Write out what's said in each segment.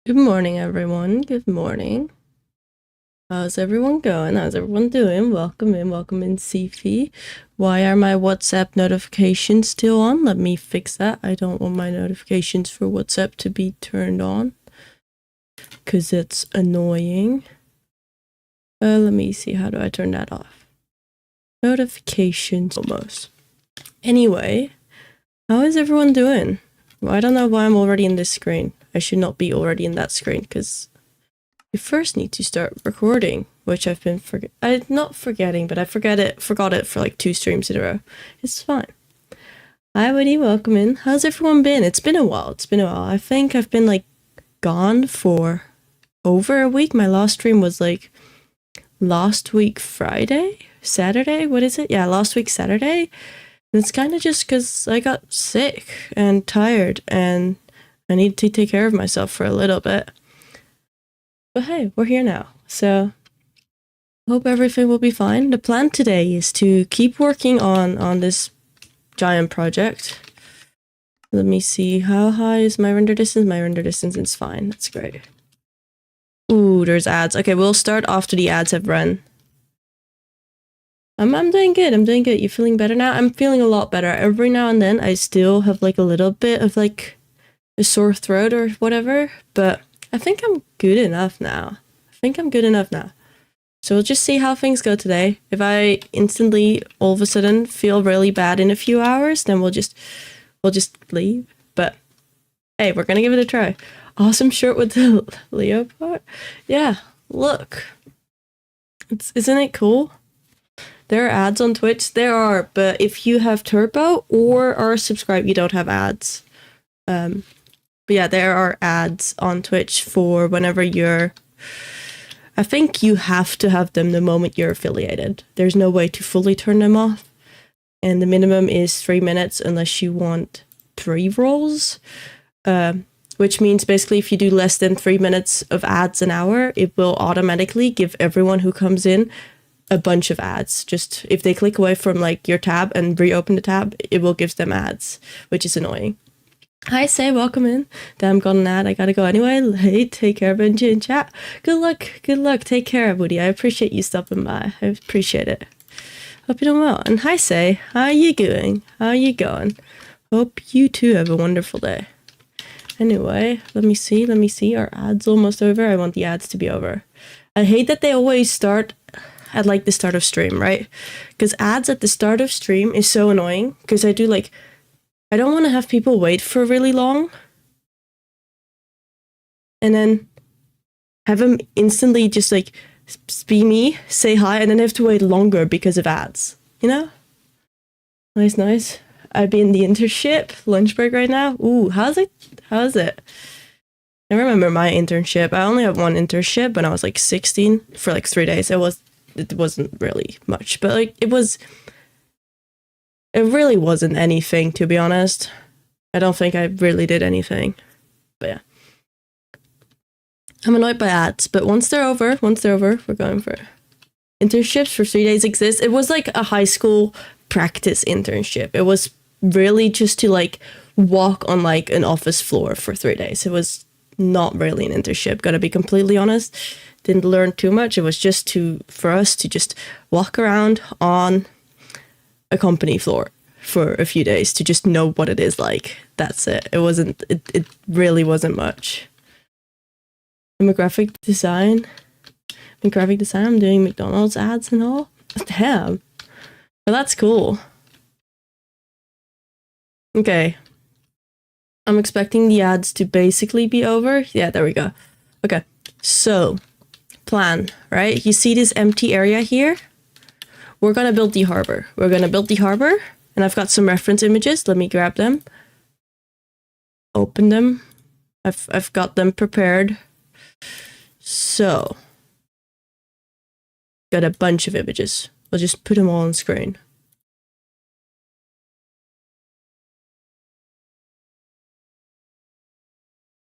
Good morning, everyone. Good morning. How's everyone going? How's everyone doing? Welcome in, Sifi. Why are my WhatsApp notifications still on? Let me fix that. I don't want my notifications for WhatsApp to be turned on because it's annoying. Let me see. How do I turn that off? Notifications almost. Anyway, how is everyone doing? Well, I don't know why I'm already in this screen. I should not be already in that screen because you first need to start recording, which I've been not forgetting, but I forgot it for like 2 streams in a row. It's fine. Hi, Woody, welcome in. How's everyone been? It's been a while. I think I've been like gone for over a week. My last stream was like last week Saturday. What is it? Yeah, last week Saturday. And it's kind of just because I got sick and tired and I need to take care of myself for a little bit. But hey, we're here now, so hope everything will be fine. The plan today is to keep working on this giant project. Let me see, how high is my render distance? My render distance is fine, that's great. Ooh, there's ads. Okay, we'll start after the ads have run. I'm doing good, You feeling better now? I'm feeling a lot better. Every now and then I still have like a little bit of like a sore throat or whatever, but I think I'm good enough now. So we'll just see how things go today. If I instantly all of a sudden feel really bad in a few hours, then we'll just leave. But hey, we're gonna give it a try. Awesome shirt with the leopard. Yeah, look. Isn't it cool? There are ads on Twitch. There are, but if you have Turbo or are subscribed, you don't have ads. But yeah, there are ads on Twitch for whenever you're... I think you have to have them the moment you're affiliated. There's no way to fully turn them off. And the minimum is 3 minutes unless you want 3 rolls. Which means basically if you do less than 3 minutes of ads an hour, it will automatically give everyone who comes in a bunch of ads. Just if they click away from like your tab and reopen the tab, it will give them ads, which is annoying. Hi, Say, welcome in. Damn, got an ad. I gotta go anyway. Hey, take care, Benji in chat. Good luck. Take care, Woody. I appreciate you stopping by. I appreciate it. Hope you're doing well. And hi, Say. How you doing? How you going? Hope you too have a wonderful day. Anyway, let me see. Our ad's almost over. I want the ads to be over. I hate that they always start at like the start of stream, right? Because ads at the start of stream is so annoying. Because I don't want to have people wait for really long. And then have them instantly just like be me, say hi, and then have to wait longer because of ads. You know? Nice. I'd be in the internship, lunch break right now. Ooh, how's it? I remember my internship. I only had one internship when I was like 16 for like 3 days. It wasn't really much, but like it really wasn't anything, to be honest. I don't think I really did anything. But yeah. I'm annoyed by ads, but once they're over, we're going for it. Internships for 3 days exist. It was like a high school practice internship. It was really just to like walk on like an office floor for 3 days. It was not really an internship, gotta be completely honest. Didn't learn too much. It was just for us to just walk around on a company floor for a few days to just know what it is like. That's it. It really wasn't much. I'm a graphic design. I'm doing McDonald's ads and all. Damn. Well, that's cool. Okay. I'm expecting the ads to basically be over. Yeah, there we go. Okay. So, plan, right? You see this empty area here? We're gonna build the harbor. And I've got some reference images. Let me grab them. Open them. I've got them prepared. So, got a bunch of images. We'll just put them all on screen.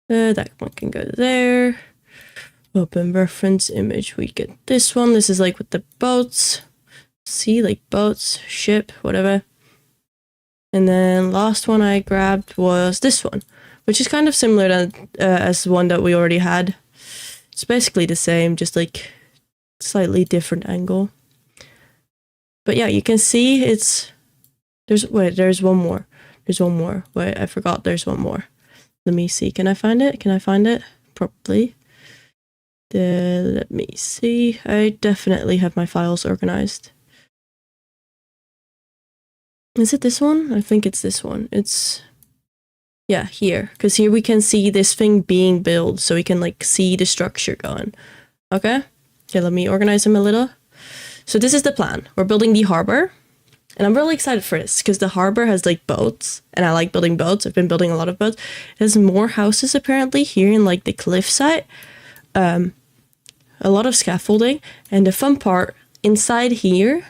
That one can go there. Open reference image. We get this one. This is like with the boats. See, like boats, ship, whatever. And then last one I grabbed was this one, which is kind of similar to, as the one that we already had. It's basically the same, just like slightly different angle. But yeah, you can see there's one more. There's one more. Wait, I forgot there's one more. Let me see. Can I find it? Can I find it? Probably. Let me see. I definitely have my files organized. Is it this one? I think it's this one. It's, yeah, here. Because here we can see this thing being built, so we can like see the structure going. Okay? Okay, let me organize them a little. So this is the plan. We're building the harbor. And I'm really excited for this because the harbor has like boats, and I like building boats. I've been building a lot of boats. It has more houses apparently here in like the cliffside. A lot of scaffolding, and the fun part inside here,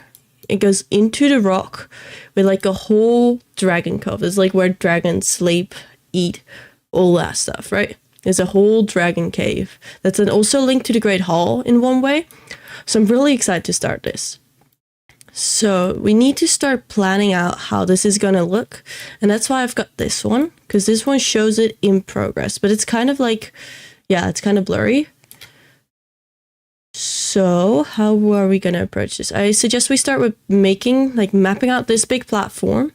it goes into the rock with like a whole dragon cove. It's like where dragons sleep, eat, all that stuff, right? There's a whole dragon cave that's then also linked to the Great Hall in one way. So I'm really excited to start this. So we need to start planning out how this is gonna look, and that's why I've got this one, because this one shows it in progress, but it's kind of like, yeah, it's kind of blurry. So how are we gonna approach this? I suggest we start with mapping out this big platform,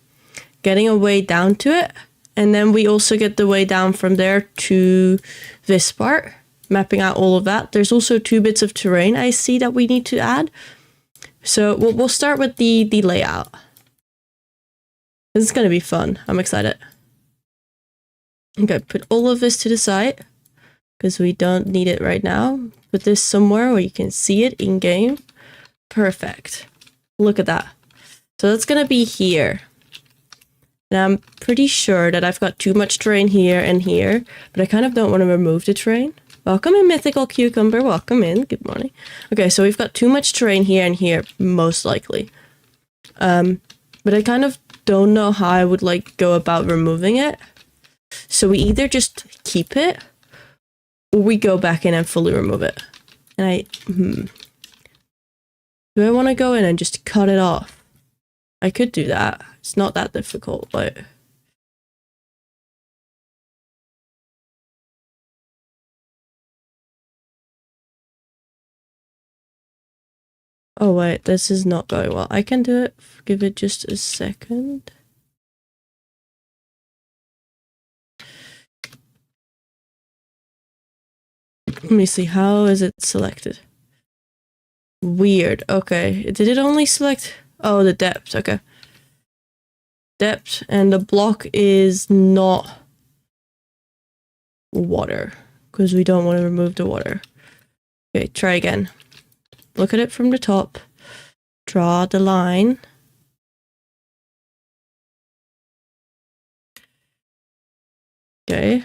getting a way down to it, and then we also get the way down from there to this part, mapping out all of that. There's also 2 bits of terrain I see that we need to add. So we'll start with the layout. This is gonna be fun. I'm excited. Okay, put all of this to the side because we don't need it right now. Put this somewhere where you can see it in game. Perfect. Look at that. So that's gonna be here. And I'm pretty sure that I've got too much terrain here and here, but I kind of don't want to remove the terrain. Welcome in, Mythical Cucumber. Welcome in. Good morning. Okay, so we've got too much terrain here and here, most likely. But I kind of don't know how I would like go about removing it. So we either just keep it, or we go back in and fully remove it. And do I want to go in and just cut it off? I could do that. It's not that difficult, but... Oh wait, this is not going well. I can do it. Give it just a second. Let me see, how is it selected? Weird. Okay, did it only select... Oh, the depth, okay. Depth, and the block is not water, because we don't want to remove the water. Okay, try again. Look at it from the top. Draw the line. Okay.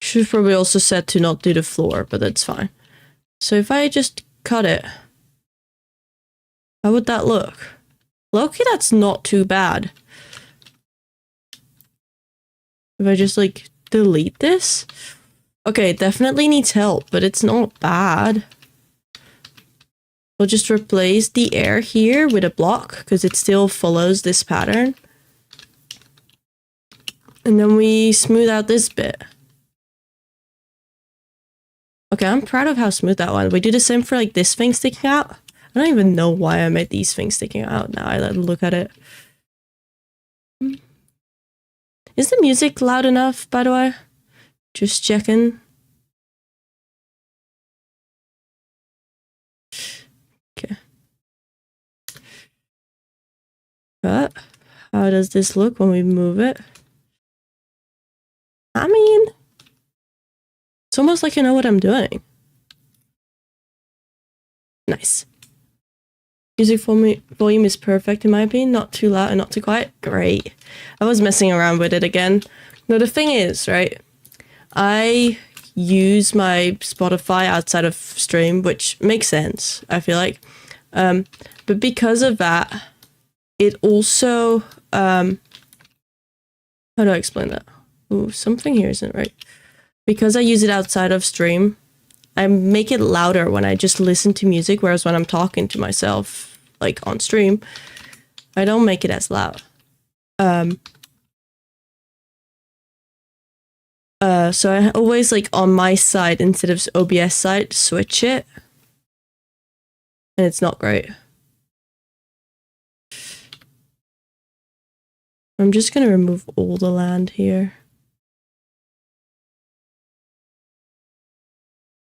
Should probably also set to not do the floor, but that's fine. So if I just cut it, how would that look? Loki, that's not too bad. If I just like delete this? Okay, it definitely needs help, but it's not bad. We'll just replace the air here with a block because it still follows this pattern. And then we smooth out this bit. Okay, I'm proud of how smooth that one. We do the same for like this thing sticking out. I don't even know why I made these things sticking out now. I look at it. Is the music loud enough, by the way? Just checking. Okay. But how does this look when we move it? I mean, it's almost like I know what I'm doing. Nice. Music volume is perfect in my opinion. Not too loud and not too quiet. Great. I was messing around with it again. No, the thing is, right? I use my Spotify outside of stream, which makes sense, I feel like. But because of that, it also... how do I explain that? Ooh, something here isn't right. Because I use it outside of stream, I make it louder when I just listen to music, whereas when I'm talking to myself, like on stream, I don't make it as loud. So I always like on my side instead of OBS side, switch it. And it's not great. I'm just gonna remove all the land here.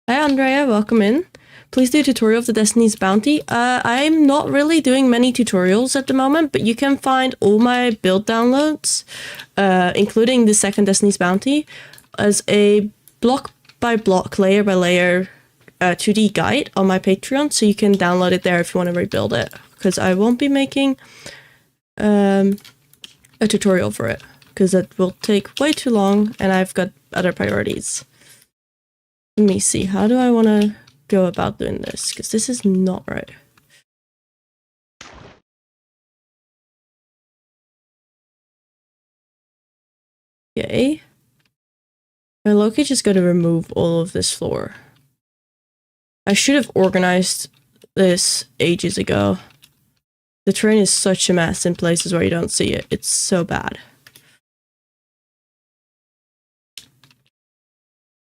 Hi Andrea, welcome in. Please do a tutorial of the Destiny's Bounty. I'm not really doing many tutorials at the moment, but you can find all my build downloads, including the second Destiny's Bounty, as a block by block, layer by layer 2D guide on my Patreon, so you can download it there if you want to rebuild it, because I won't be making a tutorial for it, because it will take way too long and I've got other priorities. Let me see, how do I want to go about doing this? Because this is not right. Okay. My Loki just got to remove all of this floor. I should have organized this ages ago. The terrain is such a mess in places where you don't see it. It's so bad.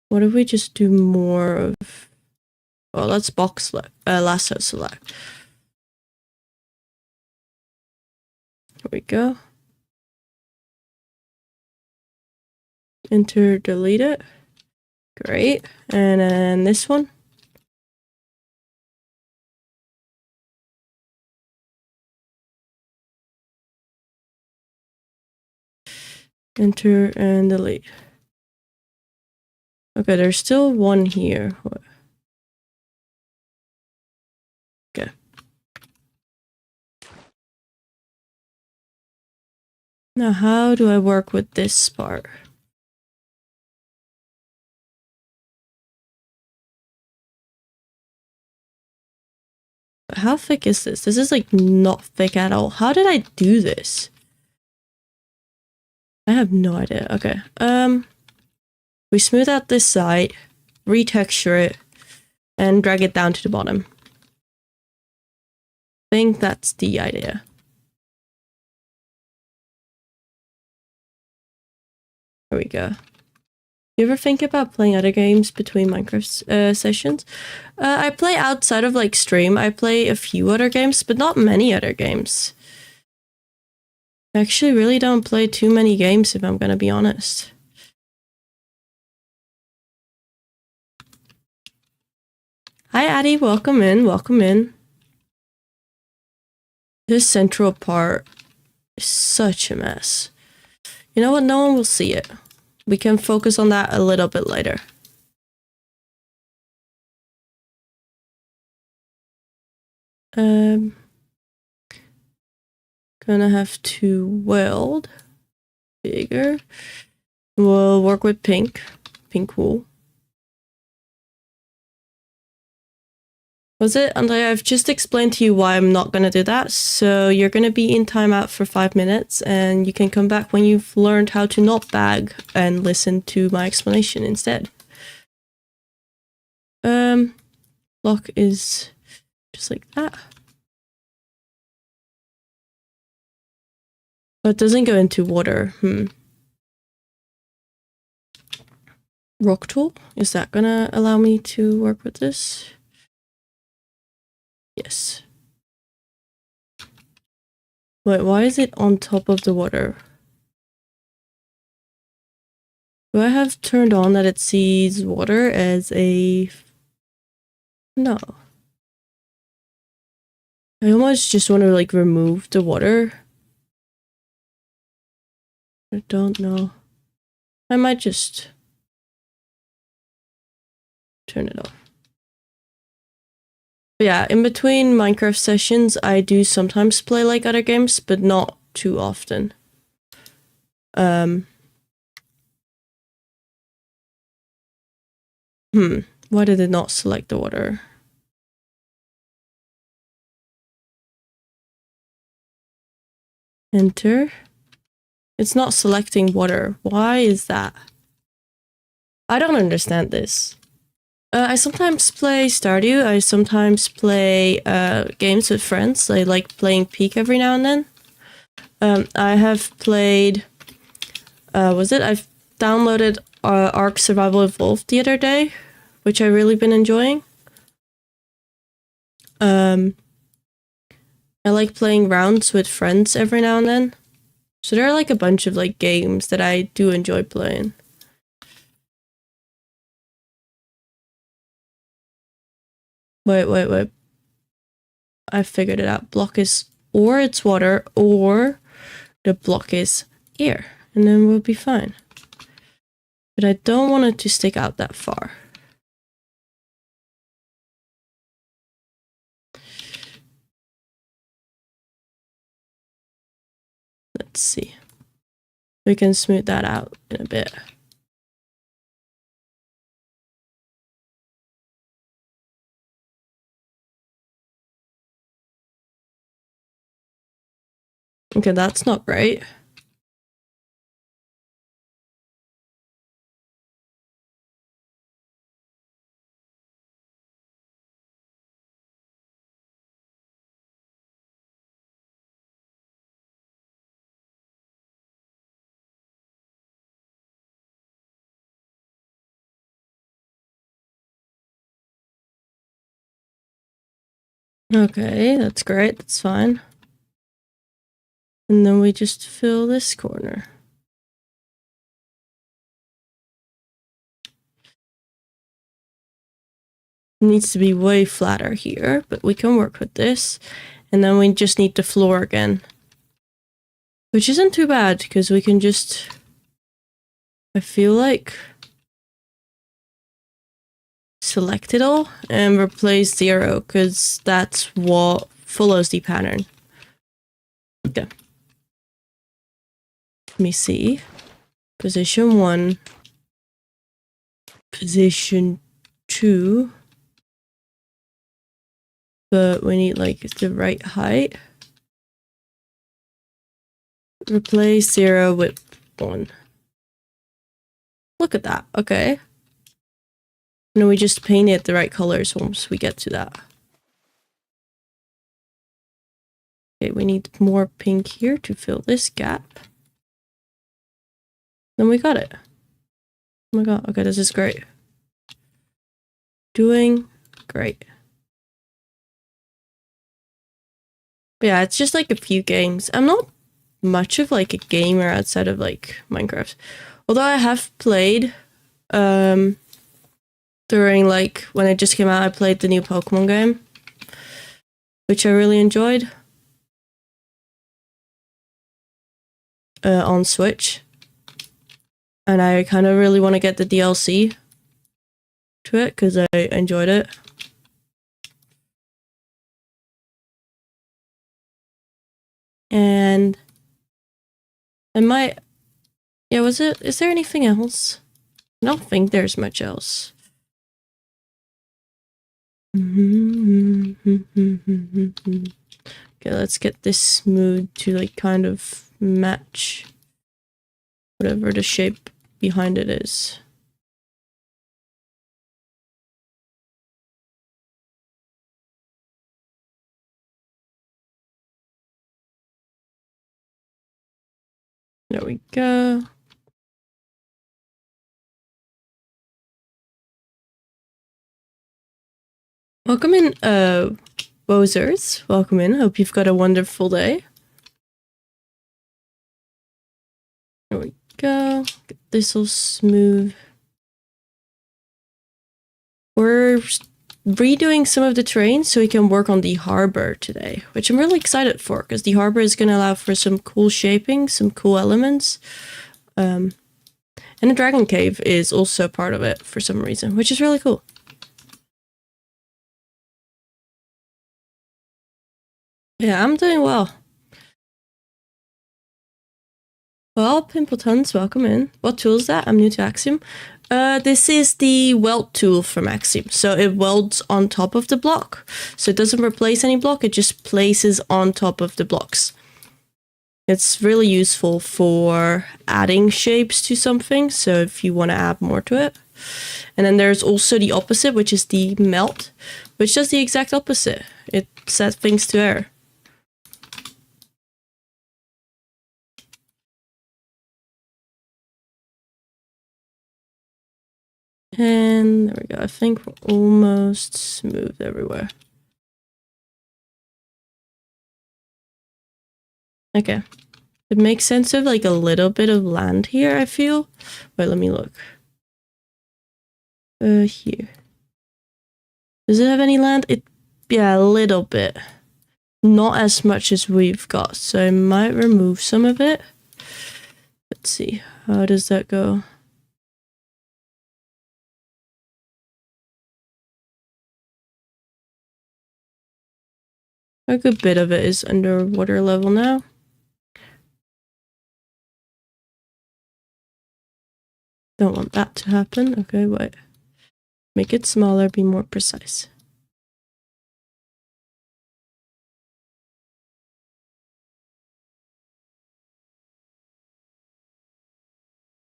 What if we just do more of... Well, let's box lasso select. Here we go. Enter, delete it. Great. And then this one. Enter and delete. Okay, there's still one here. Okay. Now, how do I work with this part? How thick is this? This is like not thick at all. How did I do this? I have no idea. Okay. We smooth out this side, retexture it, and drag it down to the bottom. I think that's the idea. There we go. You ever think about playing other games between Minecraft sessions? I play outside of like stream. I play a few other games, but not many other games. I actually really don't play too many games, if I'm gonna be honest. Hi Addie, welcome in, welcome in. This central part is such a mess. You know what, no one will see it. We can focus on that a little bit later. Gonna have to weld bigger. We'll work with pink wool. Was it, Andrea? I've just explained to you why I'm not gonna do that. So you're gonna be in timeout for 5 minutes and you can come back when you've learned how to not bag and listen to my explanation instead. Block is just like that. But it doesn't go into water. Rock tool? Is that gonna allow me to work with this? Yes. Wait, why is it on top of the water? Do I have turned on that it sees water as a... No. I almost just want to like remove the water. I don't know. I might just turn it off. But yeah, in between Minecraft sessions, I do sometimes play like other games, but not too often. Why did it not select the water? Enter. It's not selecting water. Why is that? I don't understand this. I sometimes play Stardew. I sometimes play games with friends. I like playing Peak every now and then. I have played... I've downloaded Ark Survival Evolved the other day, which I've really been enjoying. I like playing rounds with friends every now and then. So there are like a bunch of like games that I do enjoy playing. Wait. I figured it out. Block is or it's water or the block is air. And then we'll be fine. But I don't want it to stick out that far. Let's see. We can smooth that out in a bit. Okay, that's not great. Okay, that's great. That's fine. And then we just fill this corner. It needs to be way flatter here, but we can work with this. And then we just need the floor again. Which isn't too bad, because we can just... I feel like... select it all and replace 0, because that's what follows the pattern. Okay. Let me see. Position 1. Position 2. But we need like the right height. Replace 0 with 1. Look at that. Okay. And then we just paint it the right colors once we get to that. Okay, we need more pink here to fill this gap. Then we got it. Oh my god. Okay, this is great. Doing great. But yeah, it's just like a few games. I'm not much of like a gamer outside of like Minecraft. Although I have played during like when it just came out, I played the new Pokemon game, which I really enjoyed on Switch. And I kind of really want to get the DLC to it because I enjoyed it. And I might... Yeah, is there anything else? I don't think there's much else. Okay, let's get this smooth to like kind of match whatever the shape behind it is. There we go. Welcome in, Wozers. Welcome in. Hope you've got a wonderful day. There we go. Get this all smooth. We're redoing some of the terrain so we can work on the Harbour today, which I'm really excited for, because the Harbour is going to allow for some cool shaping, some cool elements. And the Dragon Cave is also part of it for some reason, which is really cool. Yeah, I'm doing well. Well, Pimpletons, welcome in. What tool is that? I'm new to Axiom. This is the weld tool from Axiom. So it welds on top of the block. So it doesn't replace any block, it just places on top of the blocks. It's really useful for adding shapes to something, so if you want to add more to it. And then there's also the opposite, which is the melt, which does the exact opposite. It sets things to error. And there we go. I think we're almost smooth everywhere. Okay. It makes sense of like a little bit of land here, I feel. Wait, let me look. Here. Does it have any land? Yeah, a little bit. Not as much as we've got, so I might remove some of it. Let's see. How does that go? A good bit of it is under water level now. Don't want that to happen. Okay, wait. Make it smaller, be more precise.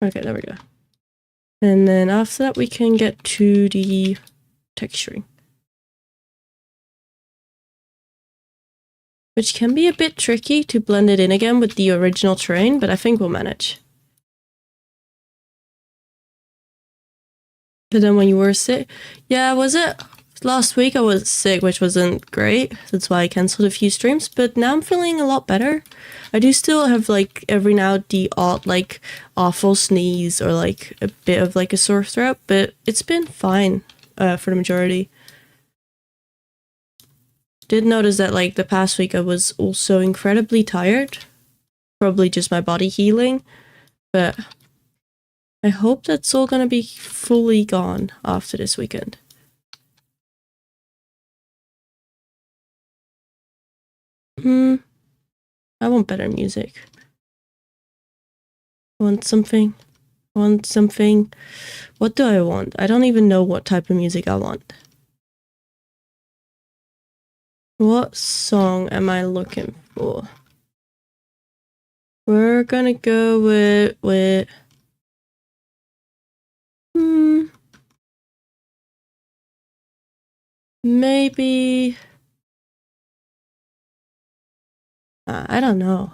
Okay, there we go. And then after that, we can get to the texturing, which can be a bit tricky to blend it in again with the original terrain, but I think we'll manage. But then when you were sick, yeah, was it? Last week I was sick, which wasn't great. That's why I cancelled a few streams, but now I'm feeling a lot better. I do still have like every now the odd like awful sneeze or like a bit of like a sore throat, but it's been fine for the majority. Did notice that like the past week I was also incredibly tired. Probably just my body healing, but I hope that's all gonna be fully gone after this weekend. I want better music. I want something. What do I want? I don't even know what type of music I want. What song am I looking for? We're gonna go with maybe I don't know.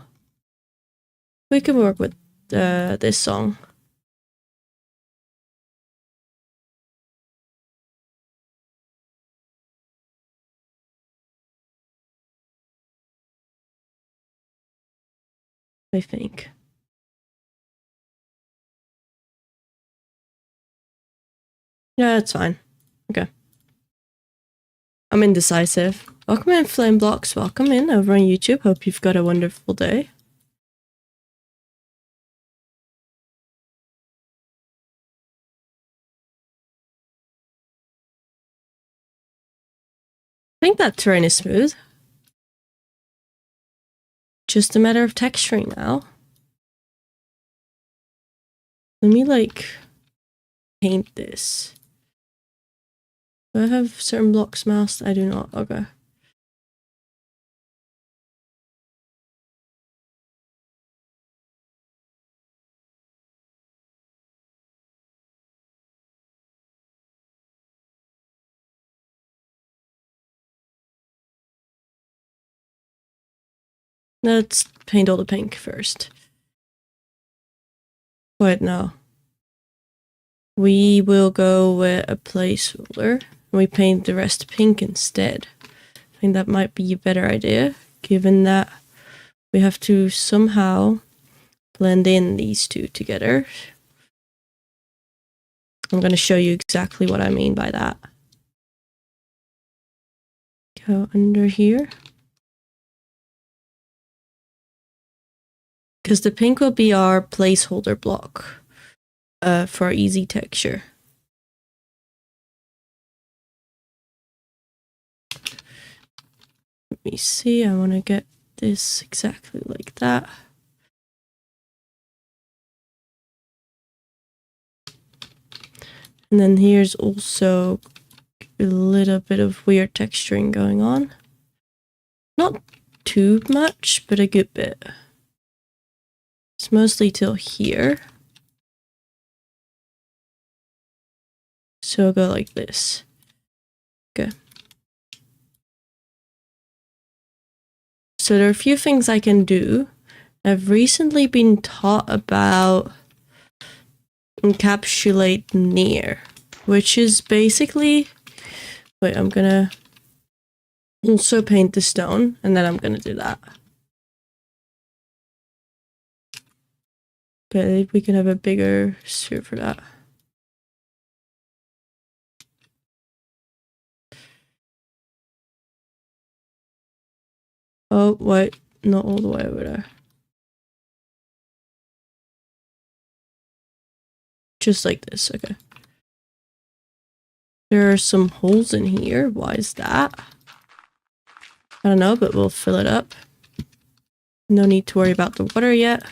We can work with this song. I think. Yeah, it's fine. Okay. I'm indecisive. Welcome in, Flame Blocks. Welcome in over on YouTube. Hope you've got a wonderful day. I think that terrain is smooth. Just a matter of texturing now. Let me like paint this. Do I have certain blocks masked? I do not. Okay. Let's paint all the pink first. Wait, no. We will go with a placeholder. And we paint the rest pink instead. I think that might be a better idea, given that we have to somehow blend in these two together. I'm going to show you exactly what I mean by that. Go under here. Because the pink will be our placeholder block for easy texture. Let me see, I want to get this exactly like that. And then here's also a little bit of weird texturing going on. Not too much, but a good bit. It's mostly till here. So I'll go like this. Okay. So there are a few things I can do. I've recently been taught about encapsulate near, which is basically, wait, I'm gonna also paint the stone and then I'm gonna do that. Okay, we can have a bigger sphere for that. Oh, wait, not all the way over there. Just like this, okay. There are some holes in here. Why is that? I don't know, but we'll fill it up. No need to worry about the water yet.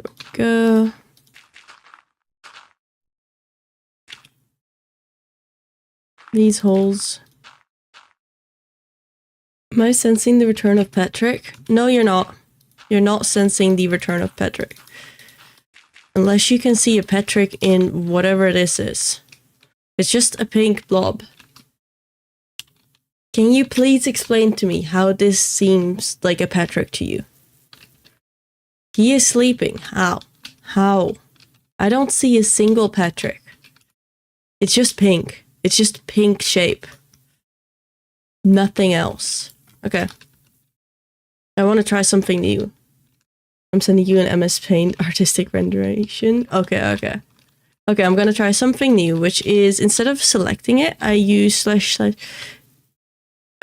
There we go. These holes. Am I sensing the return of Patrick? No, you're not. You're not sensing the return of Patrick. Unless you can see a Patrick in whatever this is. It's just a pink blob. Can you please explain to me how this seems like a Patrick to you? He is sleeping. How? How? I don't see a single Patrick. It's just pink. It's just pink shape. Nothing else. Okay. I want to try something new. I'm sending you an MS Paint artistic renderation. Okay. Okay, I'm gonna try something new, which is instead of selecting it, I use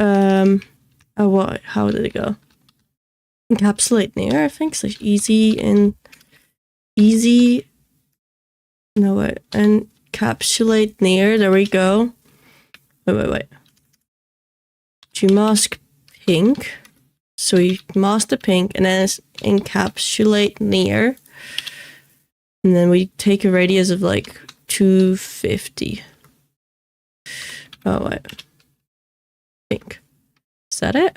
oh, what? How did it go? Encapsulate near, I think, / easy and easy. No, wait. Encapsulate near. There we go. Wait. To mask pink. So we mask the pink and then encapsulate near. And then we take a radius of like 250. Oh, wait. Pink. Is that it?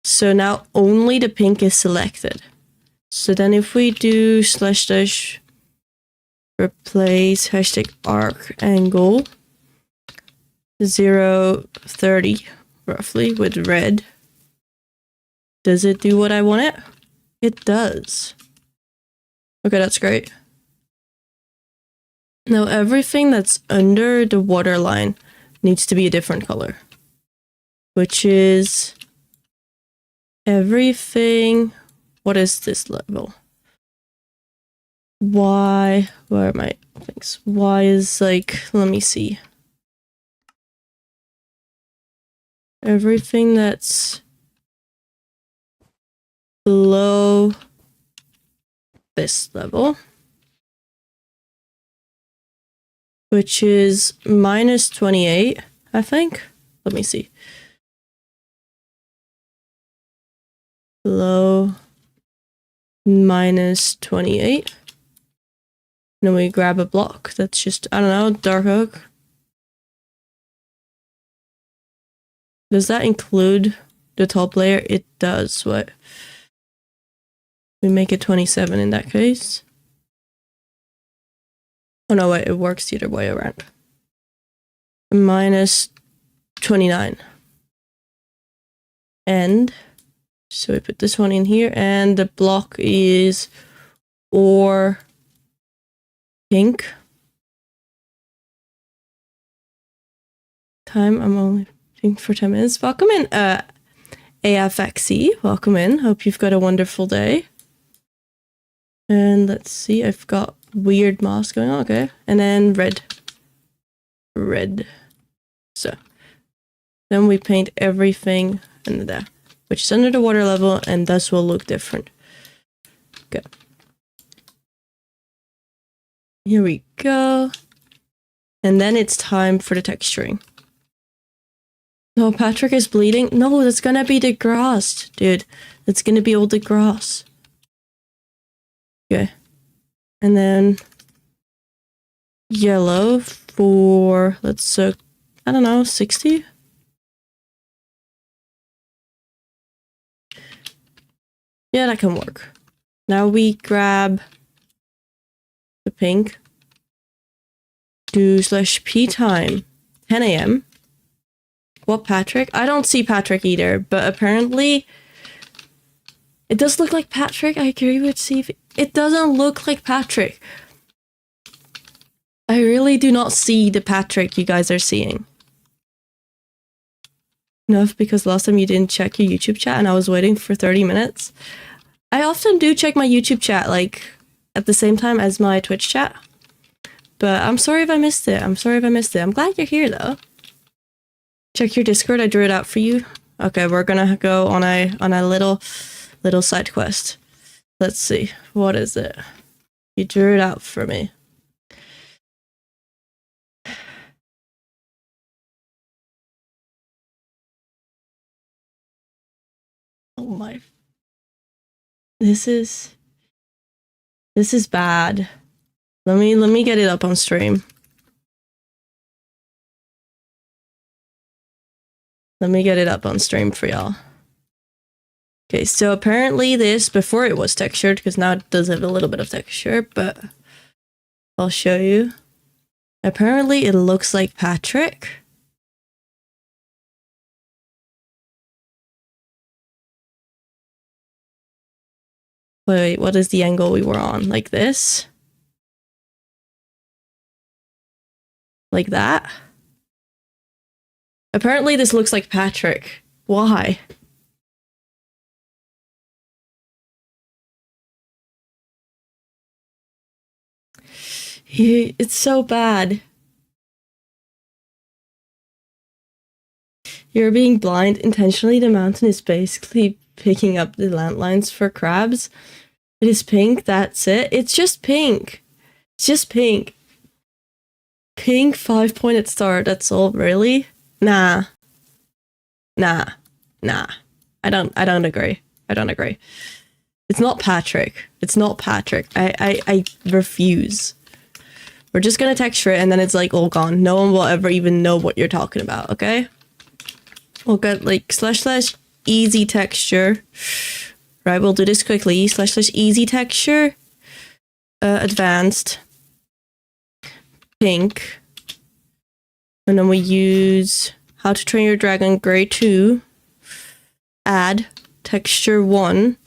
So now only the pink is selected. So then if we do / replace #arc angle 0.30 roughly with red, does it do what I want it? It does. Okay, that's great. Now everything that's under the water line needs to be a different color, which is everything. What is this level? Y, where are my things? Y is like, let me see. Everything that's below this level, which is -28, I think. Let me see. Below -28. Then we grab a block that's just, I don't know, dark oak. Does that include the top layer? It does. What? We make it 27 in that case. Oh no, wait, it works the other way around. -29. And so we put this one in here, and the block is or pink. Time, I'm only thinking for 10 minutes. Welcome in, AFXE. Welcome in. Hope you've got a wonderful day. And let's see, I've got weird moss going on. Okay. And then red. So then we paint everything under there, which is under the water level, and thus will look different. Okay. Here we go. And then it's time for the texturing. No, Patrick is bleeding. No, that's gonna be the grass, dude. That's gonna be all the grass. Okay. And then yellow for, let's I don't know, 60? Yeah, that can work. Now we grab the pink. Do /p time 10 a.m. What Patrick? I don't see Patrick either, but apparently it does look like Patrick. I agree with Steve. It doesn't look like Patrick. I really do not see the Patrick you guys are seeing. Enough because last time you didn't check your YouTube chat and I was waiting for 30 minutes. I often do check my YouTube chat like at the same time as my Twitch chat. But I'm sorry if I missed it. I'm glad you're here though. Check your Discord. I drew it out for you. Okay, we're gonna go on a little side quest. Let's see. What is it? You drew it out for me. Oh my. This is bad. Let me get it up on stream. Let me get it up on stream for y'all. Okay, so apparently this, before it was textured, because now it does have a little bit of texture, but I'll show you. Apparently it looks like Patrick. Wait, what is the angle we were on? Like this? Like that? Apparently this looks like Patrick. Why? It's so bad. You're being blind intentionally. The mountain is basically picking up the landlines for crabs. It is pink, that's it. It's just pink. It's just pink. Pink 5-pointed star, that's all, really? Nah. I don't agree. It's not Patrick. I refuse. We're just gonna texture it and then it's like all gone. No one will ever even know what you're talking about, okay? We'll get like / easy texture. Right, we'll do this quickly. / easy texture. Advanced. Pink. And then we use How to Train Your Dragon Grey 2. Add texture 1.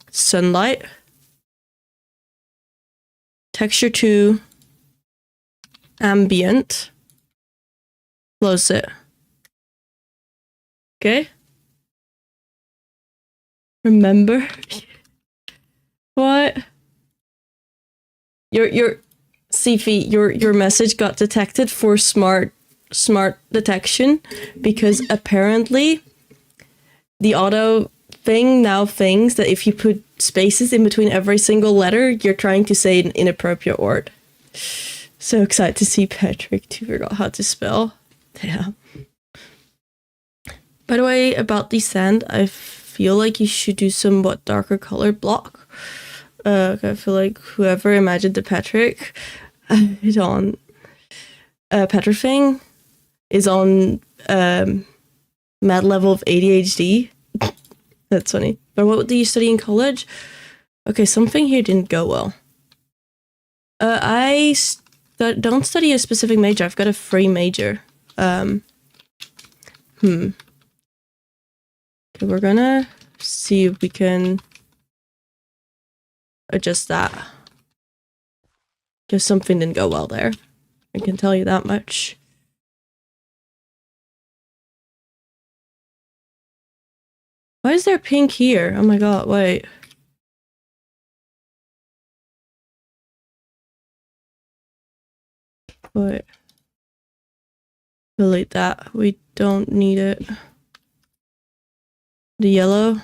Sunlight. Texture 2. Ambient. Close it. Okay. Remember? What? Your Sifi, your message got detected for smart detection because apparently the auto thing now thinks that if you put spaces in between every single letter, you're trying to say an inappropriate word. So excited to see Patrick to figure out how to spell. Yeah. By the way, about the sand, I feel like you should do somewhat darker colored block. I feel like whoever imagined the Patrick is on Patrick thing is on mad level of ADHD. That's funny. But what do you study in college? Okay, something here didn't go well. I don't study a specific major. I've got a free major. Okay, we're gonna see if we can adjust that. Because something didn't go well there. I can tell you that much. Why is there pink here? Oh my god, wait. Wait. Delete that. We don't need it. The yellow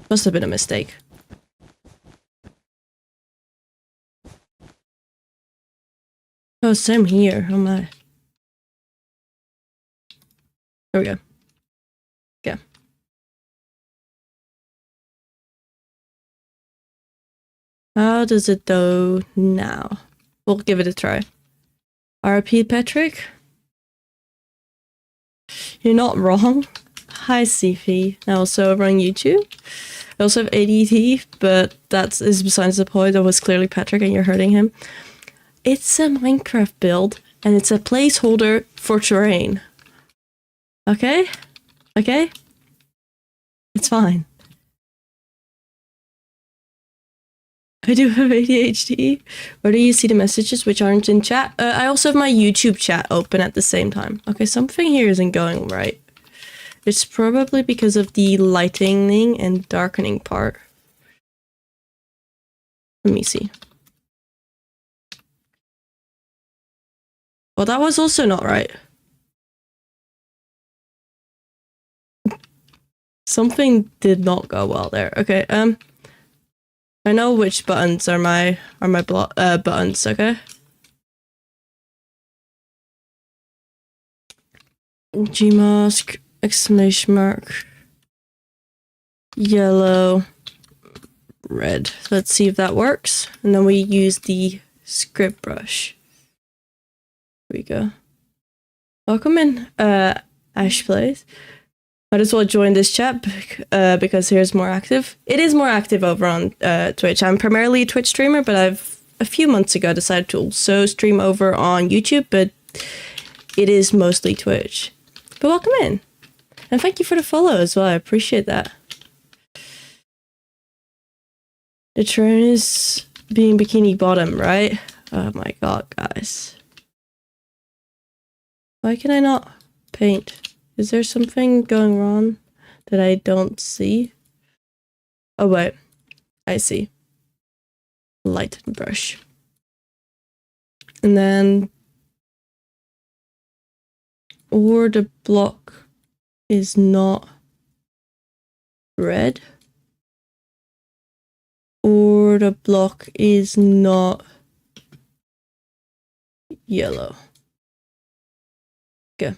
must have been a mistake. Oh, same here. Oh my. There we go. Okay. How does it go now? We'll give it a try. RP Patrick? You're not wrong. Hi, Sifi. Also over on YouTube. I also have ADT, but that is besides the point. That was clearly Patrick and you're hurting him. It's a Minecraft build, and it's a placeholder for terrain. Okay? Okay? It's fine. I do have ADHD. Where do you see the messages which aren't in chat? I also have my YouTube chat open at the same time. Okay, something here isn't going right. It's probably because of the lightening and darkening part. Let me see. Well, that was also not right. Something did not go well there. Okay, I know which buttons are my buttons, okay? Gmask, exclamation mark, yellow, red. Let's see if that works. And then we use the script brush. Here we go. Welcome in, Ash Plays. Might as well join this chat because here's more active. It is more active over on Twitch. I'm primarily a Twitch streamer, but I've a few months ago decided to also stream over on YouTube, but it is mostly Twitch. But welcome in. And thank you for the follow as well. I appreciate that. The terrain is being Bikini Bottom, right? Oh my god, guys. Why can I not paint? Is there something going wrong that I don't see? Oh wait, I see. Lighten brush. And then, or the block is not red, or the block is not yellow. Okay.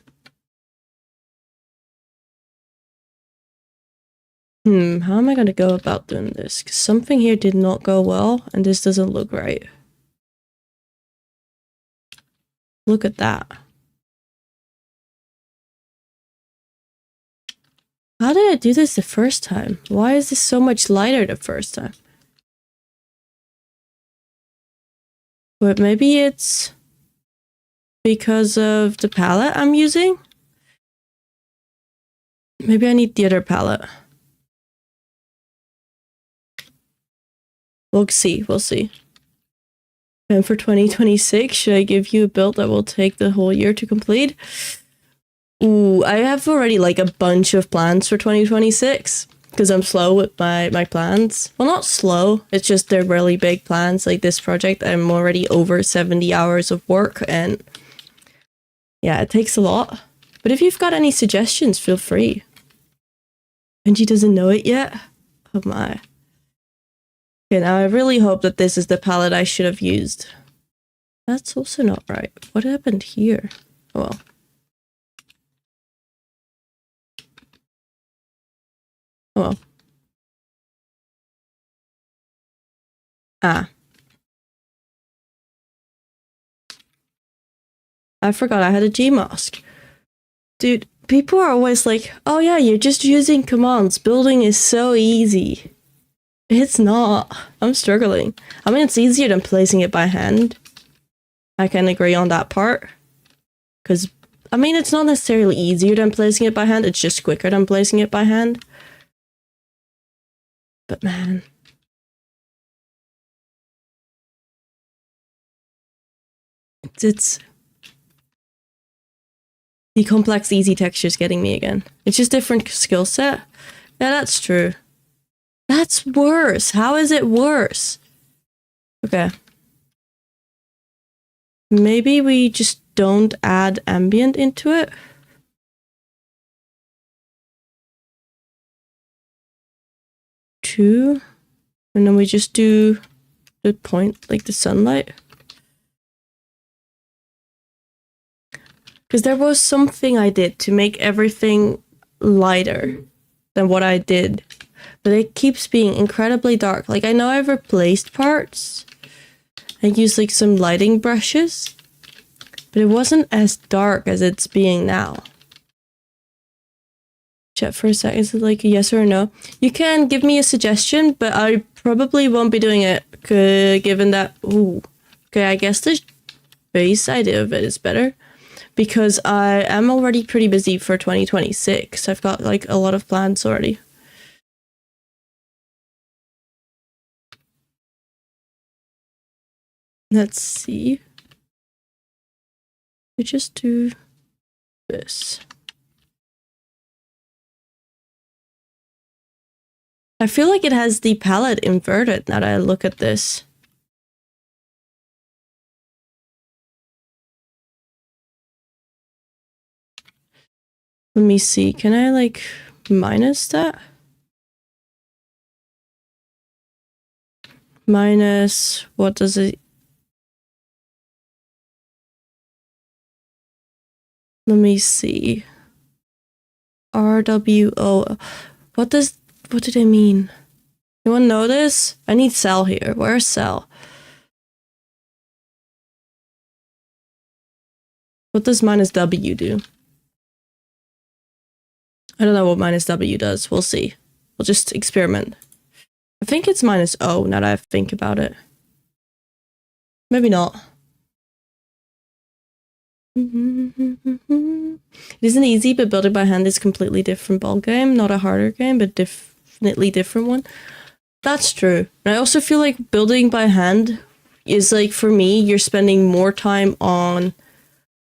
How am I going to go about doing this? 'Cause something here did not go well, and this doesn't look right. Look at that. How did I do this the first time? Why is this so much lighter the first time? But maybe it's because of the palette I'm using? Maybe I need the other palette. We'll see, we'll see. And for 2026, should I give you a build that will take the whole year to complete? Ooh, I have already like a bunch of plans for 2026 because I'm slow with my plans. Well, not slow, it's just they're really big plans. Like this project, I'm already over 70 hours of work and yeah, it takes a lot. But if you've got any suggestions, feel free. Benji doesn't know it yet? Oh my. Okay, now I really hope that this is the palette I should have used. That's also not right. What happened here? Oh well. Oh well. Ah. I forgot I had a Gmask. Dude, people are always like, oh yeah, you're just using commands. Building is so easy. It's not. I'm struggling. I mean, it's easier than placing it by hand. I can agree on that part. Because, I mean, it's not necessarily easier than placing it by hand. It's just quicker than placing it by hand. But man. It's the complex, easy textures getting me again. It's just different skill set. Yeah, that's true. That's worse. How is it worse? Okay. Maybe we just don't add ambient into it. Two. And then we just do the point, like the sunlight. Because there was something I did to make everything lighter than what I did. But it keeps being incredibly dark. Like, I know I've replaced parts. I used, like, some lighting brushes. But it wasn't as dark as it's being now. Chat for a sec. Is it like a yes or a no? You can give me a suggestion, but I probably won't be doing it, given that... Ooh. Okay, I guess the base idea of it is better, because I am already pretty busy for 2026. I've got like a lot of plans already. Let's see. We just do this. I feel like it has the palette inverted now that I look at this. Let me see. Can I like minus that? Minus, what does it? Let me see. RWO. What did I mean? Anyone know this? I need cell here. Where's cell? What does minus W do? I don't know what minus W does. We'll see. We'll just experiment. I think it's minus O now that I think about it. Maybe not. It isn't easy, but building by hand is a completely different ball game. Not a harder game, but definitely different one. That's true. And I also feel like building by hand is like, for me, you're spending more time on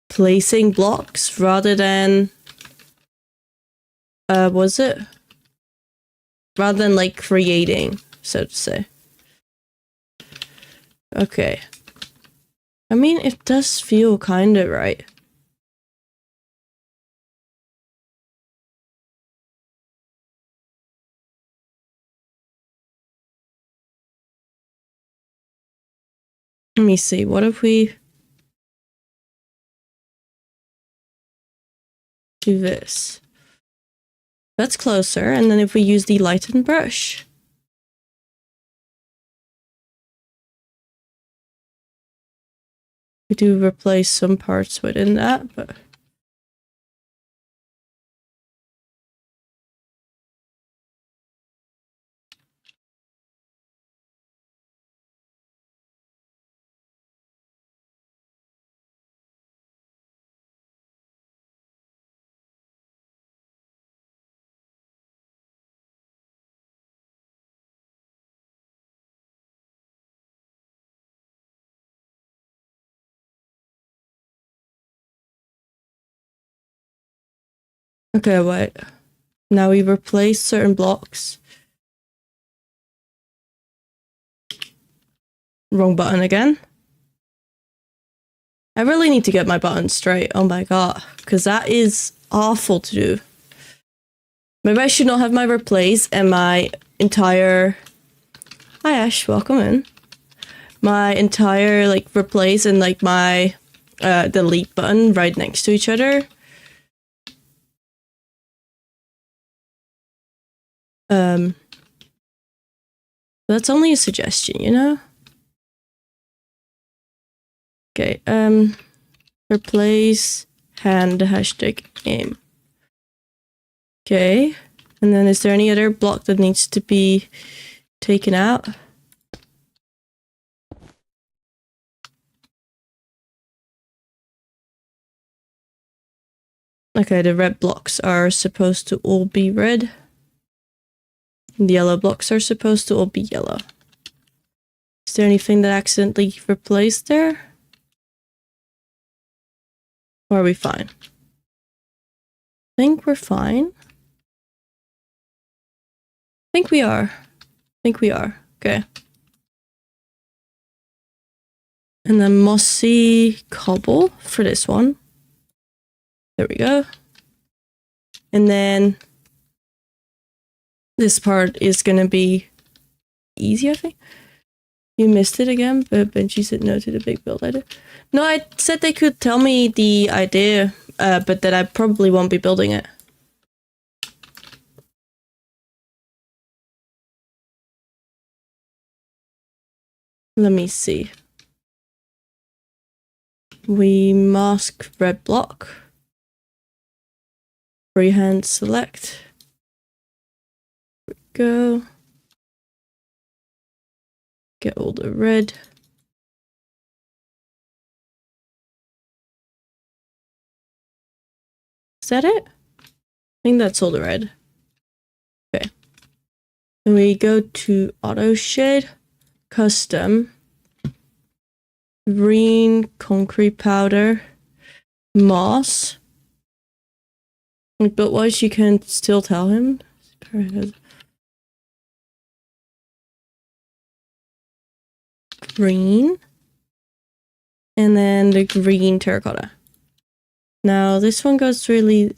placing blocks rather than rather than like creating, so to say. Okay. I mean, it does feel kind of right. Let me see, what if we do this? That's closer, and then if we use the lighten brush. We do replace some parts within that, but... Okay, wait. Now we replace certain blocks. Wrong button again. I really need to get my buttons straight. Oh my god. Because that is awful to do. Maybe I should not have my replace and my entire... Hi Ash, welcome in. My entire like replace and like my delete button right next to each other. That's only a suggestion, you know? Okay, replace hand hashtag aim. Okay, and then is there any other block that needs to be taken out? Okay, the red blocks are supposed to all be red. And the yellow blocks are supposed to all be yellow. Is there anything that accidentally replaced there? Or are we fine? I think we're fine. I think we are. Okay. And then mossy cobble for this one. There we go. And then this part is gonna be easy, I think. You missed it again, but Benji said no to the big build idea. No, I said they could tell me the idea, but that I probably won't be building it. Let me see. We mask red block. Freehand select. go. Get all the red. Is that it? I think that's all the red. Okay. Then we go to auto shade, custom, green concrete powder, moss. But what you can still tell him? Green. And then the green terracotta. Now this one goes really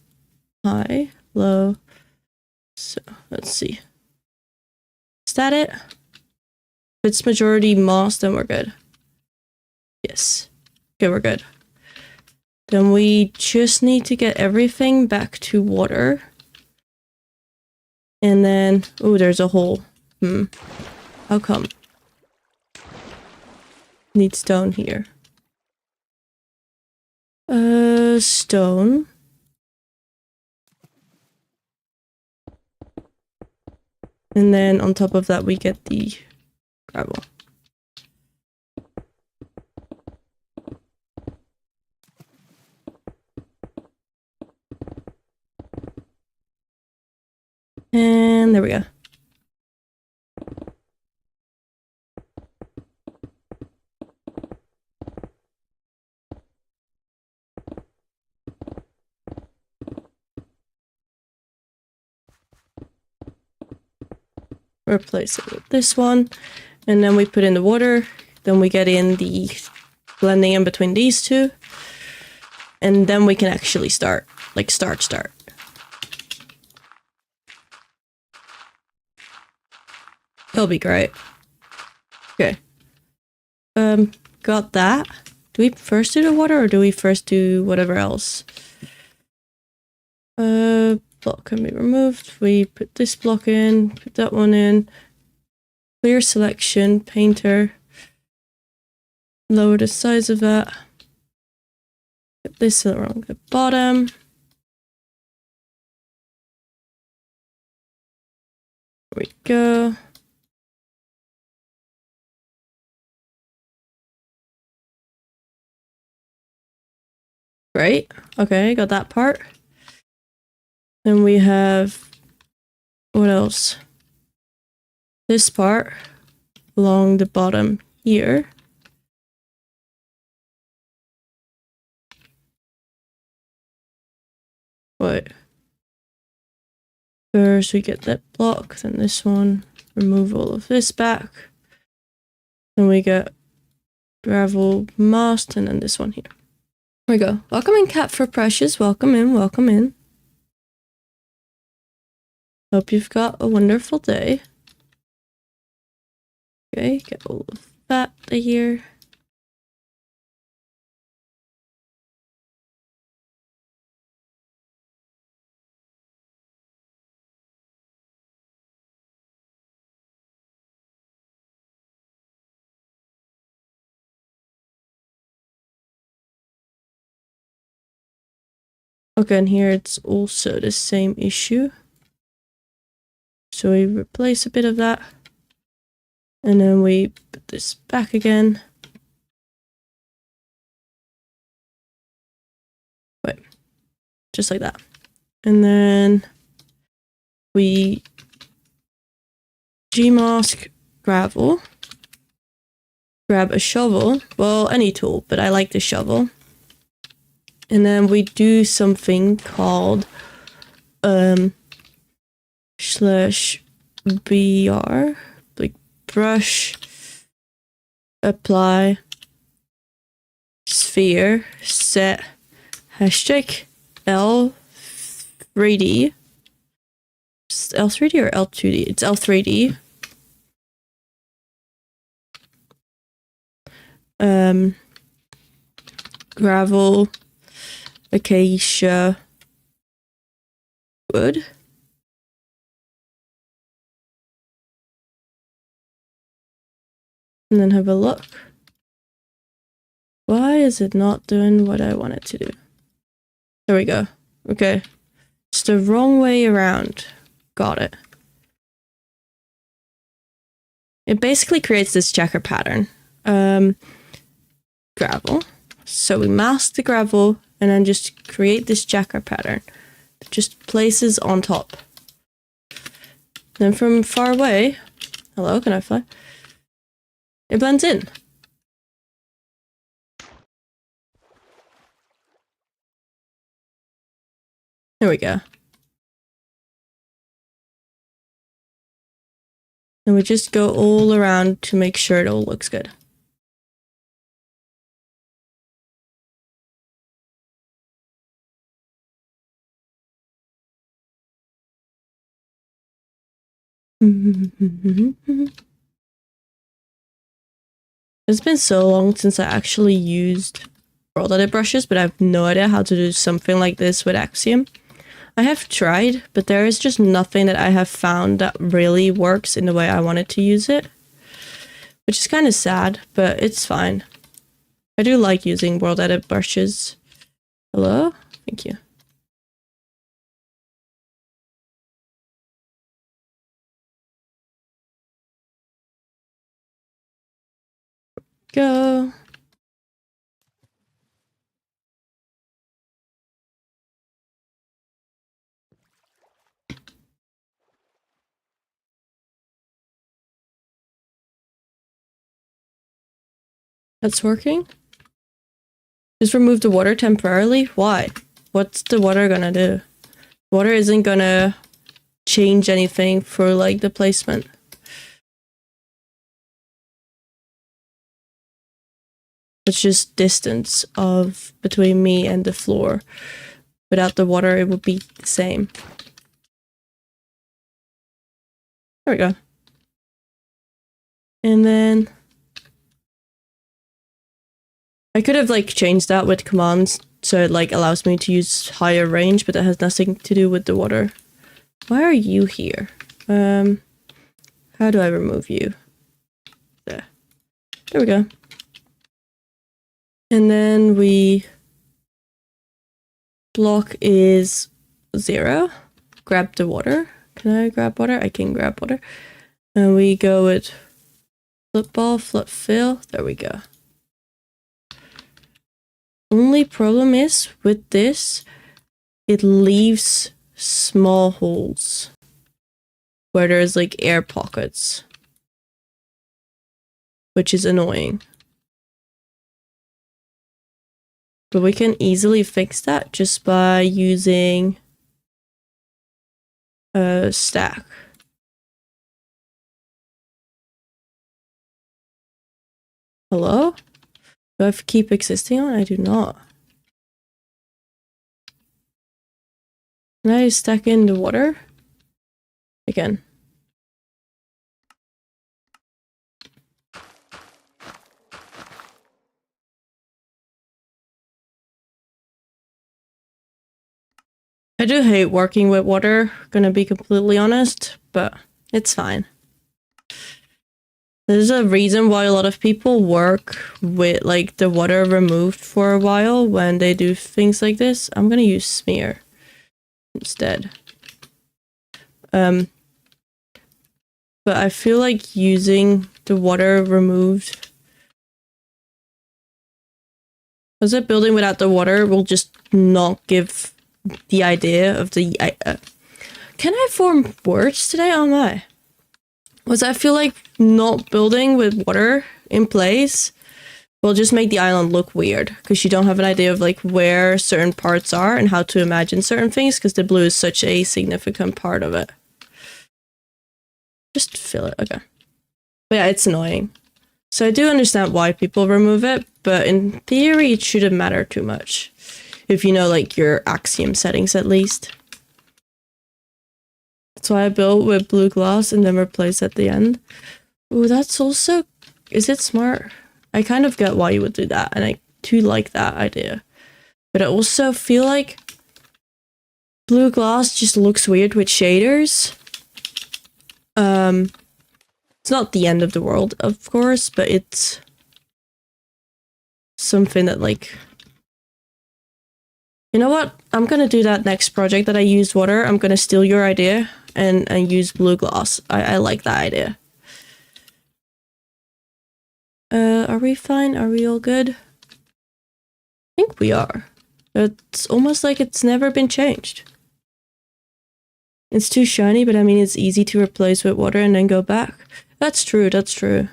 high, low. So let's see. Is that it? If it's majority moss, then we're good. Yes. Okay, we're good. Then we just need to get everything back to water. And then, oh, there's a hole. How come? Need stone here. Stone. And then on top of that, we get the gravel. And there we go. Replace it with this one, and then we put in the water, then we get in the blending in between these two, and then we can actually start, like start. That'll be great. Okay. Got that. Do we first do the water or do we first do whatever else? Block can be removed. We put this block in, put that one in. Clear selection, painter. Lower the size of that. Put this along the bottom. There we go. Great. Okay, got that part. Then we have, what else? This part along the bottom here. Wait. First we get that block, then this one. Remove all of this back. Then we get gravel mast, and then this one here. There we go. Welcome in, Cat for Precious. Welcome in, welcome in. Hope you've got a wonderful day. Okay, get all of that here. Okay, and here it's also the same issue. So we replace a bit of that. And then we put this back again. Wait, just like that. And then we Gmask gravel. Grab a shovel. Well, any tool, but I like the shovel. And then we do something called /br, like brush, apply, sphere, set, hashtag L3D. L3D or L2D? It's L3D. Gravel, acacia, wood. And then have a look. Why is it not doing what I want it to do? There we go. Okay. It's the wrong way around. Got it. it basically creates this checker pattern. Gravel. So we mask the gravel and then just create this checker pattern that just places on top. Then from far away, hello, can I fly? It blends in. There we go. And we just go all around to make sure it all looks good. It's been so long since I actually used world edit brushes, but I have no idea how to do something like this with Axiom. I have tried, but there is just nothing that I have found that really works in the way I wanted to use it, which is kind of sad, but it's fine. I do like using world edit brushes. Hello? Thank you. Go. That's working. Just remove the water temporarily? Why? What's the water gonna do? Water isn't gonna change anything for like the placement. It's just distance of between me and the floor. Without the water, it would be the same. There we go. And then I could have like changed that with commands so it like allows me to use higher range, but that has nothing to do with the water. Why are you here? How do I remove you? There we go. And then block is 0. Grab the water. Can I grab water? I can grab water. And we go with flip ball, flip fill. There we go. Only problem is with this, it leaves small holes where there's like air pockets, which is annoying. But we can easily fix that just by using a stack. Hello? Do I have to keep existing on? I do not. Can I stack in the water? Again. I do hate working with water, gonna be completely honest, but it's fine. There's a reason why a lot of people work with like the water removed for a while when they do things like this. I'm gonna use smear instead. But I feel like using the water removed, because a building without the water will just not give the idea of the can I form words today? Oh my. I feel like not building with water in place will just make the island look weird because you don't have an idea of like where certain parts are and how to imagine certain things because the blue is such a significant part of it. Just fill it, okay. But yeah, it's annoying. So I do understand why people remove it, but in theory it shouldn't matter too much. If you know like your Axiom settings at least. That's why I built with blue glass and then replace at the end. Ooh, that's also... Is it smart? I kind of get why you would do that, and I do like that idea. But I also feel like blue glass just looks weird with shaders. It's not the end of the world, of course, but it's something that like... You know what? I'm gonna do that next project that I used water. I'm gonna steal your idea and use blue gloss. I like that idea. Are we fine? Are we all good? I think we are. It's almost like it's never been changed. It's too shiny, but I mean, it's easy to replace with water and then go back. That's true, that's true.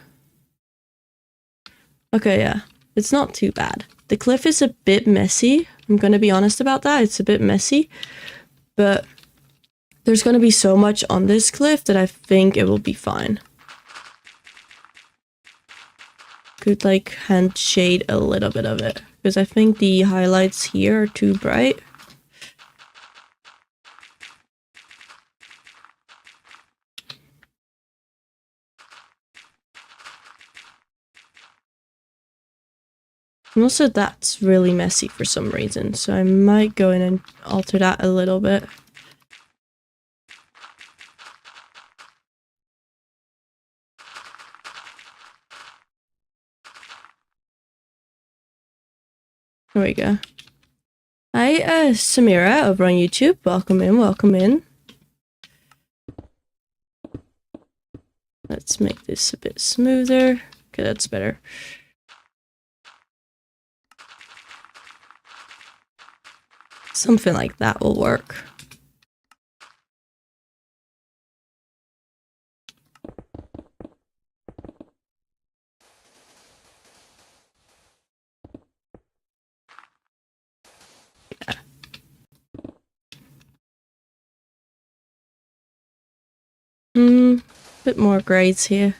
Okay, yeah. It's not too bad. The cliff is a bit messy. I'm gonna be honest about that. It's a bit messy. But there's gonna be so much on this cliff that I think it will be fine. Could like hand shade a little bit of it. Because I think the highlights here are too bright. And also that's really messy for some reason, so I might go in and alter that a little bit. There we go. Hi, Samira over on YouTube. Welcome in, welcome in. Let's make this a bit smoother. Okay, that's better. Something like that will work. Yeah. Bit more grades here.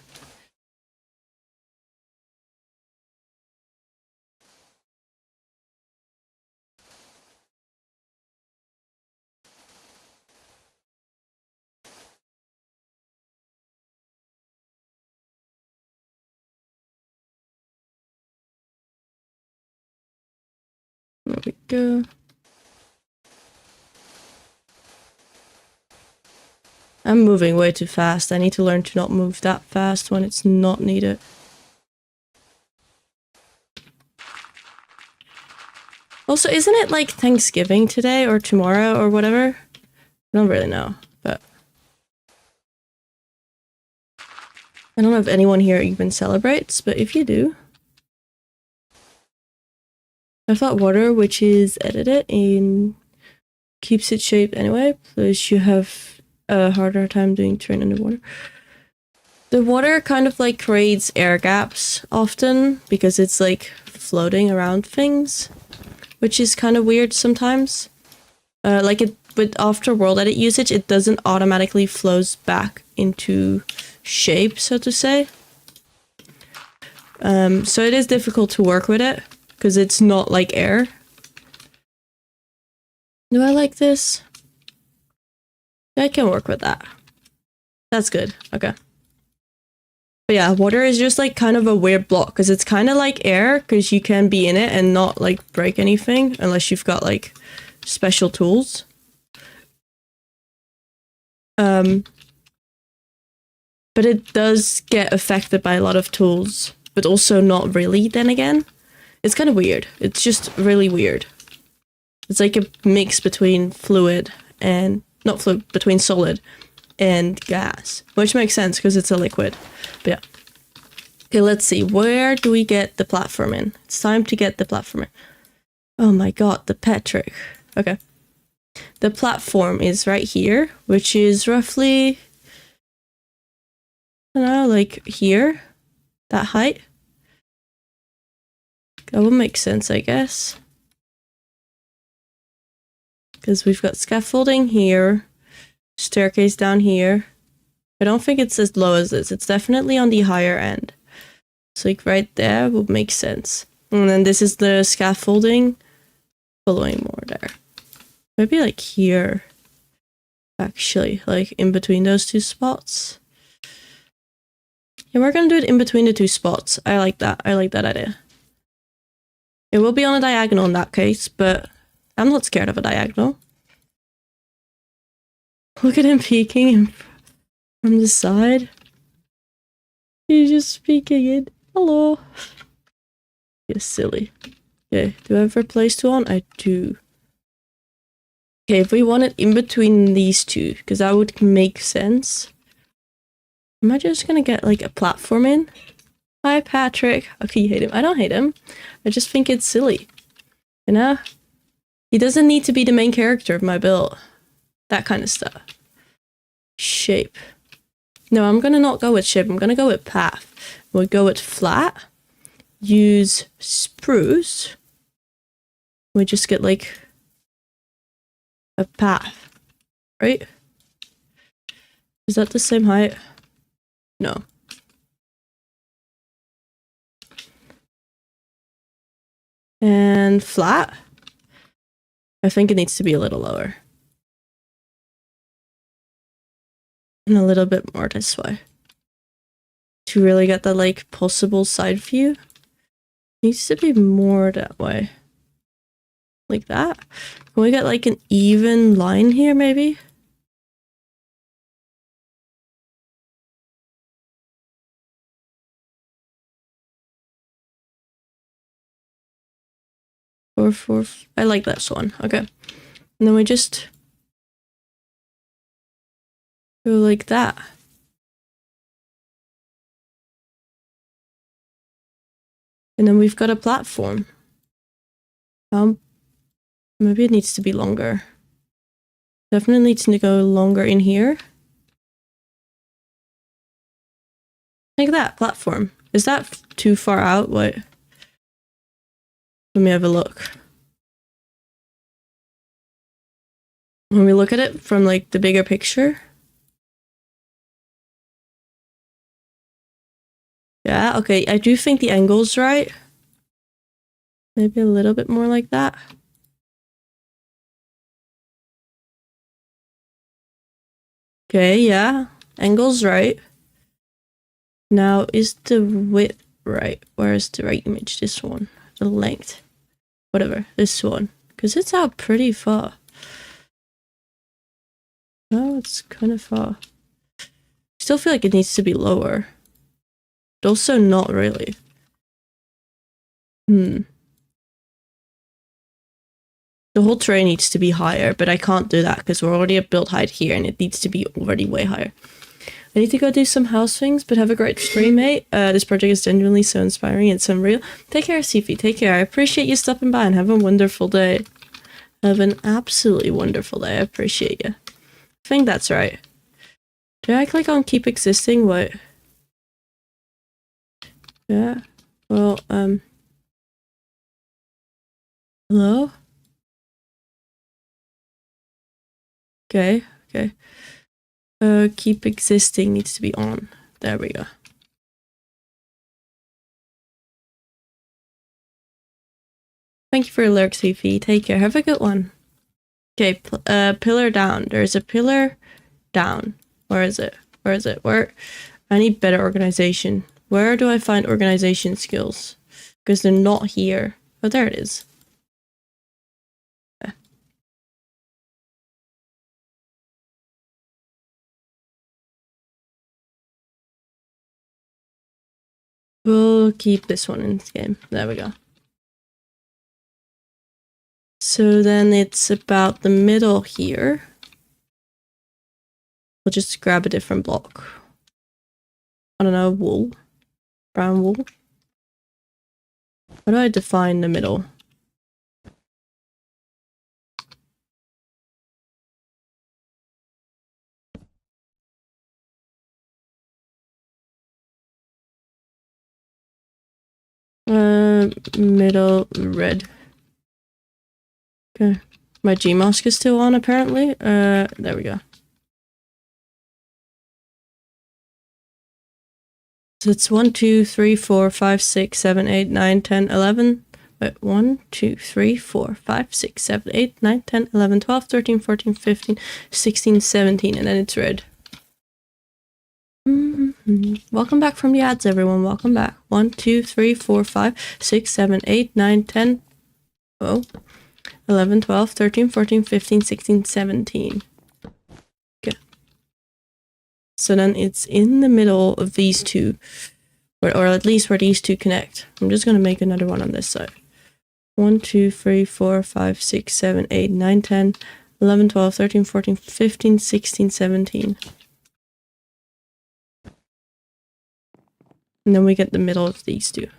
There we go. I'm moving way too fast. I need to learn to not move that fast when it's not needed. Also, isn't it like Thanksgiving today or tomorrow or whatever? I don't really know, but I don't know if anyone here even celebrates, but if you do. I thought water, which is edited and keeps its shape anyway, plus you have a harder time doing terrain underwater. The water kind of like creates air gaps often because it's like floating around things, which is kind of weird sometimes. Like it with after world edit usage, it doesn't automatically flows back into shape, so to say. So it is difficult to work with it because it's not like air. Do I like this? I can work with that. That's good. Okay. But yeah, water is just like kind of a weird block because it's kind of like air because you can be in it and not like break anything unless you've got like special tools. But it does get affected by a lot of tools, but also not really then again. It's kind of weird. It's just really weird. It's like a mix between fluid and, not fluid, between solid and gas, which makes sense because it's a liquid. But yeah. Okay, let's see. Where do we get the platform in? It's time to get the platform in. Oh my god, the pet trick. Okay. The platform is right here, which is roughly, I don't know, like here, that height. That would make sense, I guess. Because we've got scaffolding here, staircase down here. I don't think it's as low as this. It's definitely on the higher end. So like right there would make sense. And then this is the scaffolding following more there. Maybe like here, actually, like in between those two spots. Yeah, we're gonna do it in between the two spots. I like that. I like that idea. It will be on a diagonal in that case, but I'm not scared of a diagonal. Look at him peeking from the side. He's just peeking in. Hello. You're silly. Okay, do I have replace tool on? I do. Okay, if we want it in between these two, because that would make sense. Am I just gonna get like a platform in? Hi, Patrick. Okay, you hate him. I don't hate him. I just think it's silly. You know? He doesn't need to be the main character of my build. That kind of stuff. Shape. No, I'm gonna not go with shape. I'm gonna go with path. We'll go with flat. Use spruce. We just get like a path, right? Is that the same height? No. And flat. I think it needs to be a little lower. And a little bit more this way. To really get the like possible side view. Needs to be more that way. Like that. Can we get like an even line here maybe? Four. I like this one. Okay. And then we just go like that. And then we've got a platform. Maybe it needs to be longer. Definitely needs to go longer in here. Like that, platform. Is that too far out? What? Let me have a look. When we look at it from like the bigger picture. Yeah, okay, I do think the angle's right. Maybe a little bit more like that. Okay, yeah, angle's right. Now, is the width right? Where is the right image? This one. The length. Whatever, this one. Because it's out pretty far. No, it's kind of far. Still feel like it needs to be lower. But also not really. The whole tray needs to be higher, but I can't do that because we're already at build height here and it needs to be already way higher. I need to go do some house things, but have a great stream, mate. This project is genuinely so inspiring and so real. Take care, Sifi. Take care. I appreciate you stopping by and have a wonderful day. Have an absolutely wonderful day. I appreciate you. I think that's right. Did I click on keep existing? What? Yeah. Well, hello? Okay. Keep existing needs to be on. There we go. Thank you for your lurks, Fifi. Take care. Have a good one. Okay, pillar down. There's a pillar down. Where is it? Where? I need better organization. Where do I find organization skills? Because they're not here. Oh, there it is. Yeah. We'll keep this one in this game. There we go. So then it's about the middle here. We'll just grab a different block. I don't know, wool. Brown wool. How do I define the middle? Middle red. Okay. My Gmask is still on apparently. There we go. So it's 1, 2, 3, 4, 5, 6, 7, 8, 9, 10, 11. Wait, 1, 2, 3, 4, 5, 6, 7, 8, 9, 10, 11, 12, 13, 14, 15, 16, 17, and then it's red. Welcome back from the ads, everyone. Welcome back. 1, 2, 3, 4, 5, 6, 7, 8, 9, 10. Oh. 11, 12, 13, 14, 15, 16, 17. Okay. So then it's in the middle of these two, or at least where these two connect. I'm just going to make another one on this side. 1, 2, 3, 4, 5, 6, 7, 8, 9, 10, 11, 12, 13, 14, 15, 16, 17. And then we get the middle of these two. Does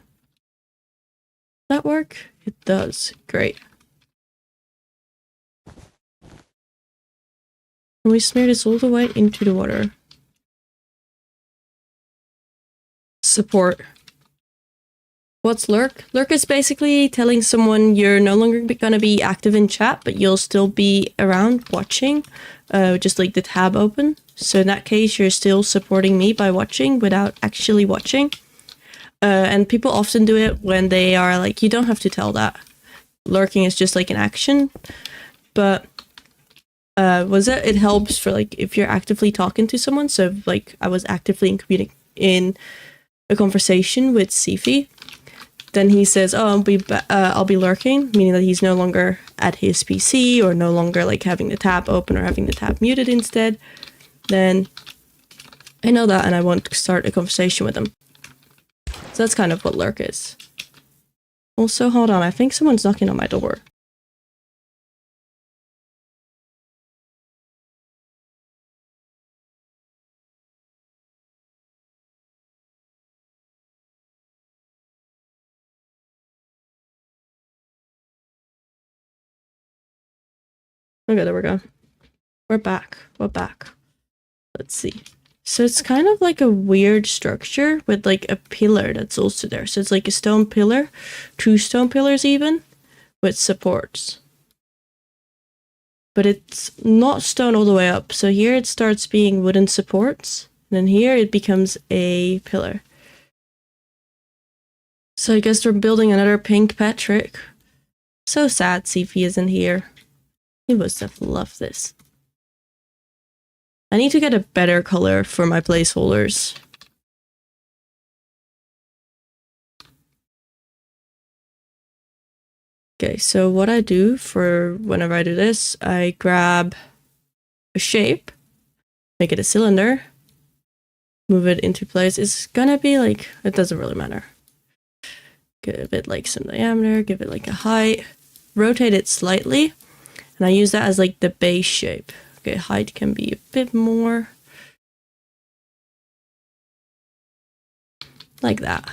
that work? It does. Great. And we smear this all the way into the water. Support. What's lurk? Lurk is basically telling someone you're no longer gonna be active in chat, but you'll still be around watching, just like the tab open. So in that case, you're still supporting me by watching without actually watching. And people often do it when they are like, you don't have to tell that. Lurking is just like an action, but it helps for like if you're actively talking to someone. So like I was actively in a conversation with Sifi. Then he says, "Oh, I'll be lurking," meaning that he's no longer at his PC or no longer like having the tab open or having the tab muted instead. Then I know that, and I want to start a conversation with him. So that's kind of what lurk is. Also, hold on, I think someone's knocking on my door. Okay, there we go. We're back. We're back. Let's see. So it's kind of like a weird structure with like a pillar that's also there. So it's like a stone pillar, 2 stone pillars even, with supports. But it's not stone all the way up. So here it starts being wooden supports. And then here it becomes a pillar. So I guess we're building another pink Patrick. So sad Sifi isn't here. He must have loved this. I need to get a better color for my placeholders. Okay, so what I do for whenever I do this, I grab a shape, make it a cylinder, move it into place. It's gonna be like, it doesn't really matter. Give it like some diameter, give it like a height, rotate it slightly, and I use that as like the base shape. Okay, height can be a bit more. Like that.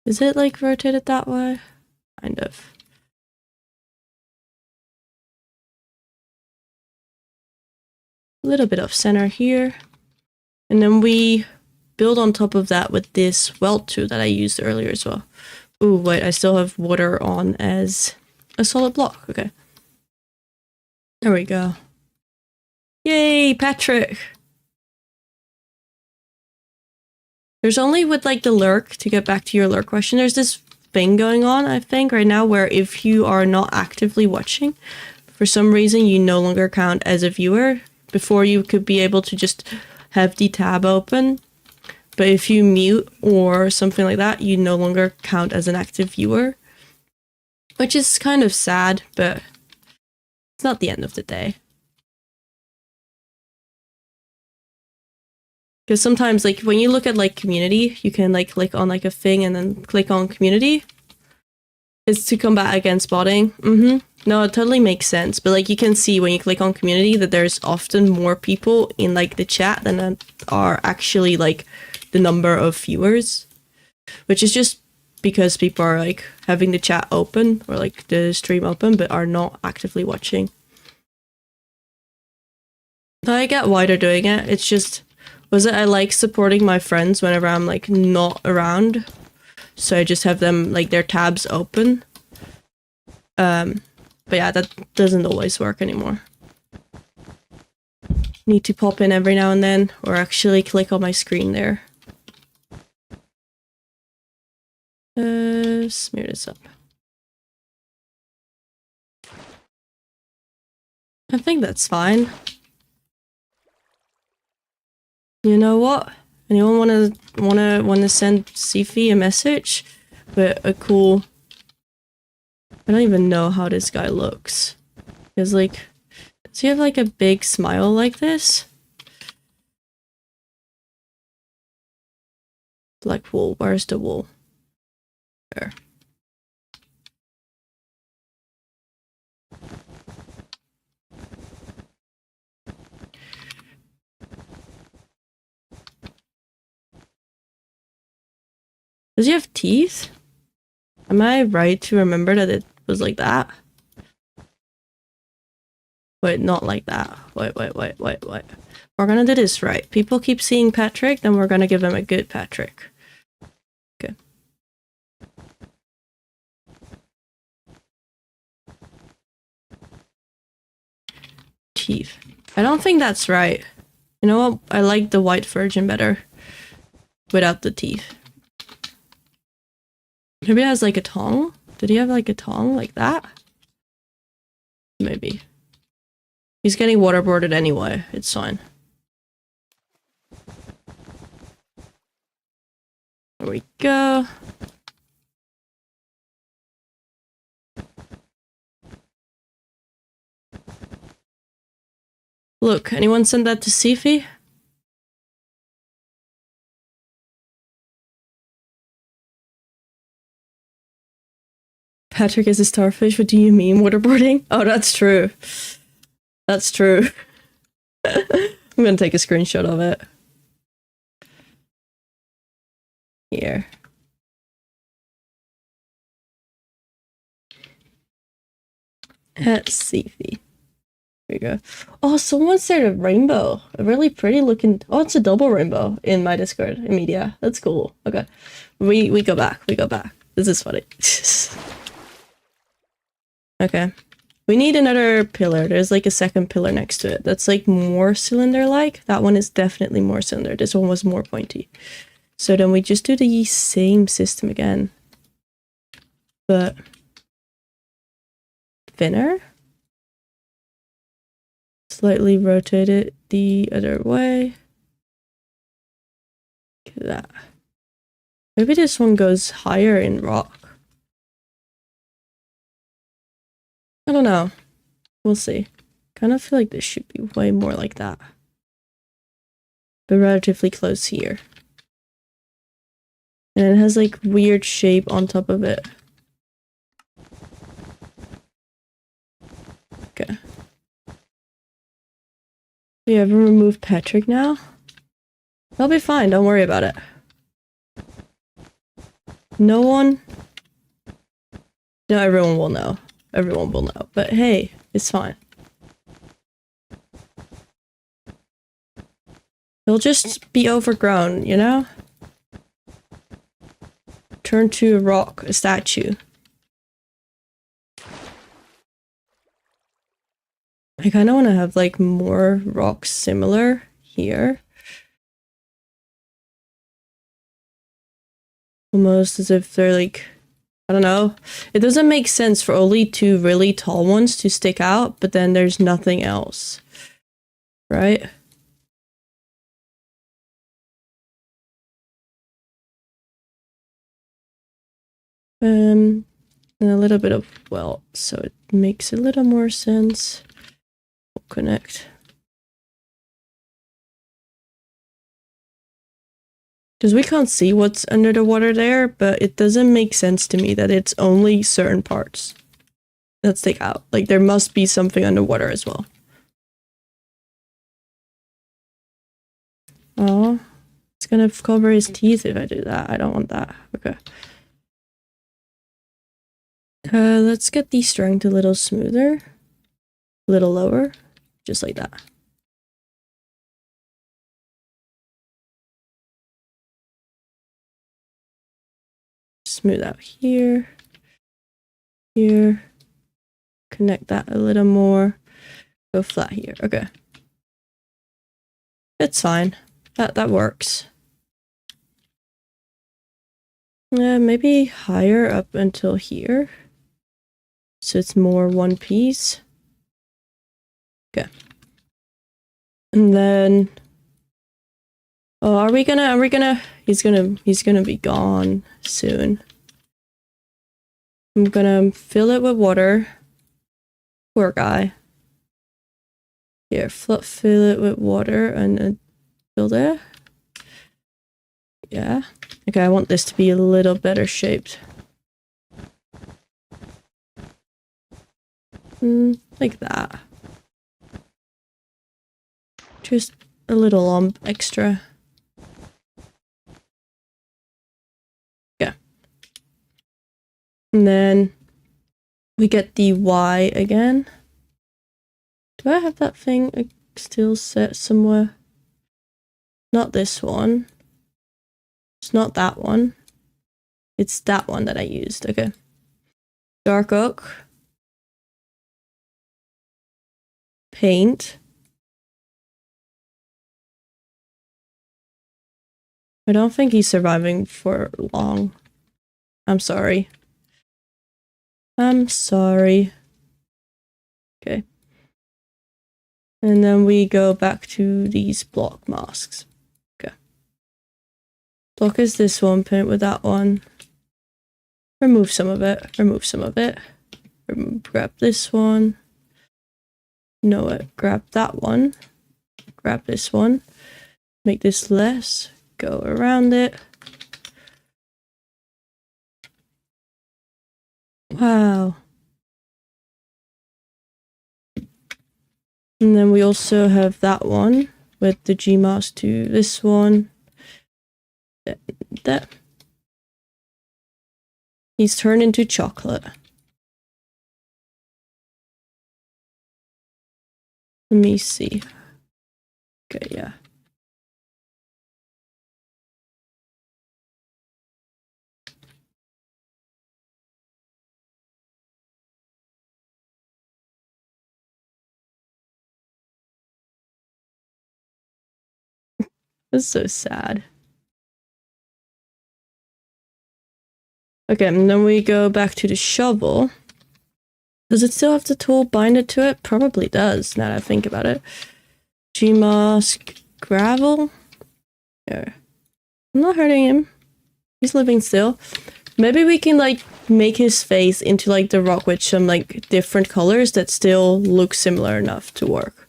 Is it like rotated that way? Kind of. A little bit of center here. And then we build on top of that with this weld tool that I used earlier as well. Ooh, wait, I still have water on as a solid block. Okay. There we go. Yay, Patrick! There's only with like the lurk, to get back to your lurk question, there's this thing going on, I think, right now where if you are not actively watching, for some reason you no longer count as a viewer. Before you could be able to just have the tab open, but if you mute or something like that, you no longer count as an active viewer. Which is kind of sad, but it's not the end of the day. Because sometimes, like, when you look at, like, community, you can, like, click on, like, a thing and then click on community. It's to combat against botting. No, it totally makes sense. But, like, you can see when you click on community that there's often more people in, like, the chat than are actually, like, the number of viewers. Which is just because people are, like, having the chat open or, like, the stream open, but are not actively watching. I get why they're doing it. It's just... I like supporting my friends whenever I'm like not around, so I just have them like their tabs open. But yeah, that doesn't always work anymore. Need to pop in every now and then, or actually click on my screen there. Smear this up. I think that's fine. You know what? Anyone wanna send Sifi a message with a cool... I don't even know how this guy looks. Because like, does he have like a big smile like this? Black wool. Where's the wool? There. Does he have teeth? Am I right to remember that it was like that? Wait, not like that. Wait. We're gonna do this right. People keep seeing Patrick, then we're gonna give him a good Patrick. Okay. Teeth. I don't think that's right. You know what? I like the white virgin better. Without the teeth. Maybe it has like a tongue? Did he have like a tongue like that? Maybe. He's getting waterboarded anyway. It's fine. There we go. Look, anyone send that to Sifi? Patrick is a starfish. What do you mean, waterboarding? Oh, that's true. That's true. I'm gonna take a screenshot of it. Here. At Sifi. There we go. Oh, someone said a rainbow. A really pretty looking... Oh, it's a double rainbow in my Discord, in media. That's cool. Okay. We go back. We go back. This is funny. Okay. We need another pillar. There's like a second pillar next to it. That's like more cylinder-like. That one is definitely more cylinder. This one was more pointy. So then we just do the same system again. But... thinner? Slightly rotate it the other way. Look at that. Maybe this one goes higher in rock. I don't know. We'll see. Kind of feel like this should be way more like that. But relatively close here. And it has like weird shape on top of it. Okay. Do you ever remove Patrick now? They'll be fine, don't worry about it. No one? No, everyone will know. Everyone will know. But hey, it's fine. They'll just be overgrown, you know? Turn to a rock, a statue. I kind of want to have like more rocks similar here. Almost as if they're like, I don't know. It doesn't make sense for only two really tall ones to stick out, but then there's nothing else. Right? And a little bit of welt, so it makes a little more sense. We'll connect. Because we can't see what's under the water there, but it doesn't make sense to me that it's only certain parts that stick out. Like, there must be something underwater as well. Oh, it's gonna cover his teeth if I do that. I don't want that. Okay. Let's get the strength a little smoother. A little lower. Just like that. Smooth out here. Here. Connect that a little more. Go flat here. Okay. It's fine. That works. Yeah, maybe higher up until here. So it's more one piece. Okay. And then oh, are we gonna he's gonna be gone soon. I'm gonna fill it with water. Poor guy. Here, fill it with water and then fill there. Yeah. Okay, I want this to be a little better shaped. Like that. Just a little extra. Yeah. And then we get the Y again. Do I have that thing still set somewhere? Not this one. It's not that one. It's that one that I used. Okay. Dark oak. Paint. I don't think he's surviving for long. I'm sorry. I'm sorry. Okay. And then we go back to these block masks. Okay. Block is this one, paint with that one. Remove some of it. Remove some of it. Grab this one. No, grab that one. Grab this one. Make this less. Go around it. Wow. And then we also have that one with the G mask to this one. That. He's turned into chocolate. Let me see. Okay, yeah. That's so sad. Okay, and then we go back to the shovel. Does it still have the tool binded to it? Probably does, now that I think about it. G-mask, gravel. There. I'm not hurting him. He's living still. Maybe we can, like, make his face into, like, the rock with some, like, different colors that still look similar enough to work.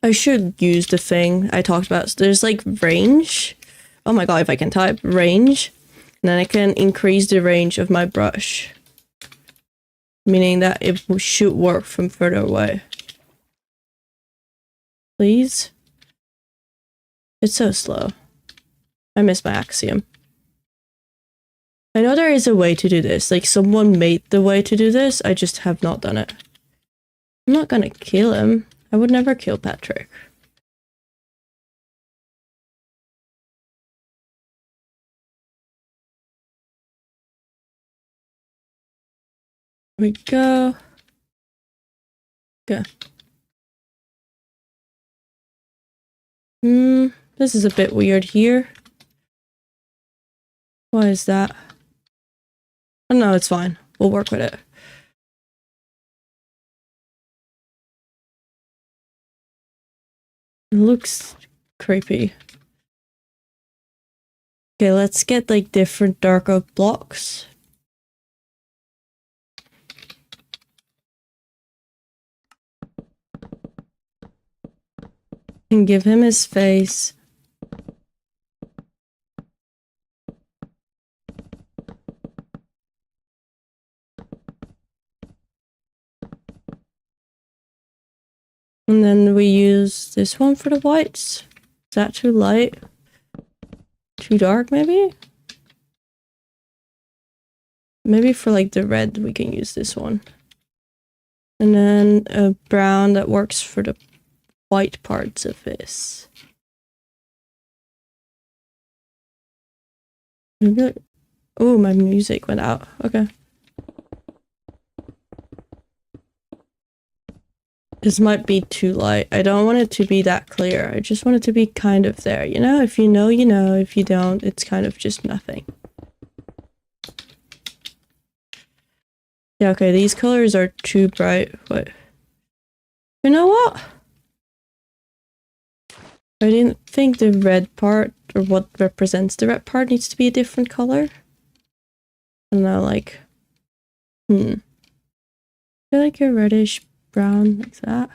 I should use the thing I talked about. So there's, like, range. Oh my god, if I can type range, and then I can increase the range of my brush. Meaning that it should work from further away. Please? It's so slow. I miss my axiom. I know there is a way to do this. Like, someone made the way to do this, I just have not done it. I'm not gonna kill him. I would never kill Patrick. Here we go. Go. This is a bit weird here. Why is that? Oh no, it's fine. We'll work with it. It looks creepy. Okay, let's get like different dark oak blocks. And give him his face. And then we use this one for the whites. Is that too light? Too dark, maybe? Maybe for like the red, we can use this one. And then a brown that works for the white parts of this. Oh, my music went out. Okay. This might be too light. I don't want it to be that clear. I just want it to be kind of there, you know? If you know, you know. If you don't, it's kind of just nothing. Yeah, okay, these colors are too bright. What? You know what? I didn't think the red part, or what represents the red part, needs to be a different color. And now, like, I feel like a reddish brown, like that.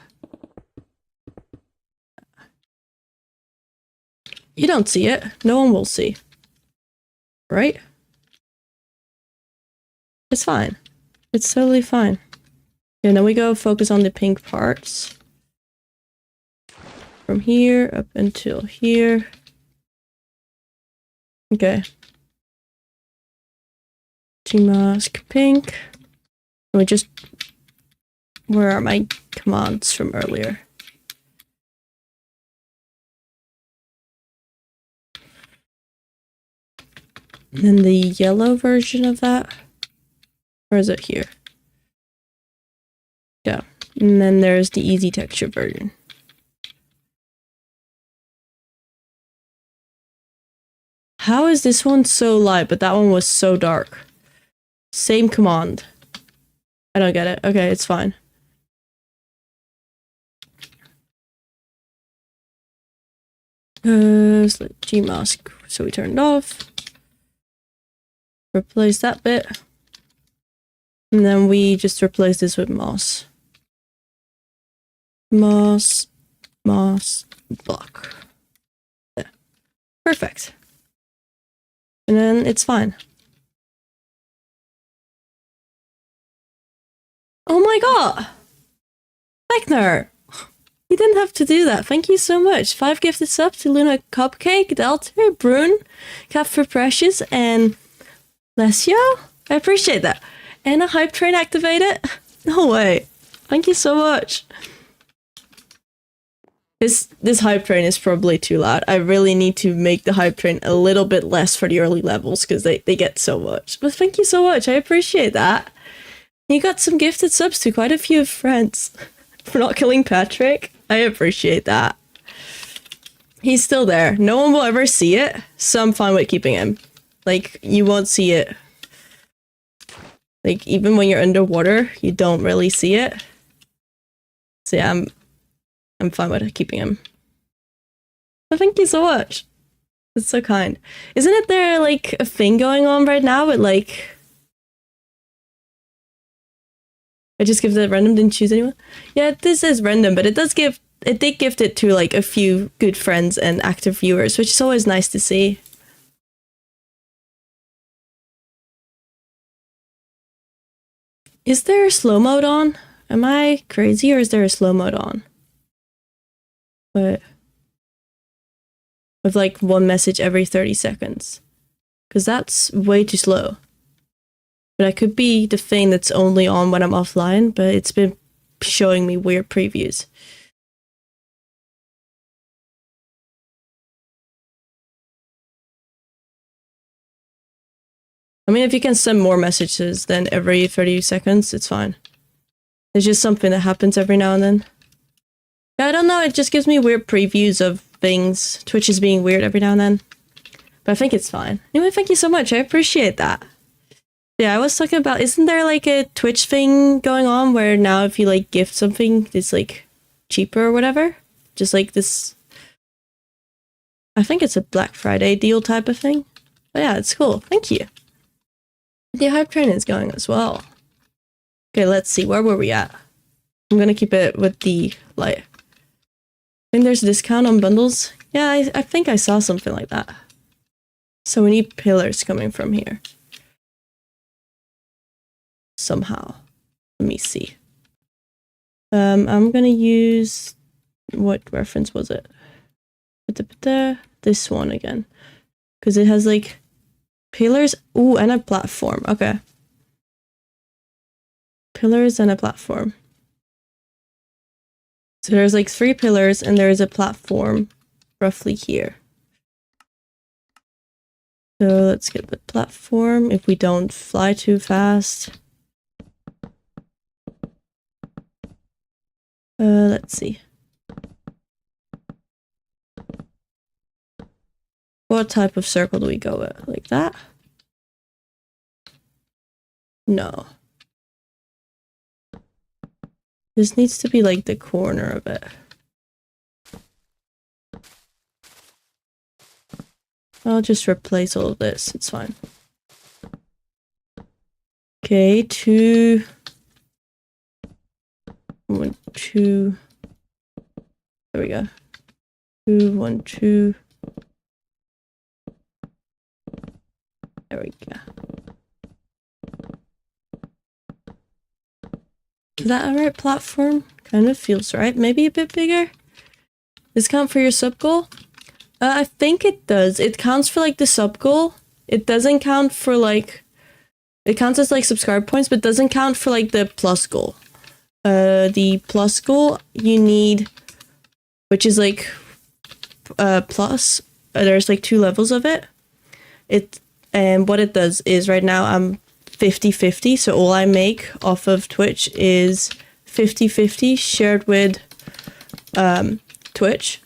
You don't see it. No one will see. Right? It's fine. It's totally fine. And then we go focus on the pink parts. From here up until here. Okay. Gmask pink. We just, where are my commands from earlier? And then the yellow version of that, or is it here? Yeah, and then there's the easy texture version. How is this one so light, but that one was so dark? Same command. I don't get it. Okay, it's fine. Select Gmask. So we turned off. Replace that bit. And then we just replace this with moss. Moss, block. Yeah. Perfect. And then it's fine. Oh my god! Beckner! You didn't have to do that. Thank you so much. 5 gifted subs to Luna Cupcake, Delta, Brune, Cap for Precious, and Lesio? I appreciate that. And a hype train activated? No way. Thank you so much. This hype train is probably too loud. I really need to make the hype train a little bit less for the early levels because they get so much. But thank you so much. I appreciate that. You got some gifted subs to quite a few friends for not killing Patrick. I appreciate that. He's still there. No one will ever see it, so I'm fine with keeping him. Like, you won't see it. Like, even when you're underwater, you don't really see it. So yeah, I'm fine with keeping him. But thank you so much. It's so kind. Isn't it there, like, a thing going on right now with, like... I just give it random, didn't choose anyone? Yeah, this is random, but it did gift it to, like, a few good friends and active viewers, which is always nice to see. Is there a slow mode on? Am I crazy, or is there a slow mode on? But with like one message every 30 seconds. Because that's way too slow. But I could be the thing that's only on when I'm offline, but it's been showing me weird previews. I mean, if you can send more messages than every 30 seconds, it's fine. It's just something that happens every now and then. I don't know, it just gives me weird previews of things. Twitch is being weird every now and then. But I think it's fine. Anyway, thank you so much, I appreciate that. Yeah, I was talking about, isn't there like a Twitch thing going on where now if you like gift something, it's like cheaper or whatever? Just like this, I think it's a Black Friday deal type of thing. But yeah, it's cool, thank you. The hype train is going as well. Okay, let's see, where were we at? I'm gonna keep it with the light. I think there's a discount on bundles. Yeah, I think I saw something like that. So we need pillars coming from here. Somehow. Let me see. I'm gonna use, what reference was it? This one again. Because it has like pillars, ooh, and a platform. Okay. Pillars and a platform. So there's like 3 pillars and there is a platform roughly here. So let's get the platform if we don't fly too fast. Let's see. What type of circle do we go with? Like that? No. This needs to be like the corner of it. I'll just replace all of this, it's fine. Okay, 2, 1, 2. There we go. 2, 1, 2. There we go. Is that a right platform? Kind of feels right. Maybe a bit bigger? Does it count for your sub goal? I think it does. It counts for like the sub goal. It doesn't count for like It counts as like subscribe points, but doesn't count for like the plus goal. The plus goal you need, which is like plus. There's like 2 levels of it. And what it does is right now I'm 50-50, so all I make off of Twitch is 50-50 shared with Twitch,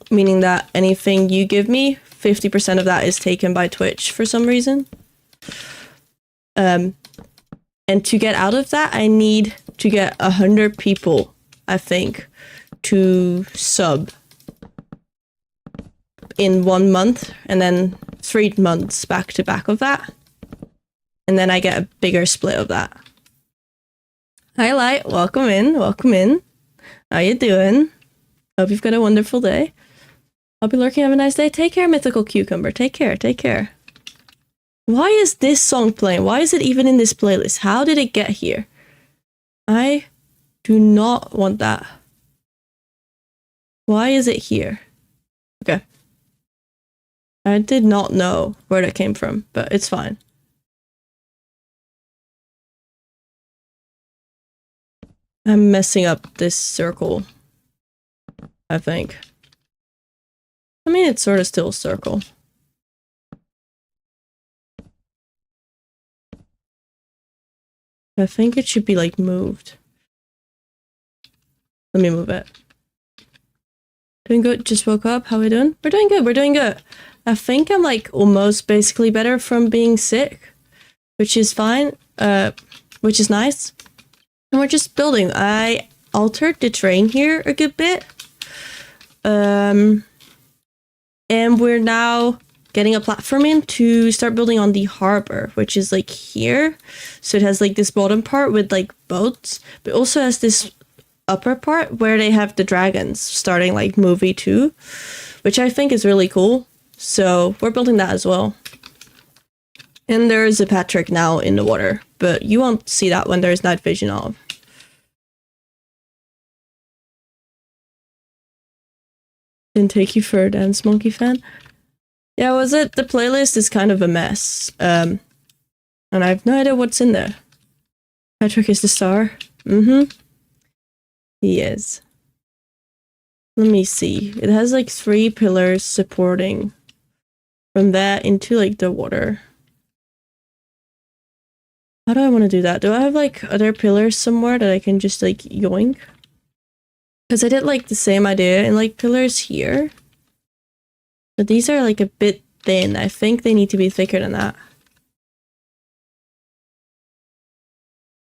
meaning that anything you give me, 50% of that is taken by Twitch for some reason. And to get out of that, I need to get 100 people, I think, to sub in 1 month, and then 3 months back to back of that. And then I get a bigger split of that. Hi Light, welcome in, welcome in. How you doing? Hope you've got a wonderful day. I'll be lurking, have a nice day. Take care, Mythical Cucumber, take care, take care. Why is this song playing? Why is it even in this playlist? How did it get here? I do not want that. Why is it here? Okay. I did not know where that came from, but it's fine. I'm messing up this circle, I think. I mean, it's sort of still a circle. I think it should be like moved. Let me move it. Doing good, just woke up. How are we doing? We're doing good, we're doing good. I think I'm like almost basically better from being sick, which is fine, which is nice. And we're just building. I altered the terrain here a good bit. And we're now getting a platform in to start building on the harbor, which is like here. So it has like this bottom part with like boats, but also has this upper part where they have the dragons starting like movie 2, which I think is really cool. So we're building that as well. And there is a Patrick now in the water, but you won't see that when there's night vision off. Didn't take you for a Dance Monkey fan? Yeah, was it? The playlist is kind of a mess. And I have no idea what's in there. Patrick is the star. He is. Let me see. It has like 3 pillars supporting from that into like the water. How do I want to do that? Do I have like other pillars somewhere that I can just like yoink? Because I did like the same idea in like pillars here. But these are like a bit thin. I think they need to be thicker than that.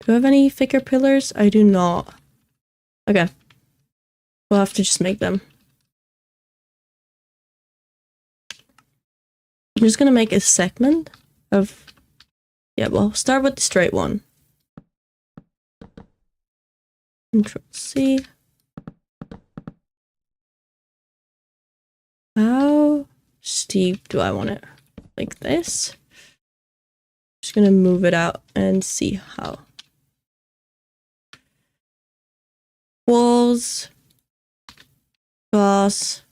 Do I have any thicker pillars? I do not. Okay. We'll have to just make them. I'm just gonna make a segment of... Yeah, well, start with the straight one. Control C. How steep do I want it? Like this? Just gonna move it out and see how. Walls. Glass.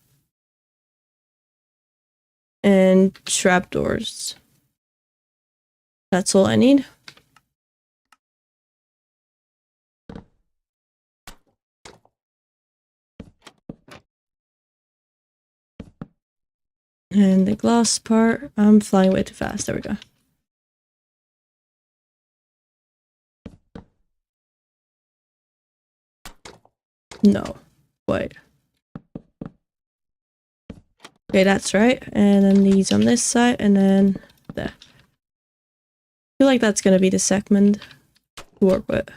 And trapdoors. That's all I need. And the glass part, I'm flying way too fast. There we go. No, wait. Okay, that's right. And then these on this side, and then there. I feel like that's gonna be the segment to work with.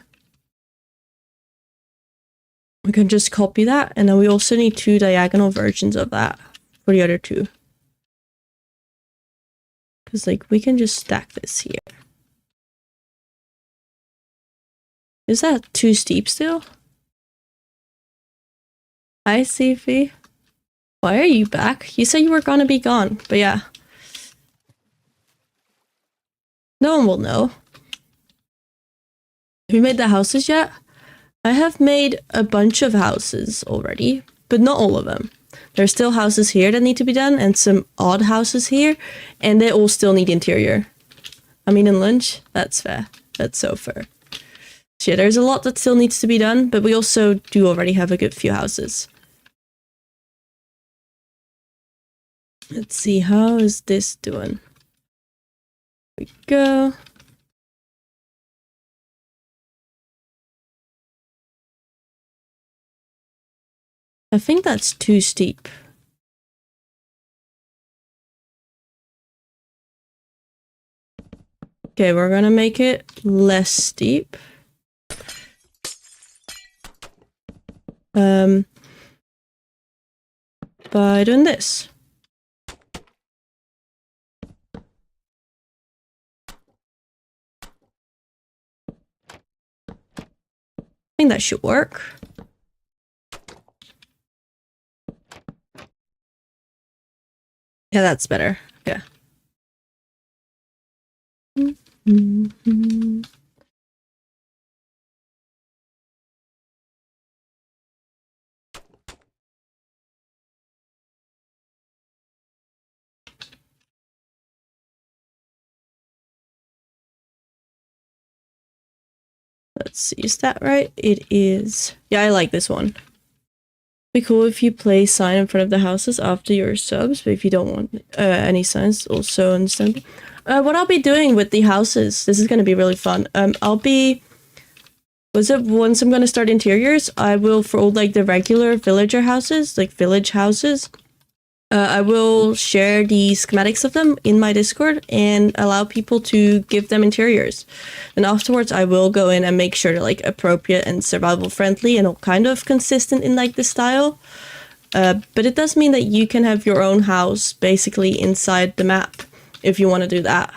We can just copy that, and then we also need 2 diagonal versions of that for the other 2. Because, like, we can just stack this here. Is that too steep still? Hi, Sifi. Why are you back? You said you were gonna be gone, but yeah. No one will know. Have you made the houses yet? I have made a bunch of houses already, but not all of them. There's still houses here that need to be done, and some odd houses here, and they all still need interior. I'm eating lunch. That's fair. That's so fair. So yeah, there's a lot that still needs to be done, but we also do already have a good few houses. Let's see, how is this doing? Here we go. I think that's too steep. Okay, we're gonna make it less steep. By doing this. I think that should work. Yeah, that's better. Yeah. Let's see, is that right? It is. Yeah, I like this one. Be cool if you place sign in front of the houses after your subs, but if you don't want any signs, also understand. What I'll be doing with the houses, this is going to be really fun. Once I'm going to start interiors, I will, for all like the regular villager houses, like village houses, I will share the schematics of them in my Discord and allow people to give them interiors. And afterwards, I will go in and make sure they're like appropriate and survival friendly and all kind of consistent in like the style. But it does mean that you can have your own house basically inside the map if you want to do that.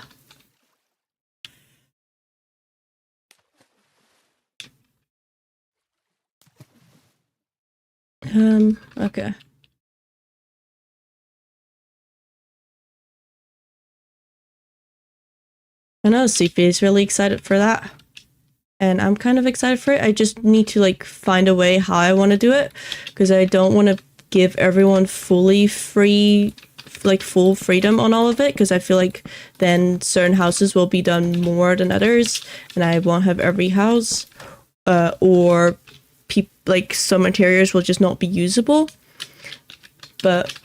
Okay. I know CP is really excited for that. And I'm kind of excited for it. I just need to like find a way how I want to do it, because I don't want to give everyone fully free, like full freedom on all of it, because I feel like then certain houses will be done more than others, and I won't have every house, or like some interiors will just not be usable. But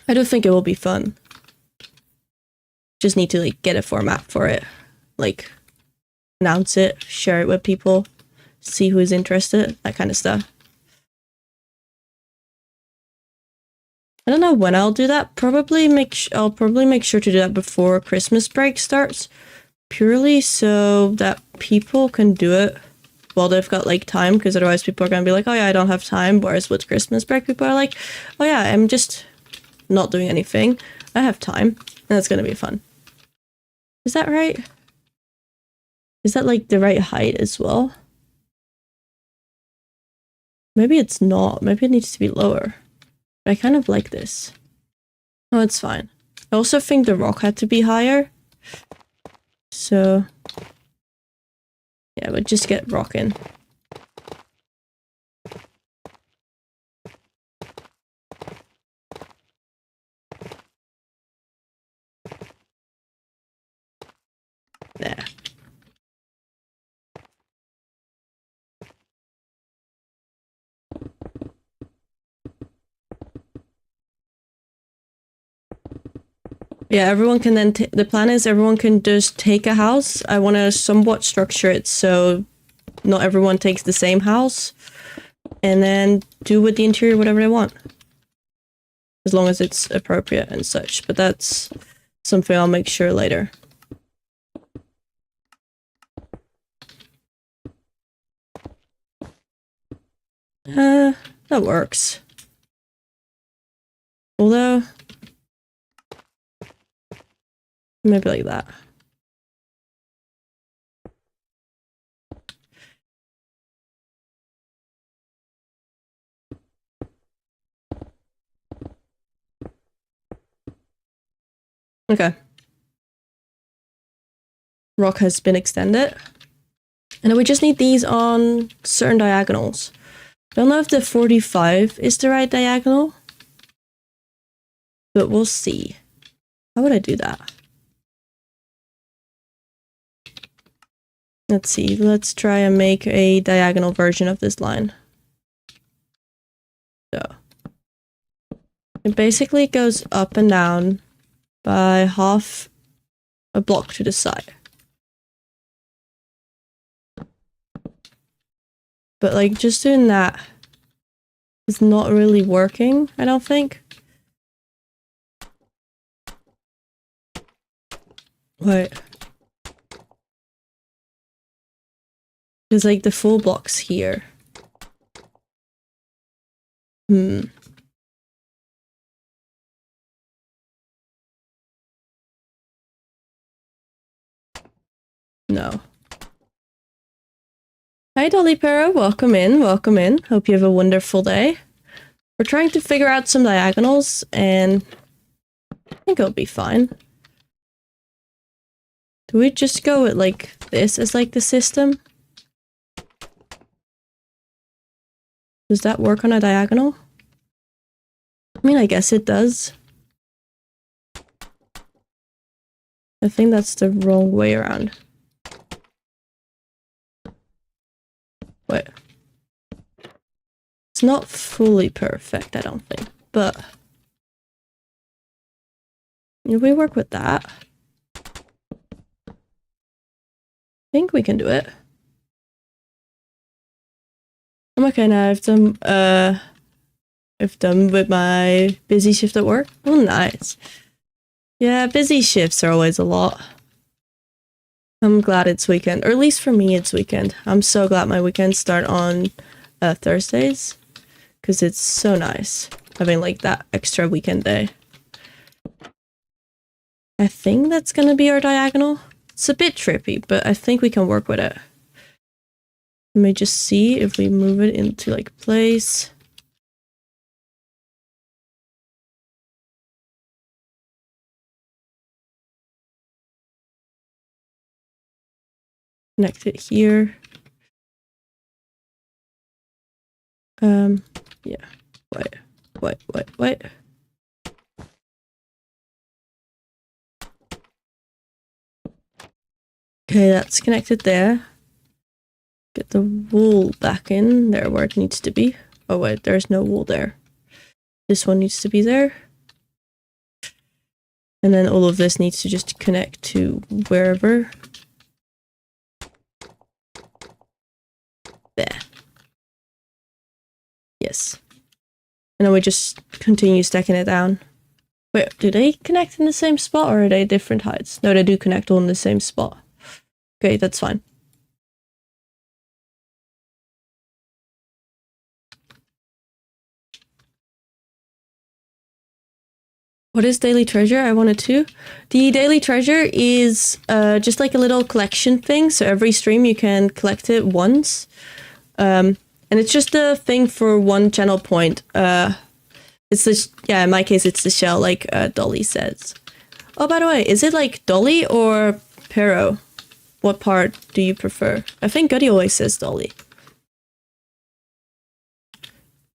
I do think it will be fun. Just need to like get a format for it, like announce it, share it with people, see who's interested, that kind of stuff. I don't know when I'll do that. I'll probably make sure to do that before Christmas break starts, purely so that people can do it while they've got like time, because otherwise people are gonna be like, oh yeah, I don't have time. Whereas with Christmas break, people are like, oh yeah, I'm just not doing anything, I have time, and that's gonna be fun. Is that right? Is that like the right height as well? Maybe it's not. Maybe it needs to be lower. But I kind of like this. Oh, it's fine. I also think the rock had to be higher. So yeah, we'll just get rocking. There. Yeah, everyone can then, the plan is everyone can just take a house. I want to somewhat structure it so not everyone takes the same house, and then do with the interior whatever they want. As long as it's appropriate and such, but that's something I'll make sure later. That works. Although, maybe like that. Okay. Rock has been extended. And then we just need these on certain diagonals. I don't know if the 45 is the right diagonal, but we'll see. How would I do that? Let's see, let's try and make a diagonal version of this line. So it basically goes up and down by half a block to the side. But like just doing that is not really working, I don't think. Wait. Because like the full block's here. No. Hi Dolly Pero, welcome in, welcome in. Hope you have a wonderful day. We're trying to figure out some diagonals and I think it'll be fine. Do we just go with like this as like the system? Does that work on a diagonal? I mean, I guess it does. I think that's the wrong way around. Wait. It's not fully perfect, I don't think, but if we work with that, I think we can do it. I'm okay now. I've done with my busy shift at work. Oh, nice. Yeah, busy shifts are always a lot. I'm glad it's weekend, or at least for me it's weekend. I'm so glad my weekends start on Thursdays, because it's so nice having like that extra weekend day. I think that's gonna be our diagonal. It's a bit trippy, but I think we can work with it. Let me just see if we move it into like place. Connect it here. Yeah. Wait. Okay, that's connected there. Get the wool back in there where it needs to be. Oh wait, there's no wool there. This one needs to be there. And then all of this needs to just connect to wherever. There. Yes. And then we just continue stacking it down. Wait, do they connect in the same spot or are they different heights? No, they do connect all in the same spot. Okay, that's fine. What is Daily Treasure? I wanted to. The Daily Treasure is just like a little collection thing. So every stream you can collect it once. And it's just a thing for one channel point. It's this, yeah, in my case, it's the shell, like Dolly says. Oh, by the way, is it like Dolly or Pero? What part do you prefer? I think Goody always says Dolly.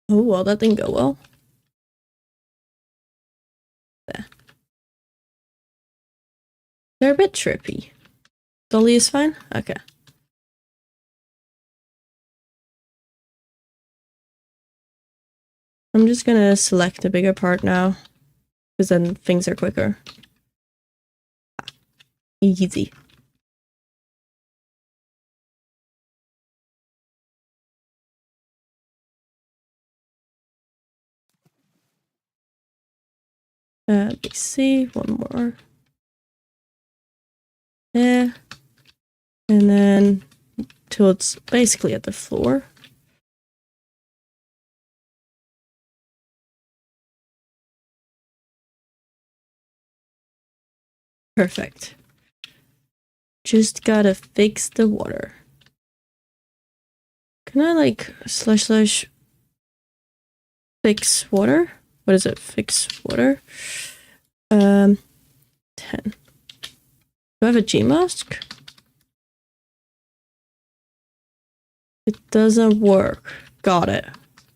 Oh, well, that didn't go well. There. They're a bit trippy. Dolly is fine? Okay. I'm just gonna select a bigger part now, because then things are quicker. Easy. Let me see, one more. There. And then till it's basically at the floor. Perfect. Just gotta fix the water. Can I like / fix water? What is it? Fix water? 10. Do I have a Gmask? It doesn't work. Got it.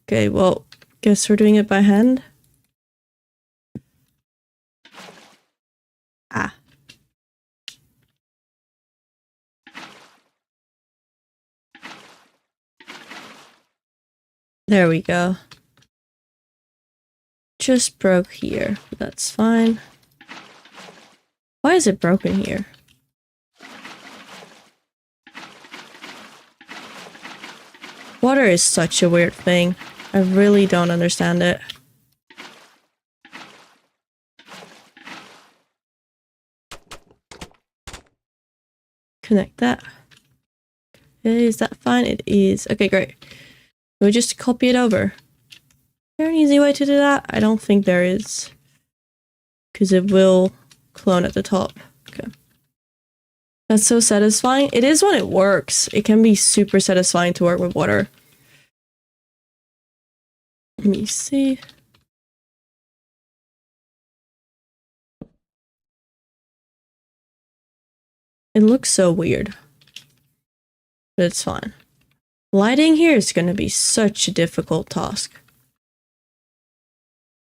Okay, well, guess we're doing it by hand. Ah. There we go. Just broke here. That's fine. Why is it broken here? Water is such a weird thing. I really don't understand it. Connect that. Is that fine? It is. Okay, great. We'll just copy it over. Is there an easy way to do that? I don't think there is. Because it will clone at the top. Okay. That's so satisfying. It is when it works. It can be super satisfying to work with water. Let me see. It looks so weird. But it's fine. Lighting here is going to be such a difficult task.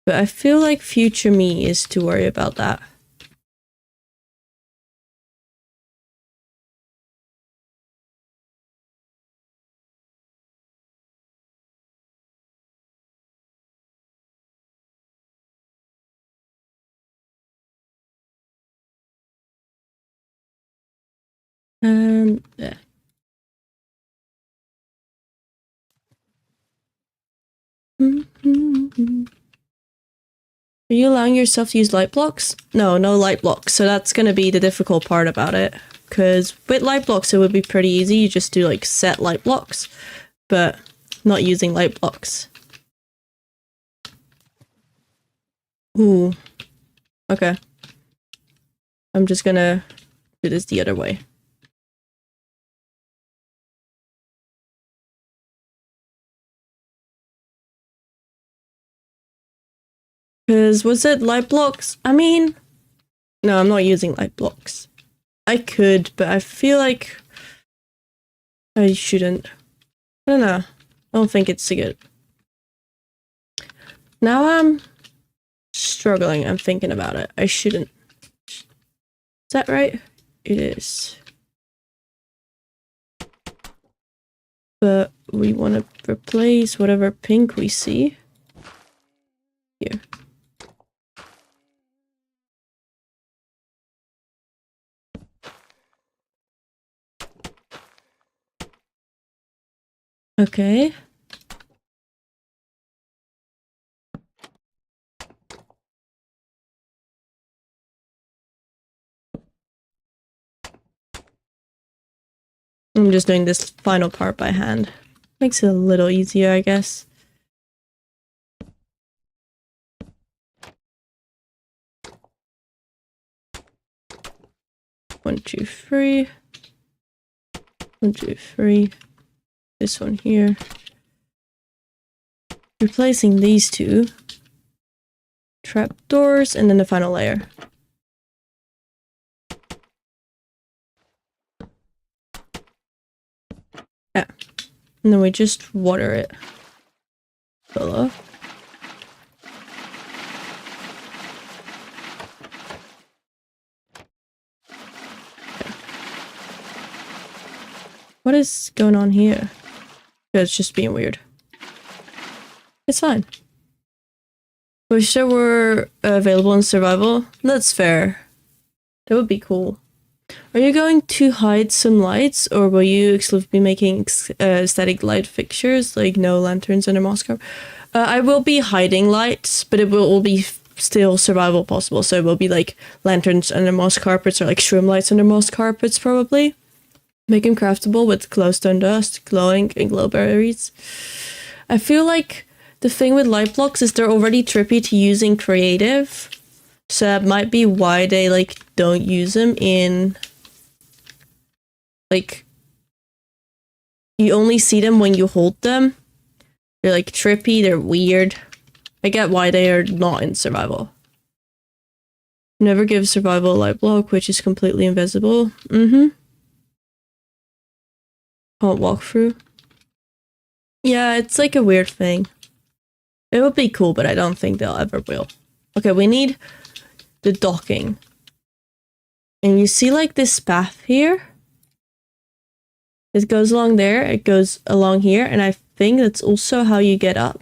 But I feel like future me is to worry about that. Yeah. Are you allowing yourself to use light blocks? No, no light blocks. So that's going to be the difficult part about it. Because with light blocks, it would be pretty easy. You just do like set light blocks, but not using light blocks. Ooh. Okay. I'm just gonna do this the other way. Because was it light blocks? I mean, no, I'm not using light blocks. I could, but I feel like I shouldn't. I don't know. I don't think it's so good. Now I'm struggling. I'm thinking about it. I shouldn't. Is that right? It is. But we want to replace whatever pink we see here. Okay. I'm just doing this final part by hand. Makes it a little easier, I guess. One, two, three. 1, 2, 3. This one here. Replacing these two. Trapdoors, and then the final layer. Yeah. And then we just water it. Below. What is going on here? It's just being weird. It's fine. Wish there were available in survival. That's fair. That would be cool. Are you going to hide some lights, or will you exclusively be making static light fixtures, like no lanterns under moss carpet? I will be hiding lights, but it will all be still survival possible. So it will be like lanterns under moss carpets, or like shroom lights under moss carpets, probably. Make them craftable with glowstone dust, glowing, and glowberries. I feel like the thing with light blocks is they're already trippy to use in creative. So that might be why they like don't use them in like you only see them when you hold them. They're like trippy, they're weird. I get why they are not in survival. Never give survival a light block, which is completely invisible. Can't walk through. Yeah, it's like a weird thing. It would be cool, but I don't think they'll ever will. Okay, we need the docking. And you see like this path here? It goes along there, it goes along here, and I think that's also how you get up.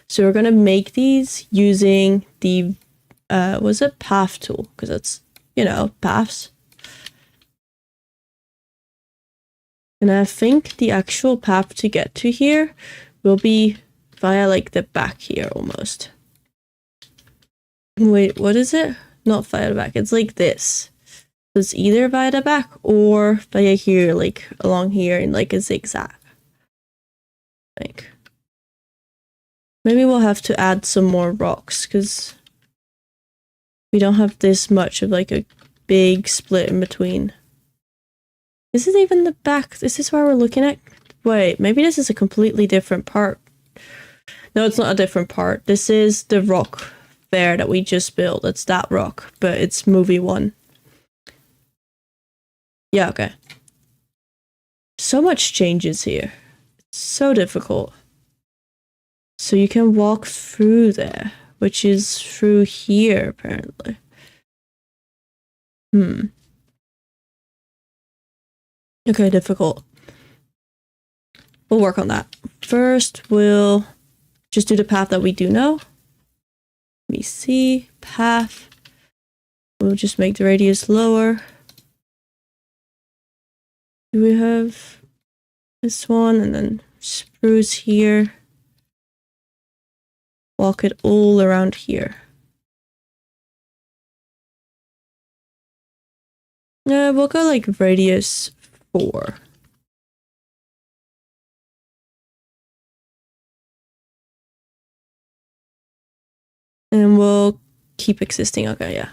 So we're gonna make these using the was it path tool? Because that's, you know, paths. And I think the actual path to get to here will be via like the back here almost. Wait, what is it? Not via the back, it's like this. So it's either via the back or via here, like along here in like a zigzag. I think. Maybe we'll have to add some more rocks because we don't have this much of like a big split in between. Is it even the back? Is this where we're looking at? Wait, maybe this is a completely different part. No, it's not a different part. This is the rock there that we just built. It's that rock, but it's movie 1. Yeah, okay. So much changes here. It's so difficult. So you can walk through there, which is through here, apparently. Okay, difficult. We'll work on that. First, we'll just do the path that we do know. Let me see. Path. We'll just make the radius lower. Do we have this one? And then spruce here. Walk it all around here. We'll go like radius 4. And we'll keep existing. Okay, yeah.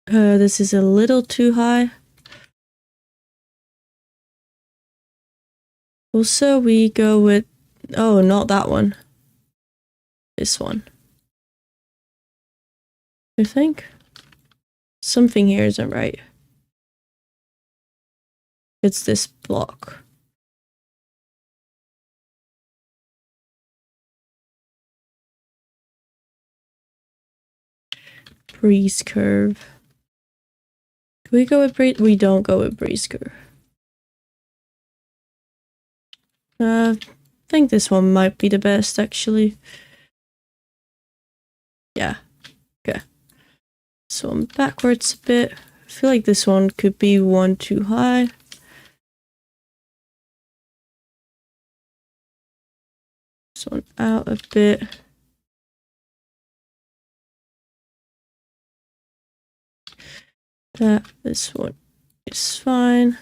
This is a little too high. Also, we go with, oh, not that one. This one. I think. Something here isn't right. It's this block. Breeze curve. Do we go with breeze? We don't go with breeze curve. I think this one might be the best, actually. Yeah. Okay. So I'm backwards a bit. I feel like this one could be 1 too high. This one out a bit. This one is fine.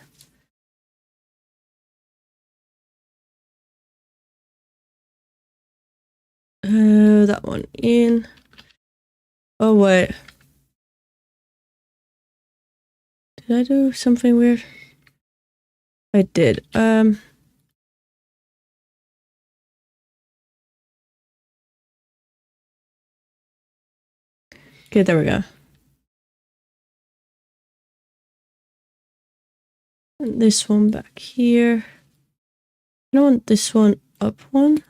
That one in. Oh wait. Did I do something weird? I did. Okay, there we go. And this one back here. I don't want this one up 1.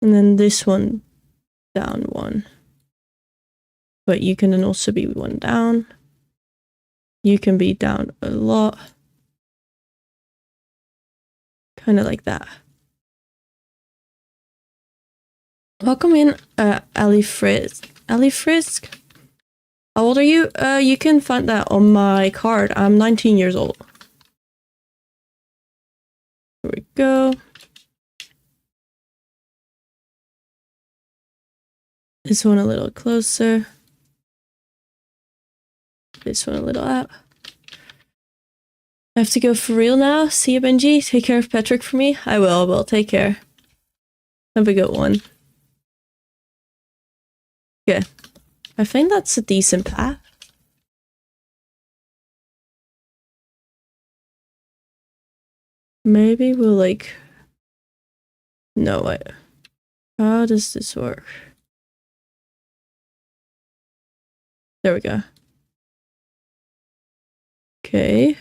And then this one down 1. But you can then also be 1 down. You can be down a lot. Kind of like that. Welcome in, Ali Frisk. Ali Frisk? How old are you? You can find that on my card. I'm 19 years old. Here we go. This one a little closer. This one a little out. I have to go for real now. See you, Benji. Take care of Patrick for me. I will. Take care. Have a good one. Okay. I think that's a decent path. Maybe we'll like... No, wait. How does this work? There we go. Okay.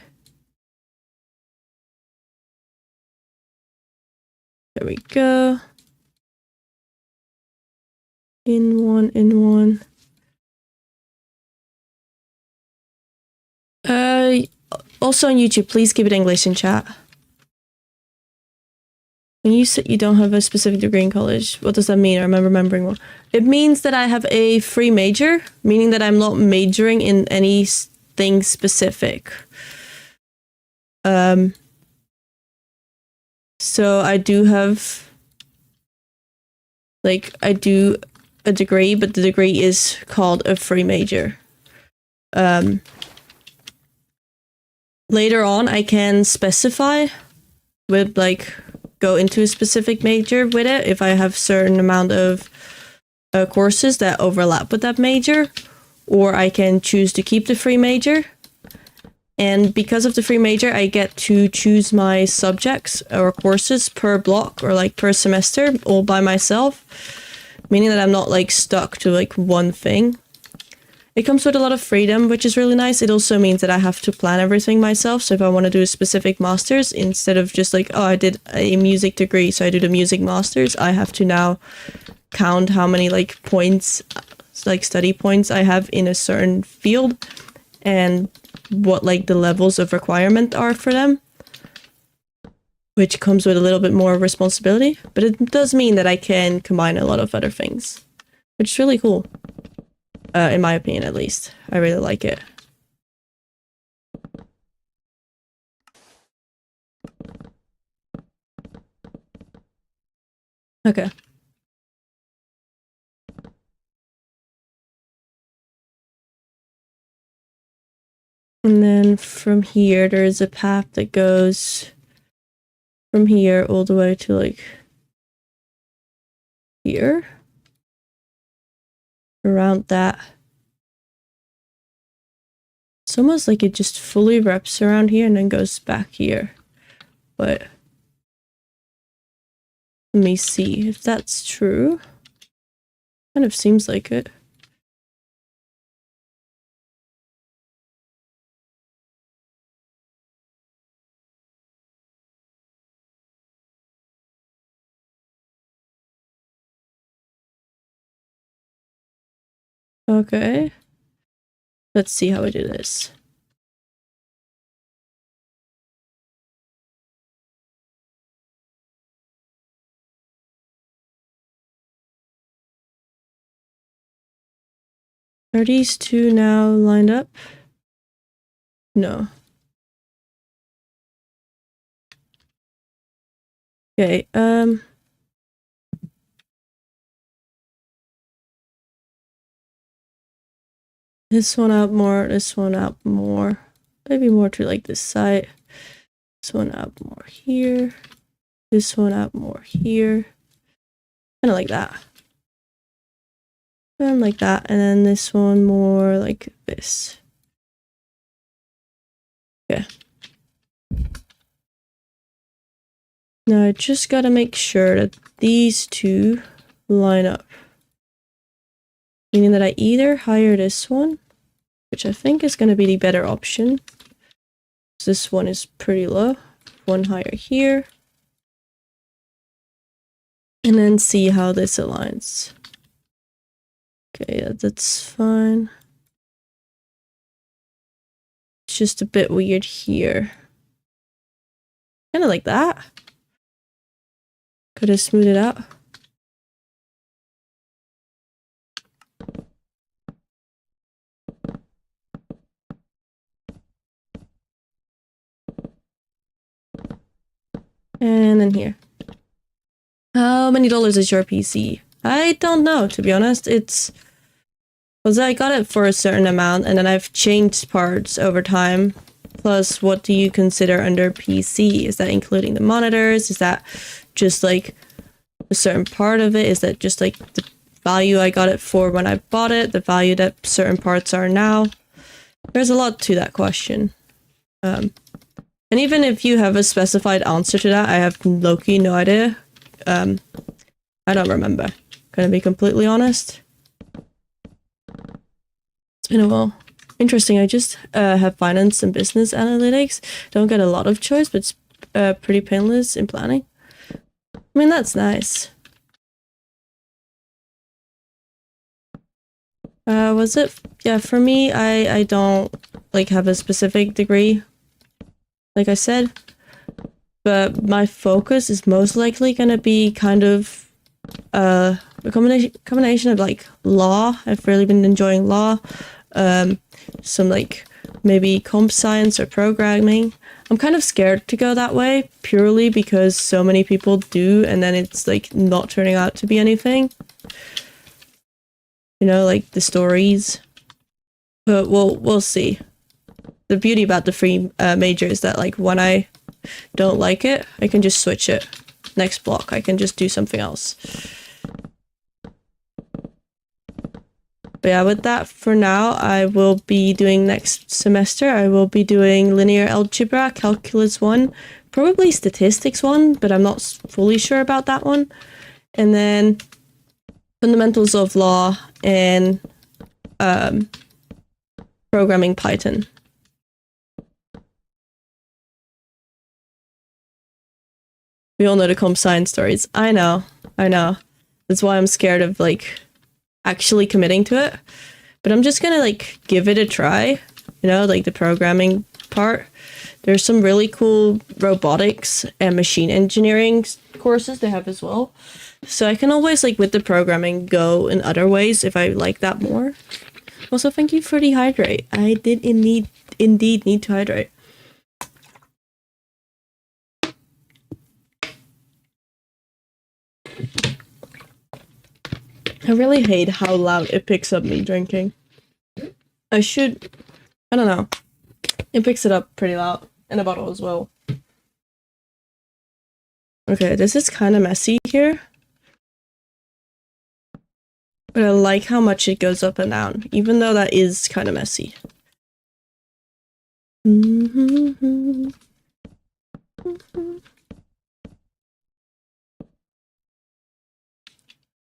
There we go. In one. Also on YouTube, please keep it English in chat. When you said you don't have a specific degree in college, what does that mean? Am I remembering wrong? It means that I have a free major, meaning that I'm not majoring in anything specific. So I do have, like, I do a degree, but the degree is called a free major. Later on, I can specify with, like, go into a specific major with it if I have certain amount of courses that overlap with that major, or I can choose to keep the free major. And because of the free major, I get to choose my subjects or courses per block or like per semester all by myself, meaning that I'm not like stuck to like one thing. It comes with a lot of freedom, which is really nice. It also means that I have to plan everything myself. So if I want to do a specific master's, instead of just like, oh, I did a music degree, so I do the music master's, I have to now count how many like points, like study points I have in a certain field and what like the levels of requirement are for them, which comes with a little bit more responsibility, but it does mean that I can combine a lot of other things, which is really cool. In my opinion, at least. I really like it. Okay. And then from here, there's a path that goes from here all the way to like here. Around that. It's almost like it just fully wraps around here and then goes back here. But let me see if that's true. Kind of seems like it. Okay. Let's see how I do this. Are these two now lined up? No. Okay, this one out more, this one out more. Maybe more to like this side. This one out more here. This one out more here. Kind of like that. And like that. And then this one more like this. Okay. Now I just gotta make sure that these two line up. Meaning that I either hire this one, which I think is gonna be the better option. This one is pretty low. One higher here. And then see how this aligns. Okay, yeah, that's fine. It's just a bit weird here. Kind of like that. Could have smoothed it out. And then here. How many dollars is your PC? I don't know, to be honest. It's because I got it for a certain amount and then I've changed parts over time. Plus, what do you consider under PC? Is that including the monitors? Is that just like a certain part of it? Is that just like the value I got it for when I bought it? The value that certain parts are now? There's a lot to that question. And even if you have a specified answer to that, I have low-key no idea. I don't remember. Gonna be completely honest. It's been a while. Interesting, I just have finance and business analytics. Don't get a lot of choice, but it's pretty painless in planning. I mean, that's nice. Was it? Yeah, for me, I don't like have a specific degree, like I said, but my focus is most likely gonna be kind of a combination of like law. I've really been enjoying law, some like maybe comp science or programming. I'm kind of scared to go that way purely because so many people do, and then it's like not turning out to be anything. You know, like the stories. But we'll see. The beauty about the free major is that like when I don't like it, I can just switch it. Next block, I can just do something else. But yeah, with that for now, I will be doing next semester. I will be doing linear algebra, calculus 1, probably statistics 1, but I'm not fully sure about that one. And then fundamentals of law and programming Python. We all know the comp science stories. I know. That's why I'm scared of like actually committing to it. But I'm just gonna like give it a try, you know, like the programming part. There's some really cool robotics and machine engineering courses they have as well. So I can always like with the programming go in other ways if I like that more. Also, thank you for the hydrate. I did indeed need to hydrate. I really hate how loud it picks up me drinking. I don't know. It picks it up pretty loud in a bottle as well. Okay, this is kind of messy here. But I like how much it goes up and down, even though that is kind of messy.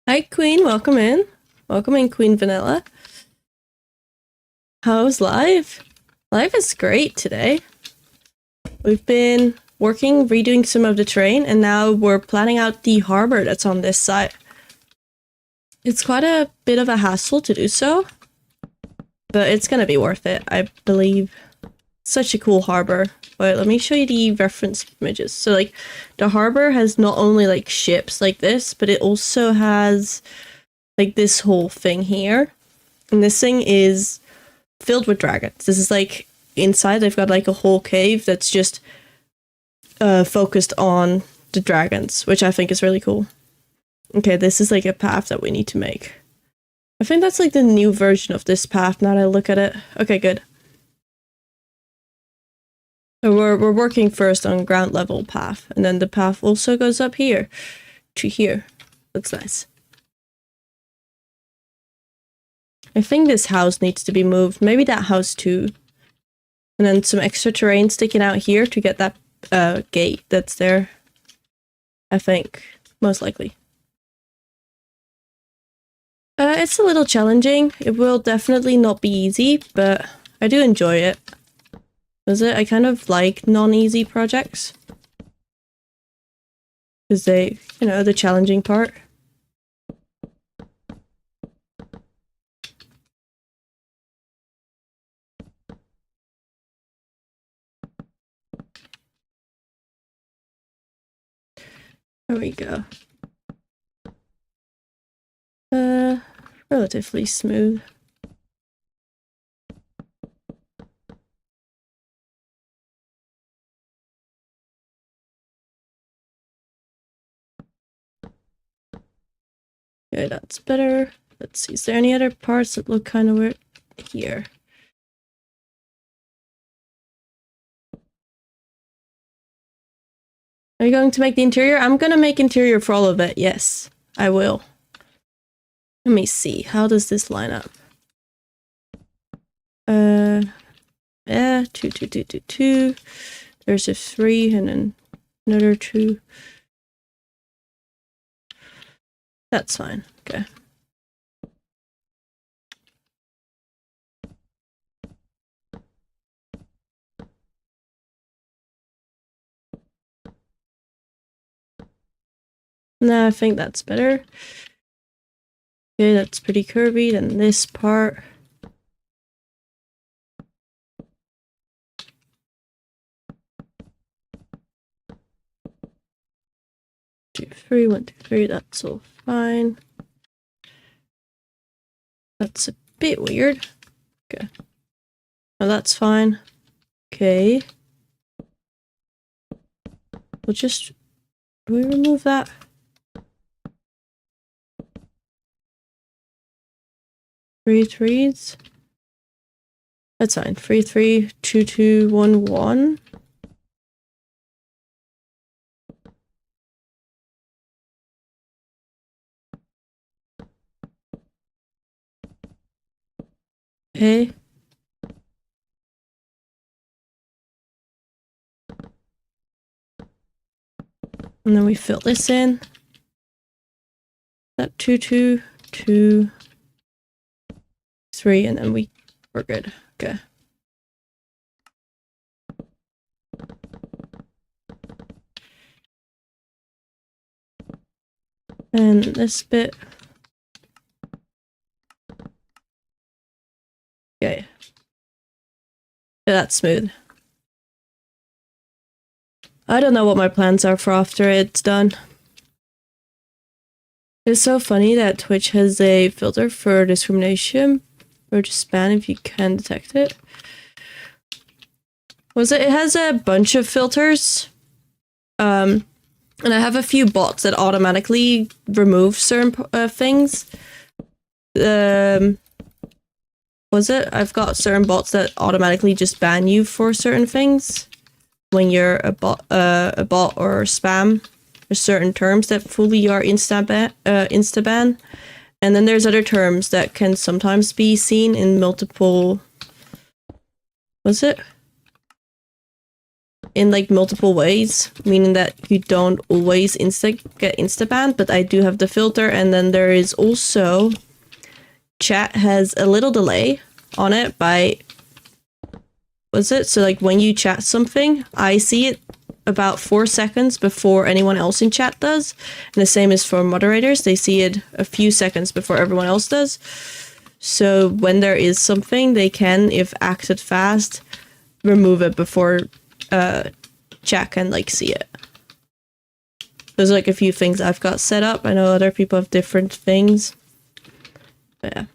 Hi, Queen. Welcome in. Welcome in, Queen Vanilla. How's life? Life is great today. We've been working, redoing some of the terrain, and now we're planning out the harbor that's on this side. It's quite a bit of a hassle to do so, but it's gonna be worth it, I believe. Such a cool harbor. Wait, let me show you the reference images. So like the harbor has not only like ships like this, but it also has like this whole thing here. And this thing is filled with dragons. This is like inside they've got like a whole cave that's just focused on the dragons, which I think is really cool. Okay, this is like a path that we need to make. I think that's like the new version of this path now that I look at it. Okay, good. So we're working first on ground level path, and then the path also goes up here to here. Looks nice. I think this house needs to be moved. Maybe that house too. And then some extra terrain sticking out here to get that gate that's there. I think, most likely. It's a little challenging. It will definitely not be easy, but I do enjoy it. I kind of like non-easy projects. Because they, you know, the challenging part. There we go. Relatively smooth. Okay, that's better. Let's see, is there any other parts that look kind of weird? Here. Are you going to make the interior? I'm gonna make interior for all of it, yes. I will. Let me see, how does this line up? Yeah, 2, 2, 2, 2, 2. There's a 3 and then another 2. That's fine, okay. No, I think that's better. Okay, that's pretty curvy. Then this part. Two, three, 1, 2, 3. That's all fine. That's a bit weird. Okay. Oh, that's fine. Okay. We'll just... Do we remove that? Three threes. That's fine. 3, 3, 2, 2, 1, 1. Okay. And then we fill this in. That 2, 2, 2, 3, and then we're good. Okay. And this bit. Okay. Yeah, that's smooth. I don't know what my plans are for after it's done. It's so funny that Twitch has a filter for discrimination or just ban if you can detect it. It has a bunch of filters. And I have a few bots that automatically remove certain things. I've got certain bots that automatically just ban you for certain things when you're a bot or spam. There's certain terms that fully are insta ban, and then there's other terms that can sometimes be seen in multiple. In like multiple ways, meaning that you don't always get insta banned, but I do have the filter, and then there is also chat has a little delay on it by so like when you chat something, I see it about 4 seconds before anyone else in chat does, and the same is for moderators. They see it a few seconds before everyone else does. So when there is something, they can, if acted fast, remove it before chat can like see it. There's like a few things I've got set up. I know other people have different things. But yeah.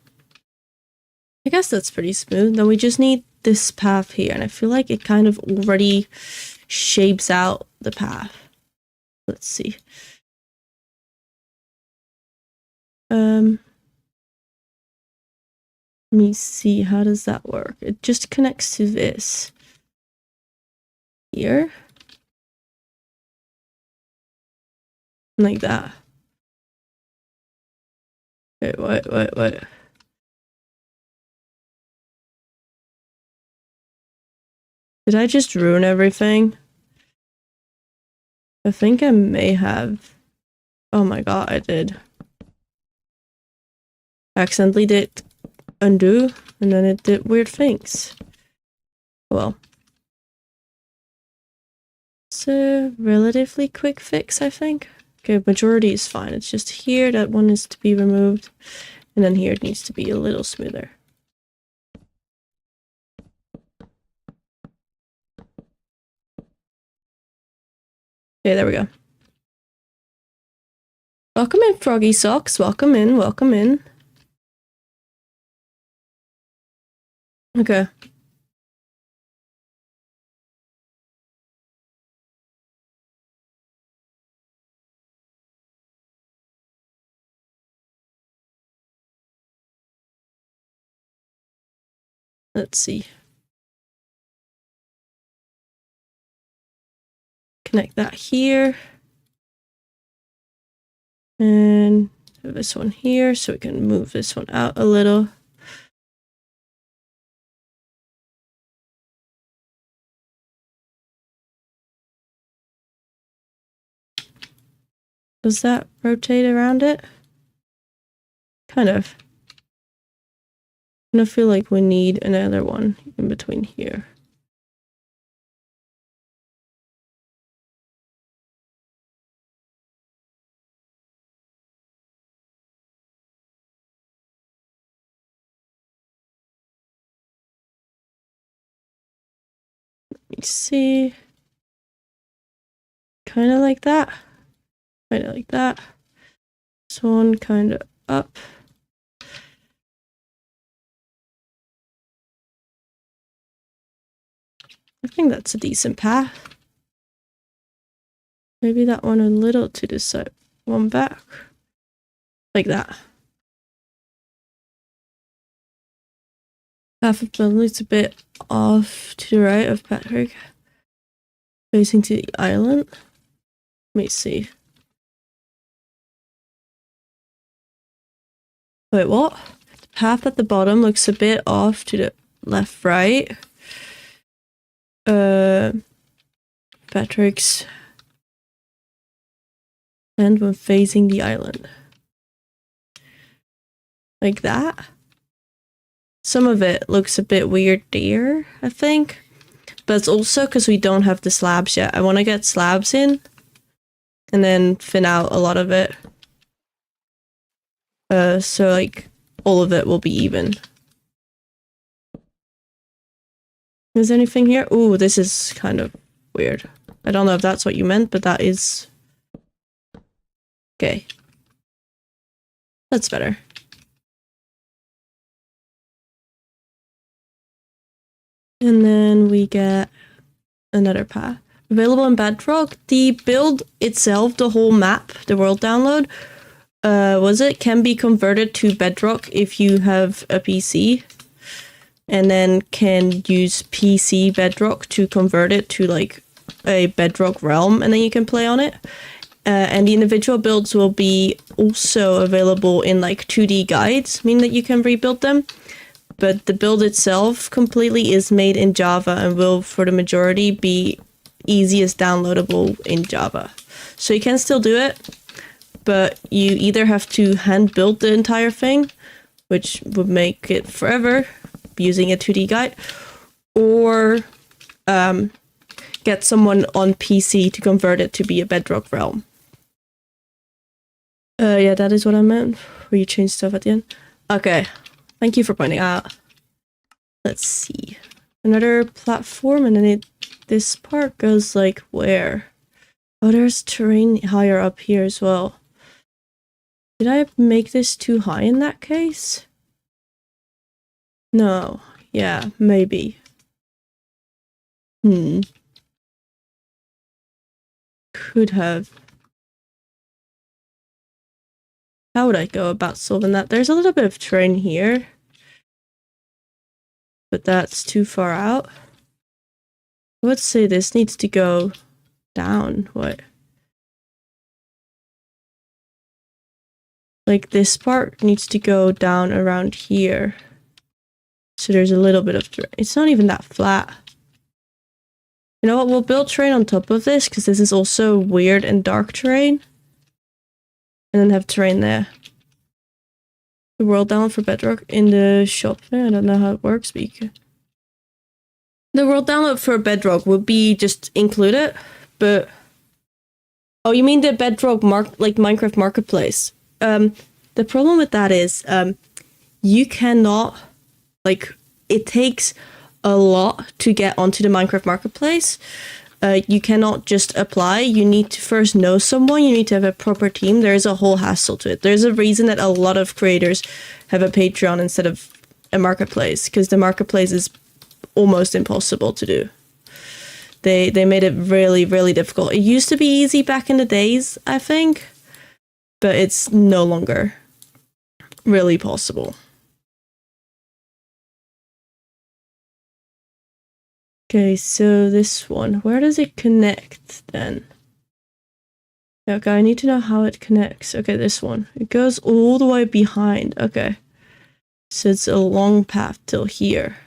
I guess that's pretty smooth. Then we just need this path here, and I feel like it kind of already shapes out the path. Let's see. Let me see, how does that work? It just connects to this here. Like that. Wait. Did I just ruin everything? I think I may have. Oh my god, I did. I accidentally did undo, and then it did weird things. Well. It's a relatively quick fix, I think. Okay, majority is fine. It's just here that one is to be removed, and then here it needs to be a little smoother. Okay, there we go. Welcome in, Froggy Socks. Welcome in, welcome in. Okay. Let's see. Connect that here. And this one here, so we can move this one out a little. Does that rotate around it? Kind of. I feel like we need another one in between here. Let me see. Kind of like that. Kind of like that. This one kind of up. I think that's a decent path. Maybe that one a little to the side. One back. Like that. Half of the looks a bit off to the right of Patrick. Facing to the island. Let me see. Wait, what? The path at the bottom looks a bit off to the left, right. Patrick's and when facing the island. Like that. Some of it looks a bit weird there, I think. But it's also because we don't have the slabs yet. I want to get slabs in and then thin out a lot of it. So like all of it will be even. Is there anything here? Ooh, this is kind of weird. I don't know if that's what you meant, but that is... Okay. That's better. And then we get another path. Available in Bedrock. The build itself, the whole map, the world download, can be converted to Bedrock if you have a PC. And then can use PC Bedrock to convert it to like a Bedrock realm, and then you can play on it. And the individual builds will be also available in like 2D guides, meaning that you can rebuild them. But the build itself completely is made in Java and will, for the majority, be easiest downloadable in Java. So you can still do it, but you either have to hand build the entire thing, which would make it forever, using a 2D guide, or get someone on PC to convert it to be a Bedrock realm. Yeah, that is what I meant, where you change stuff at the end. Okay, thank you for pointing out. Let's see. Another platform, and then this part goes like where? Oh, there's terrain higher up here as well. Did I make this too high in that case? No. Yeah, maybe. Could have. How would I go about solving that? There's a little bit of terrain here, but that's too far out. Let's say this needs to go down. What? Like this part needs to go down around here. So there's a little bit of terrain. It's not even that flat. You know what? We'll build terrain on top of this because this is also weird and dark terrain. And then have terrain there. The world download for Bedrock in the shop. I don't know how it works, but you can. The world download for Bedrock would be just included, but... Oh, you mean the Bedrock like Minecraft Marketplace? The problem with that is, you cannot, like, it takes a lot to get onto the Minecraft Marketplace. You cannot just apply. You need to first know someone. You need to have a proper team. There is a whole hassle to it. There's a reason that a lot of creators have a Patreon instead of a marketplace, because the marketplace is almost impossible to do. They made it really, really difficult. It used to be easy back in the days, I think, but it's no longer really possible. Okay, so this one, where does it connect then? Okay, I need to know how it connects. Okay, this one. It goes all the way behind. Okay. So it's a long path till here.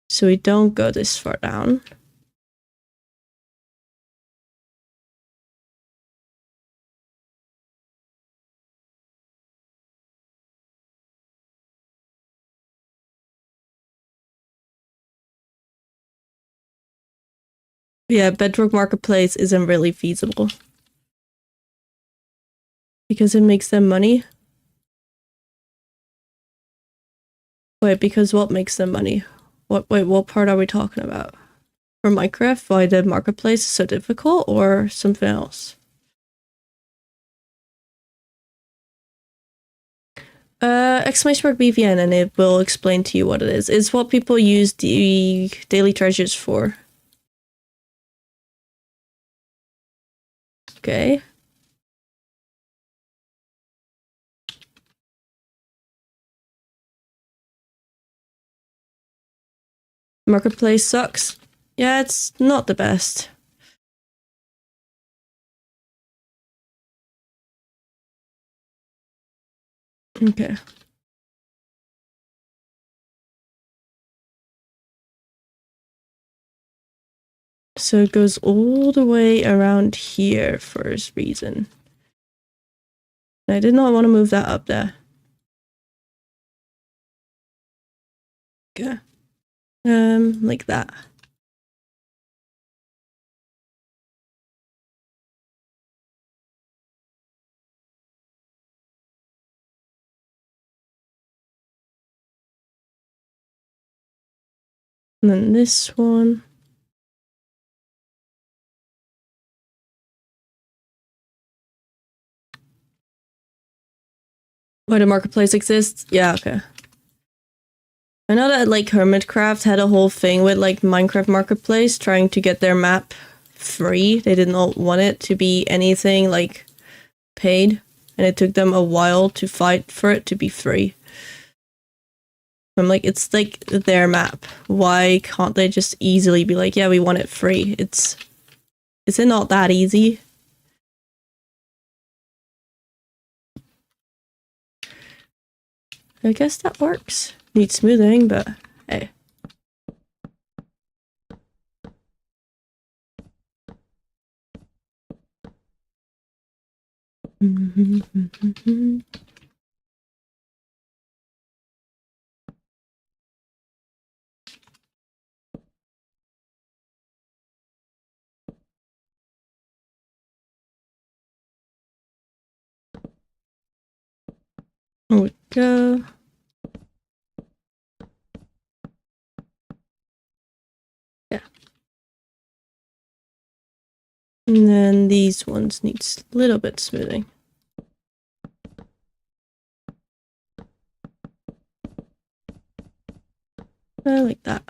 So we don't go this far down. Yeah, Bedrock Marketplace isn't really feasible. Because it makes them money. Wait, because what makes them money? Wait, what part are we talking about? for Minecraft, why the marketplace is so difficult, or something else? Exclamation mark BVN, and it will explain to you what it is. It's what people use the daily treasures for. Okay. Marketplace sucks. Yeah, it's not the best. Okay. So it goes all the way around here for a reason. I did not want to move that up there. Okay. Like that. And then this one. Why the marketplace exists? Yeah, okay. I know that like Hermitcraft had a whole thing with like Minecraft Marketplace trying to get their map free. They did not want it to be anything like paid, and it took them a while to fight for it to be free. I'm like, it's like their map. Why can't they just easily be like, yeah, we want it free? Is it not that easy? I guess that works. Needs smoothing, but hey. Here we go. Yeah. And then these ones need a little bit smoothing. Like that.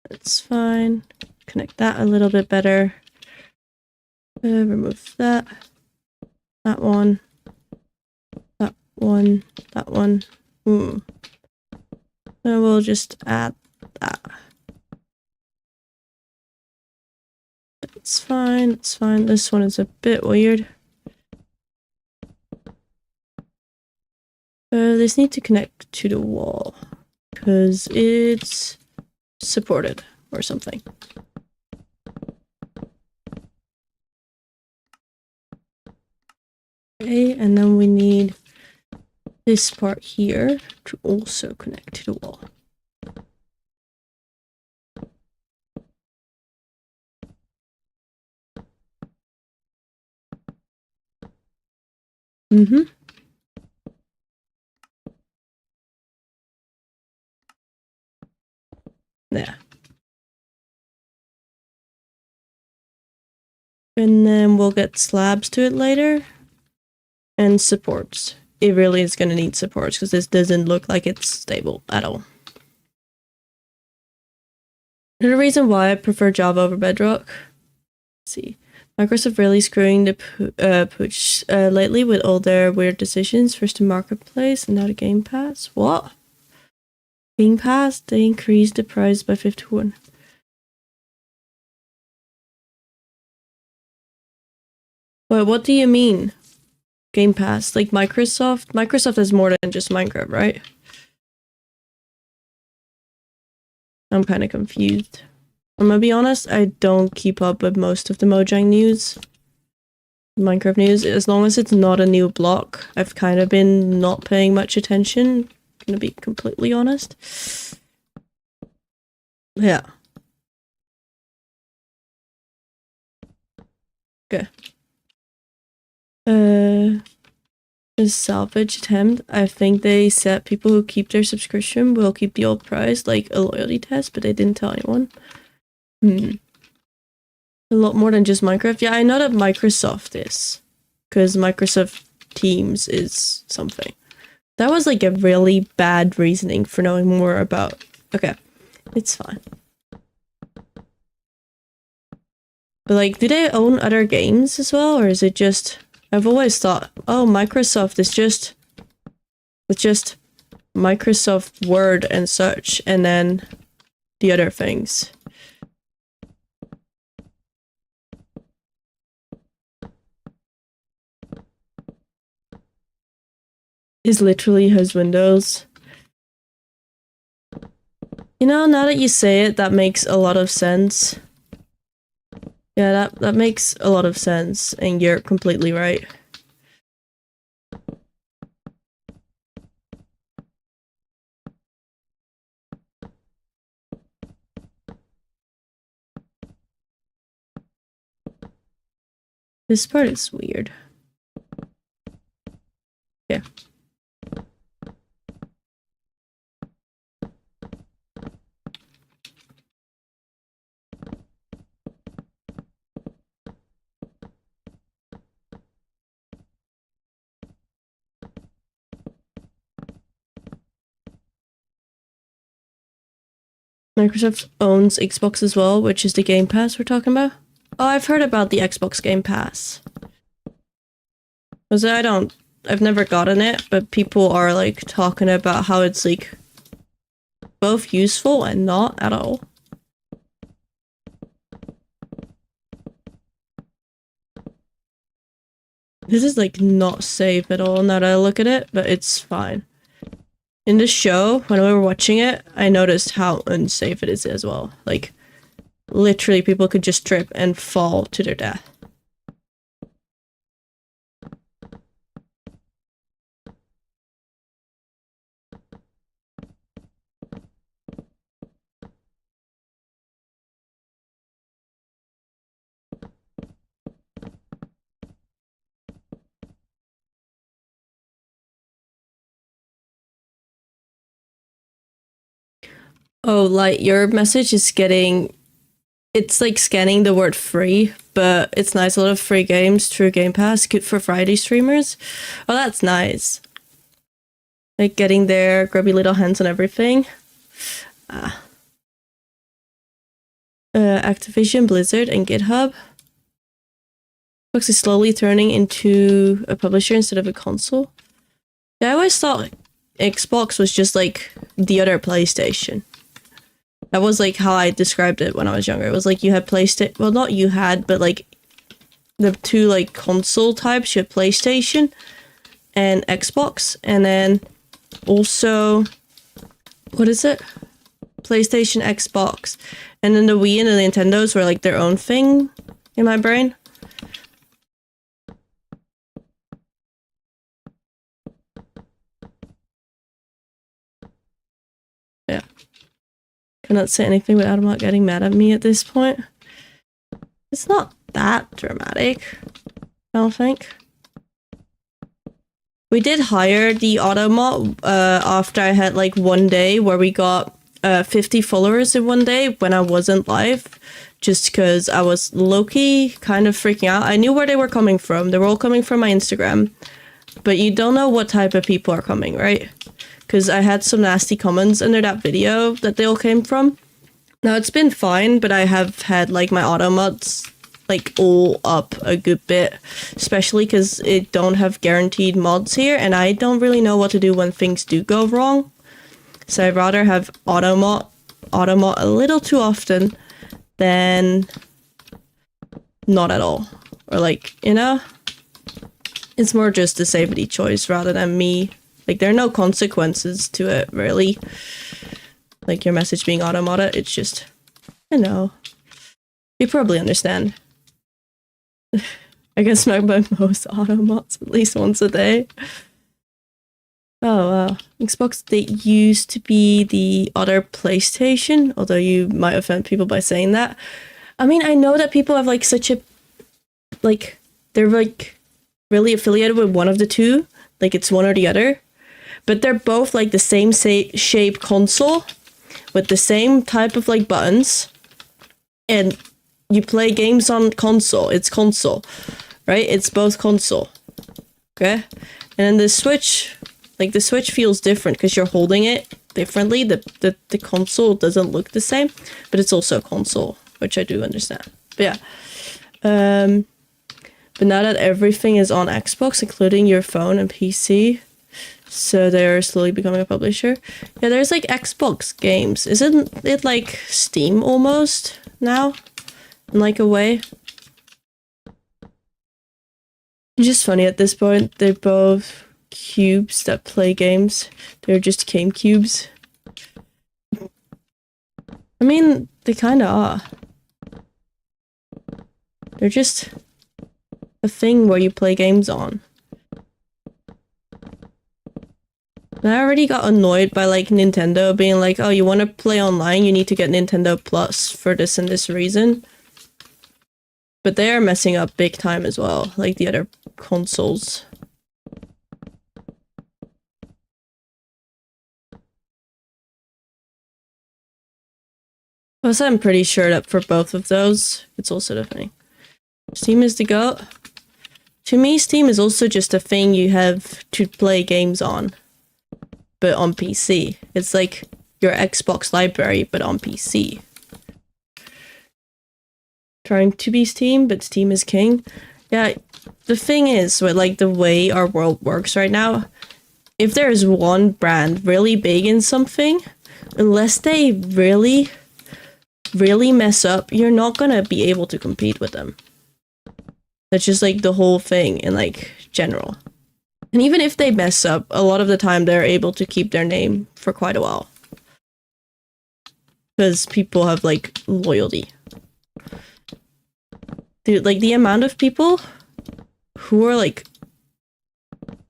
That's fine. Connect that a little bit better. Remove that. That one. That one. That one. And we'll just add that. It's fine. It's fine. This one is a bit weird. This needs to connect to the wall because it's supported or something. Okay, and then we need this part here to also connect to the wall. Yeah. And then we'll get slabs to it later. And supports. It really is going to need supports because this doesn't look like it's stable at all. Another reason why I prefer Java over Bedrock. Let's see. Microsoft really screwing the pooch lately with all their weird decisions. First the marketplace and now the Game Pass. What? Game Pass? They increased the price by 51. Wait, what do you mean? Game Pass? Like Microsoft? Microsoft has more than just Minecraft, right? I'm kind of confused. I'm gonna be honest, I don't keep up with most of the Mojang news. Minecraft news. As long as it's not a new block, I've kind of been not paying much attention. Gonna be completely honest. Yeah. Okay. A salvage attempt. I think they said people who keep their subscription will keep the old price, like a loyalty test, but they didn't tell anyone. A lot more than just Minecraft. Yeah, I know that Microsoft is, because Microsoft Teams is something. That was like a really bad reasoning for knowing more about. Okay, it's fine. But like, do they own other games as well, or is it just? I've always thought, oh, Microsoft is just. It's just Microsoft Word and such, and then the other things. Is literally his Windows. You know, now that you say it, that makes a lot of sense. Yeah, that makes a lot of sense, and you're completely right. This part is weird. Yeah. Microsoft owns Xbox as well, which is the Game Pass we're talking about. Oh, I've heard about the Xbox Game Pass. I've never gotten it, but people are like talking about how it's like both useful and not at all. This is like not safe at all now that I look at it, but it's fine. In the show, when we were watching it, I noticed how unsafe it is as well. Like, literally people could just trip and fall to their death. Oh, like your message is getting, it's like scanning the word free, but it's nice. A lot of free games through Game Pass, good for Friday streamers. Oh, that's nice. Like getting their grubby little hands on everything. Activision, Blizzard, and GitHub. Xbox is slowly turning into a publisher instead of a console. Yeah, I always thought Xbox was just like the other PlayStation. That was like how I described it when I was younger. It was like you had PlayStation, well, not you had, but like the two like console types. You had PlayStation and Xbox, and then also, what is it? PlayStation, Xbox, and then the Wii and the Nintendos were like their own thing in my brain. Yeah. Cannot say anything without him not getting mad at me at this point. It's not that dramatic, I don't think. We did hire the Automot after I had like one day where we got 50 followers in one day when I wasn't live, just because I was low-key kind of freaking out. I knew where they were coming from. They were all coming from my Instagram, but you don't know what type of people are coming, right? Because I had some nasty comments under that video that they all came from. Now, it's been fine, but I have had like my Automods like all up a good bit, especially because it don't have guaranteed mods here, and I don't really know what to do when things do go wrong. So I'd rather have Automod a little too often than not at all. Or like, you know, it's more just a safety choice rather than me. Like, there are no consequences to it, really. Like, your message being Automata, it's just, I know. You probably understand. I guess my most Automods at least once a day. Oh, wow. Xbox, they used to be the other PlayStation, although you might offend people by saying that. I mean, I know that people have, like, such a, like, they're, like, really affiliated with one of the two, like it's one or the other, but they're both like the same shape console with the same type of like buttons, and you play games on console. It's console, right? It's both console. Okay, and then the Switch, like the Switch feels different because you're holding it differently. The console doesn't look the same, but it's also a console, which I do understand. But yeah, but now that everything is on Xbox, including your phone and PC, so they're slowly becoming a publisher. Yeah, there's like Xbox games. Isn't it like Steam almost now? In like a way. It's just funny at this point, they're both cubes that play games. They're just game cubes. I mean, they kinda are. They're just a thing where you play games on. And I already got annoyed by like Nintendo being like, oh, you want to play online, you need to get Nintendo Plus for this and this reason. But they are messing up big time as well, like the other consoles. Plus, I'm pretty sure that for both of those, it's also the thing. Steam is the GOAT. To me, Steam is also just a thing you have to play games on, but on PC. It's like your Xbox library, but on PC. Trying to be Steam, but Steam is king. Yeah, the thing is, with like the way our world works right now, if there is one brand really big in something, unless they really mess up, you're not gonna be able to compete with them. That's just like the whole thing in like general. And even if they mess up, a lot of the time they're able to keep their name for quite a while. Because people have like loyalty. Dude, like the amount of people who are like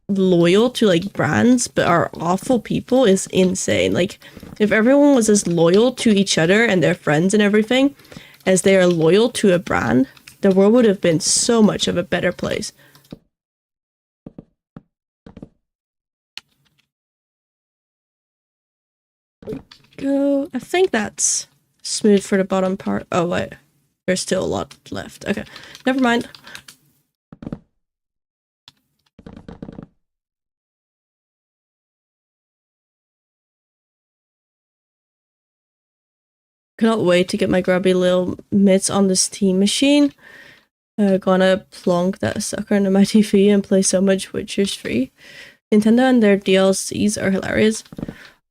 loyal to like brands but are awful people is insane. Like if everyone was as loyal to each other and their friends and everything as they are loyal to a brand, the world would have been so much of a better place. Go. I think that's smooth for the bottom part. Oh wait, there's still a lot left. Okay, never mind. Cannot wait to get my grubby little mitts on the Steam machine. Gonna plonk that sucker into my TV and play so much Witcher's 3. Nintendo and their DLCs are hilarious.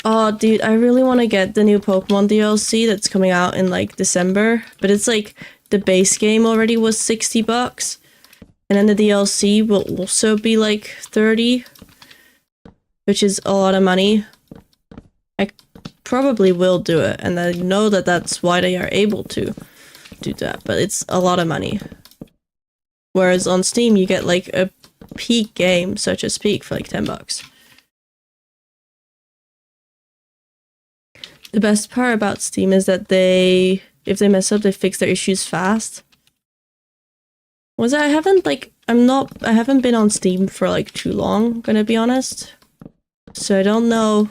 Oh, dude, I really want to get the new Pokemon DLC that's coming out in like December, but it's like the base game already was $60, and then the DLC will also be like 30, which is a lot of money. I probably will do it, and I know that that's why they are able to do that, but it's a lot of money. Whereas on Steam, you get like a peak game, such as Peak, for like $10. The best part about Steam is that if they mess up, they fix their issues fast. I haven't been on Steam for like too long, gonna be honest. So I don't know.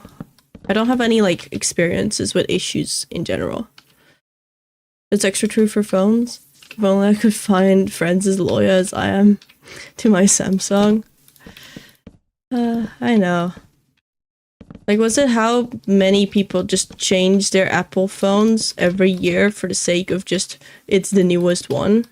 I don't have any like experiences with issues in general. It's extra true for phones. If only I could find friends as loyal as I am to my Samsung. I know. Like, was it how many people just change their Apple phones every year for the sake of just, it's the newest one?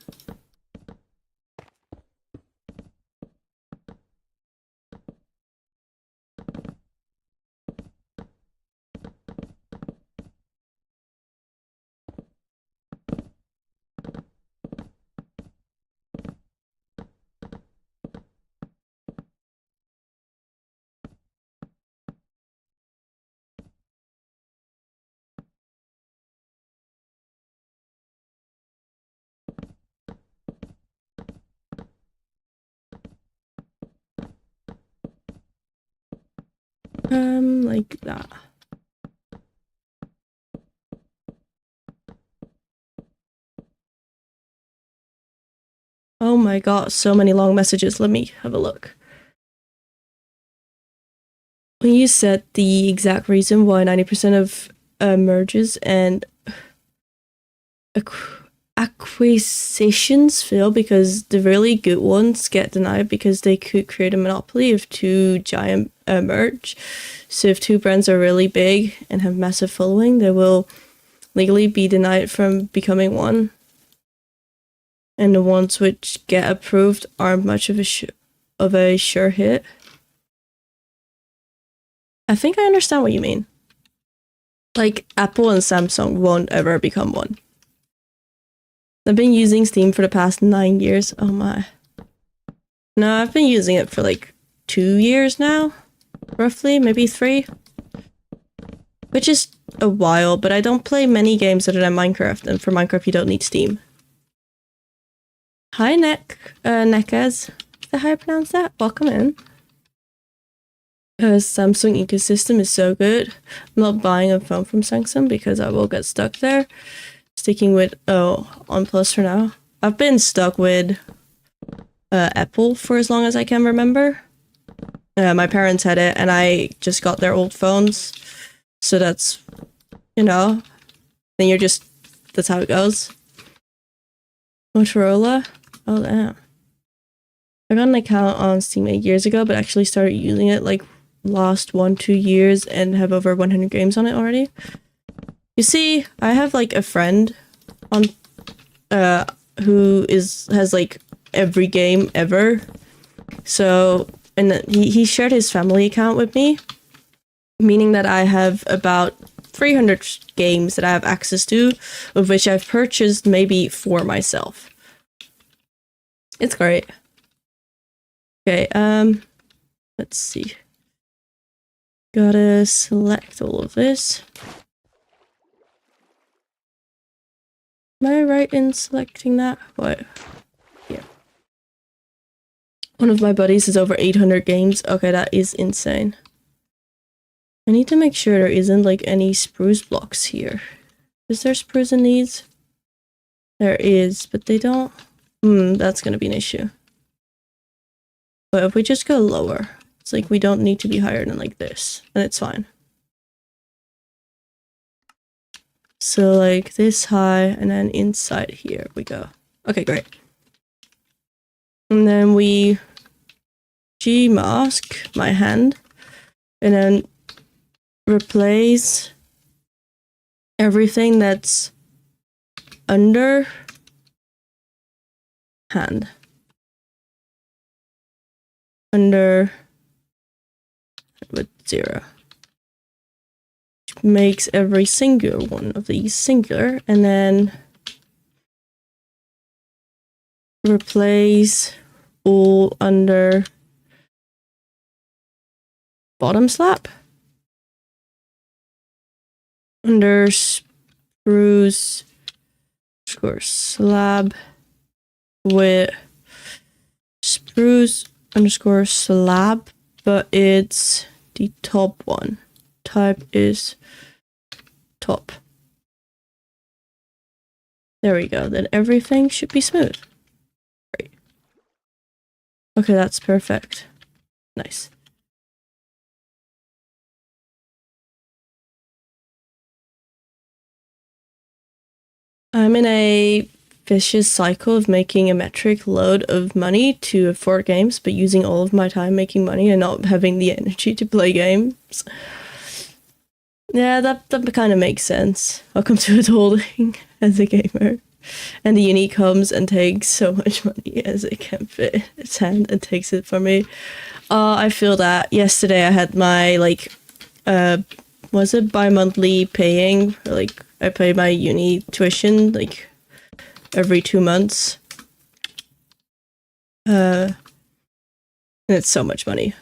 Like that. Oh my god, so many long messages. Let me have a look. When you said the exact reason why 90% of merges and acquisitions fail because the really good ones get denied because they could create a monopoly of two giant merge. So if two brands are really big and have massive following, they will legally be denied from becoming one. And the ones which get approved aren't much of a sure hit. I think I understand what you mean. Like, Apple and Samsung won't ever become one. I've been using Steam for the past 9 years. Oh my. No, I've been using it for like 2 years now. Roughly, maybe 3. Which is a while, but I don't play many games other than Minecraft, and for Minecraft you don't need Steam. Hi, Nekaz. Is that how I pronounce that? Welcome in. Samsung ecosystem is so good. I'm not buying a phone from Samsung because I will get stuck there. Sticking with OnePlus for now. I've been stuck with Apple for as long as I can remember. My parents had it and I just got their old phones. So that's, you know, then that's how it goes. Motorola? Oh damn. I got an account on Steam 8 years ago, but actually started using it like last 1-2 years and have over 100 games on it already. You see, I have like a friend on who has like every game ever. So, and he shared his family account with me, meaning that I have about 300 games that I have access to, of which I've purchased maybe 4 myself. It's great. Okay, let's see. Gotta select all of this. Am I right in selecting that? What? Yeah. One of my buddies has over 800 games. Okay, that is insane. I need to make sure there isn't like any spruce blocks here. Is there spruce in these? There is, but they don't. That's gonna be an issue. But if we just go lower, it's like we don't need to be higher than like this, and it's fine. So like this high, and then inside here we go. Okay, great. And then we Gmask my hand, and then replace everything that's under hand. Under with 0. Which makes every singular one of these singular, and then replace all under bottom slap. Under spruce underscore slab with spruce underscore slab, but it's the top one. Type is top. There we go. Then everything should be smooth. Great. Okay, that's perfect. Nice. I'm in a vicious cycle of making a metric load of money to afford games, but using all of my time making money and not having the energy to play games. Yeah, that kind of makes sense. Welcome to adulting as a gamer. And the uni comes and takes so much money as it can fit its hand and takes it from me. I feel that. Yesterday I had my, like, was it bi-monthly paying? Like, I pay my uni tuition, like, every 2 months. And it's so much money.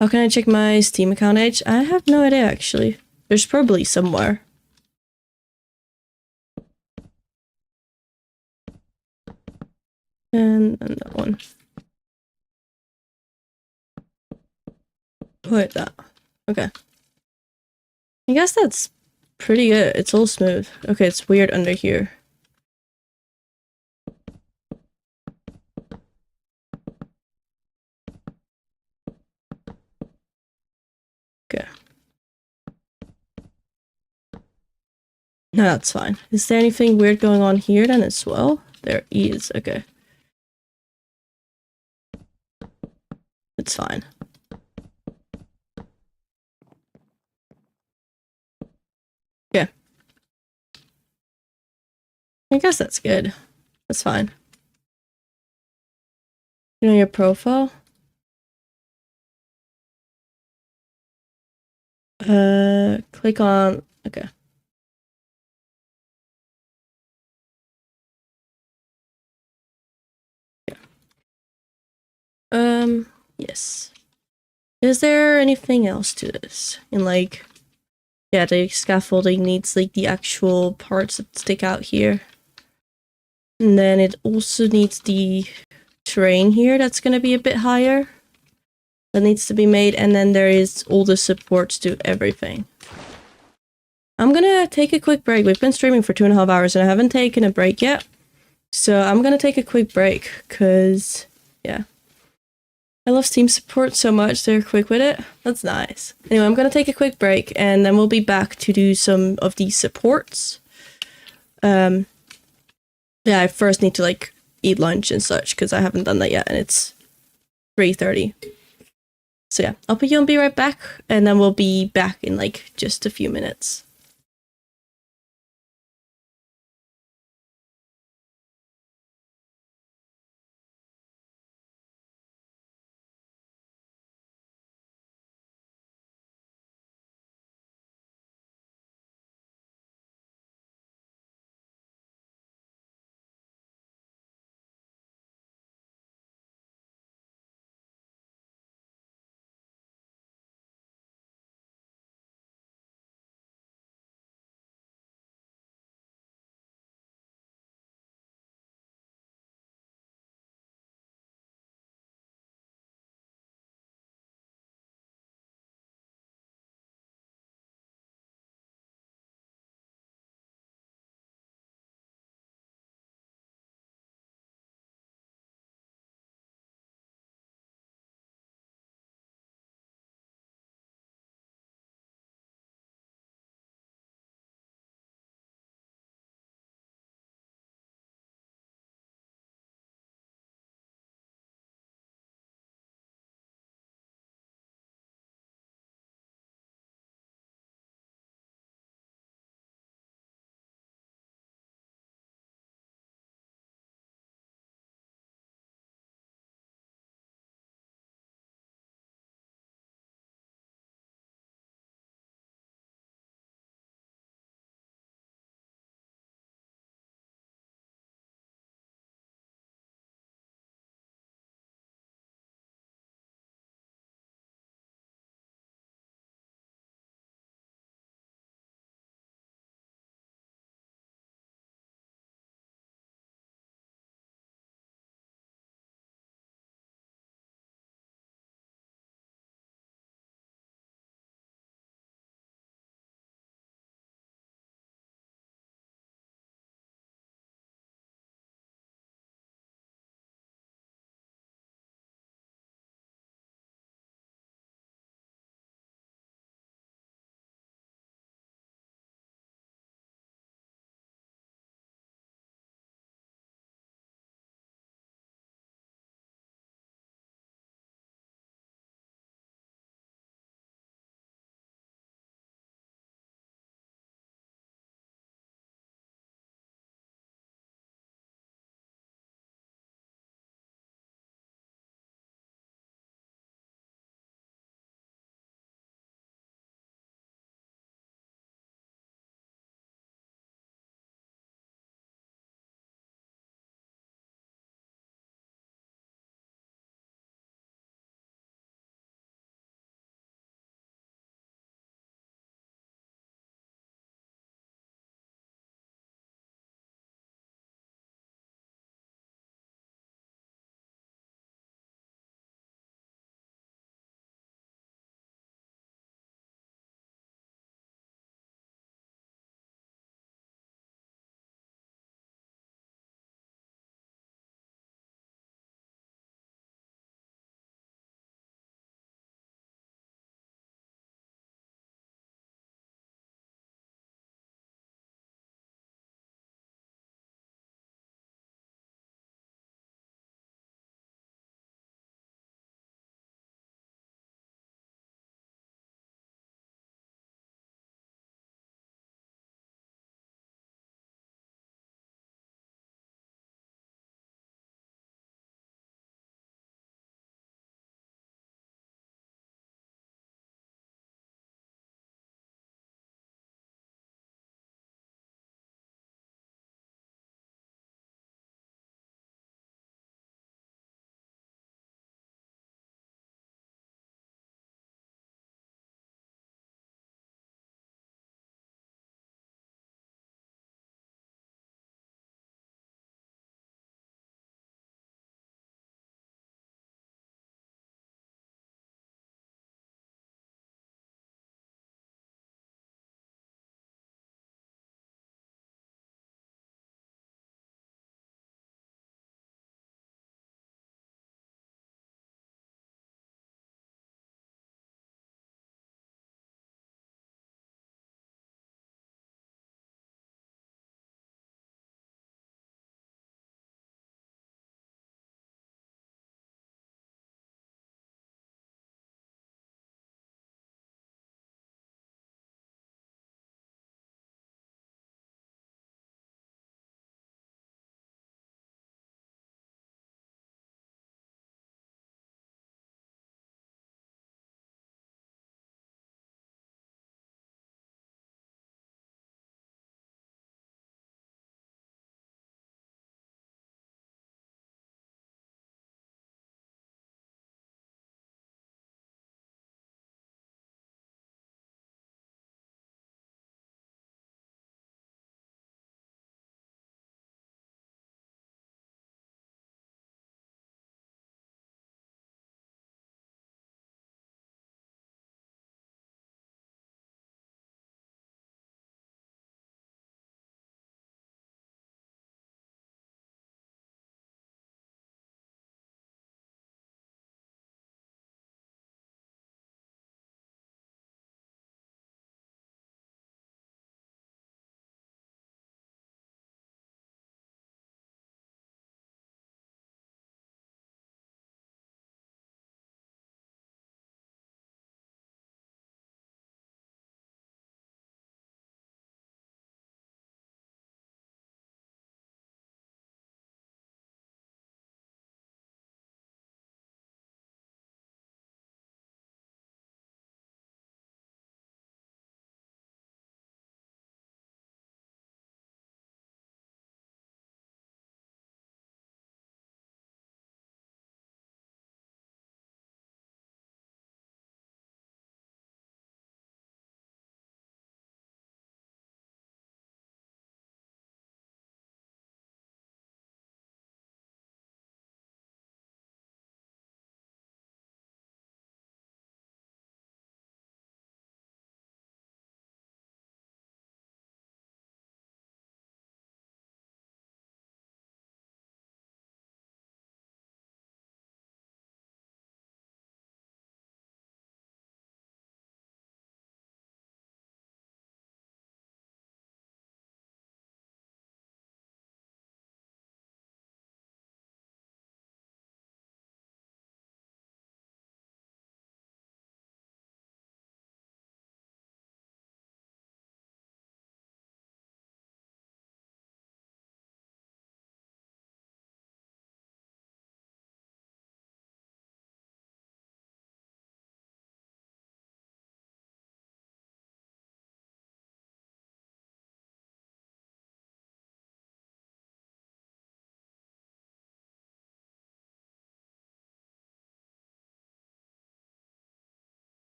How can I check my Steam account age? I have no idea, actually. There's probably somewhere. And that one. Wait, that. Okay. I guess that's pretty good. It's all smooth. Okay, it's weird under here. No, that's fine. Is there anything weird going on here then as well? There is. Okay. It's fine. Yeah. I guess that's good. That's fine. You know your profile? Click on, okay. Yes. Is there anything else to this? And like, yeah, the scaffolding needs like the actual parts that stick out here. And then it also needs the terrain here that's gonna be a bit higher. That needs to be made, and then there is all the supports to everything. I'm gonna take a quick break. We've been streaming for 2.5 hours and I haven't taken a break yet. So I'm gonna take a quick break, cause yeah. I love Steam support so much, they're quick with it. That's nice. Anyway, I'm gonna take a quick break and then we'll be back to do some of these supports. Yeah, I first need to like eat lunch and such because I haven't done that yet and it's 3:30. So yeah, I'll put you on be right back and then we'll be back in like just a few minutes.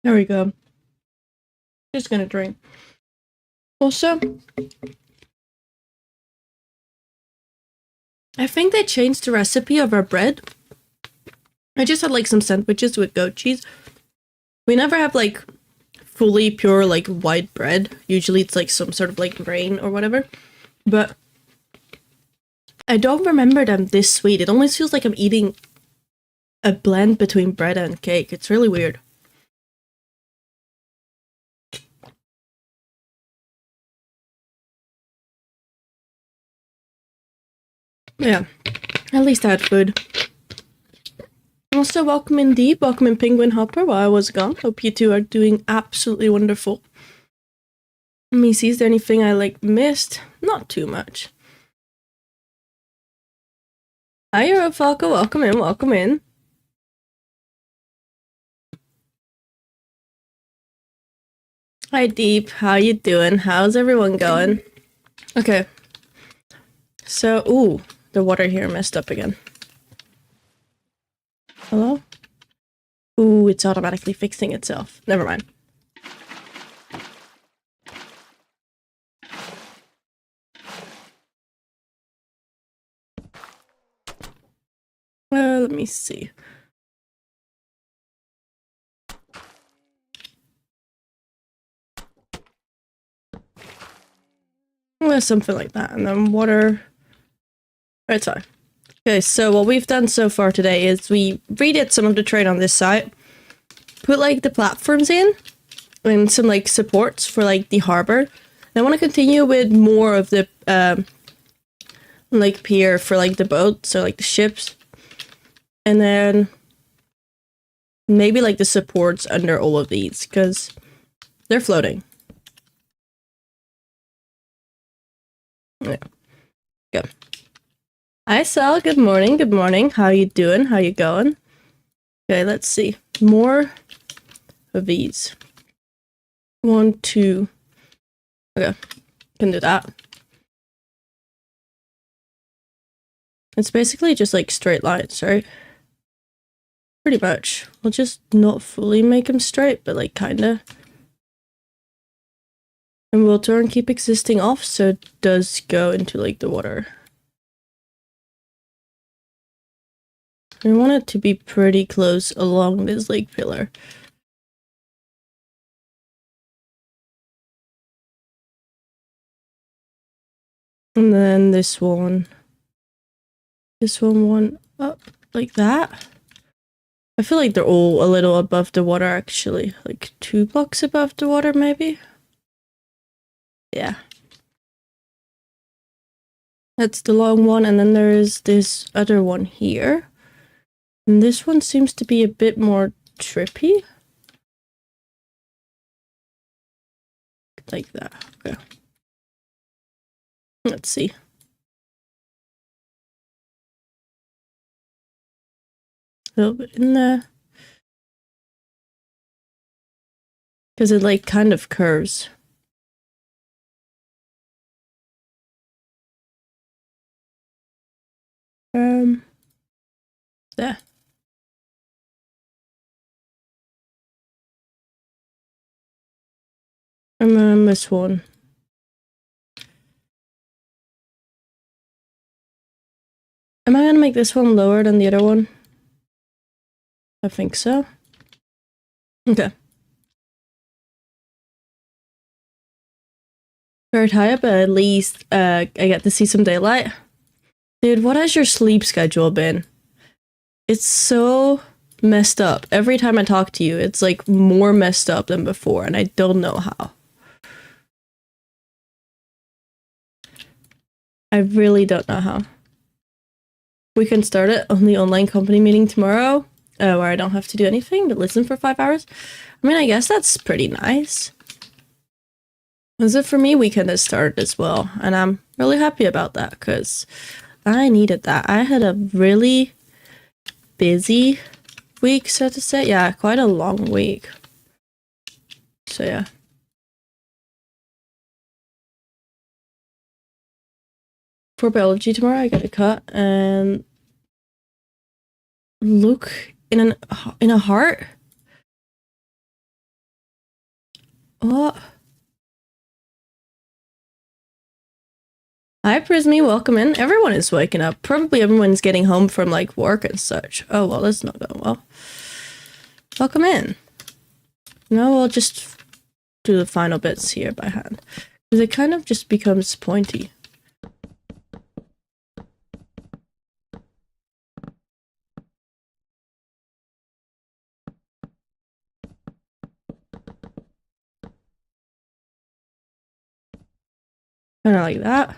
There we go. Just gonna drink. Also, I think they changed the recipe of our bread. I just had like some sandwiches with goat cheese. We never have like fully pure like white bread. Usually it's like some sort of like grain or whatever. But I don't remember them this sweet. It almost feels like I'm eating a blend between bread and cake. It's really weird. Yeah, at least I had food. Also, welcome in Deep, welcome in Penguin Hopper while I was gone. Hope you two are doing absolutely wonderful. Let me see, is there anything I like missed? Not too much. Hi, Eurofalco, welcome in, welcome in. Hi, Deep, how you doing? How's everyone going? Okay. So, ooh, the water here messed up again. Hello? Ooh, it's automatically fixing itself. Never mind. Well, let me see. Well, something like that. And then water. It's fine. Okay, so what we've done so far today is we redid some of the terrain on this side, put like the platforms in, and some like supports for like the harbor. And I want to continue with more of the like pier for like the boats, so like the ships, and then maybe like the supports under all of these because they're floating. Yeah. Go. Hi Sal, good morning, good morning. How you doing? How you going? Okay, let's see. More of these. 1, 2. Okay, can do that. It's basically just like straight lines, right? Pretty much. We'll just not fully make them straight, but like kinda. And we'll turn keep existing off so it does go into like the water. We want it to be pretty close along this like pillar. And then this one up like that. I feel like they're all a little above the water actually, like 2 blocks above the water maybe. Yeah. That's the long one, and then there is this other one here. And this one seems to be a bit more trippy. Like that. Okay. Let's see. A little bit in there. Because it like kind of curves. There. And then this one. Am I gonna make this one lower than the other one? I think so. Okay. Very high, but at least I get to see some daylight. Dude, what has your sleep schedule been? It's so messed up. Every time I talk to you, it's like more messed up than before, and I don't know how. I really don't know how. We can start it on the online company meeting tomorrow, where I don't have to do anything but listen for 5 hours. I mean, I guess that's pretty nice. As if for me, we can start as well, and I'm really happy about that because I needed that. I had a really busy week, so to say. Yeah, quite a long week. So yeah. For biology tomorrow, I got a cut and look in a heart. What? Hi, Prismy. Welcome in. Everyone is waking up. Probably everyone's getting home from like work and such. Oh, well, that's not going well. Welcome in. No, we'll just do the final bits here by hand. Because it kind of just becomes pointy. Kind of like that.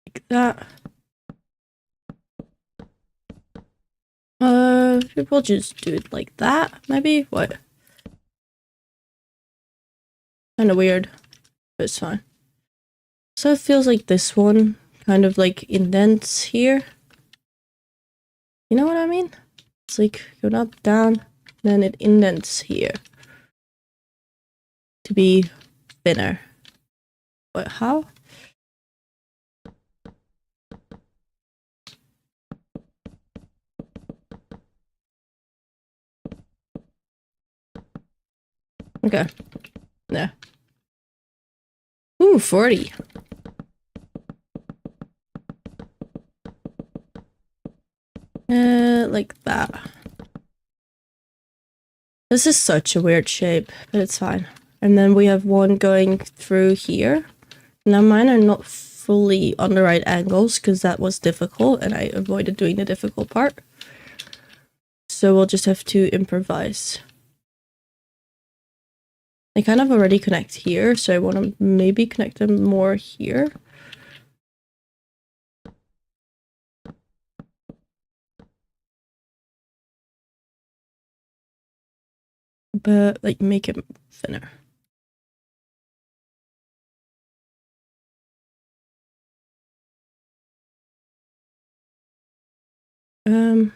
Like that. We'll just do it like that, maybe? What? Kind of weird, but it's fine. So it feels like this one kind of like indents here. You know what I mean? It's like going up, down, then it indents here to be thinner. What? How? Okay. Yeah. Ooh, 40. Like that. This is such a weird shape, but it's fine. And then we have one going through here. Now mine are not fully on the right angles because that was difficult and I avoided doing the difficult part. So we'll just have to improvise. They kind of already connect here, so I want to maybe connect them more here. But like make it thinner. I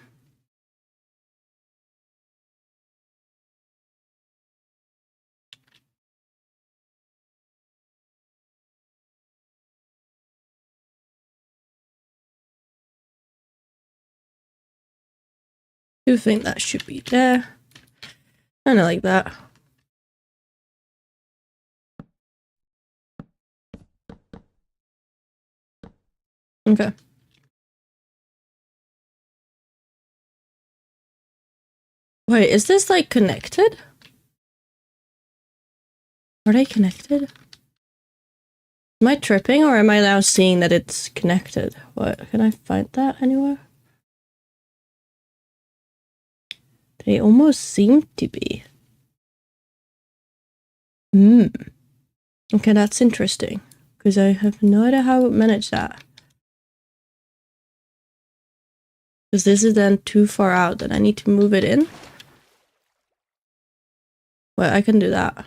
do think that should be there. Kind of like that. Okay. Wait, is this like connected? Are they connected? Am I tripping or am I now seeing that it's connected? What? Can I find that anywhere? They almost seem to be. Okay, that's interesting. Because I have no idea how to manage that. Because this is then too far out and I need to move it in. Well, I can do that.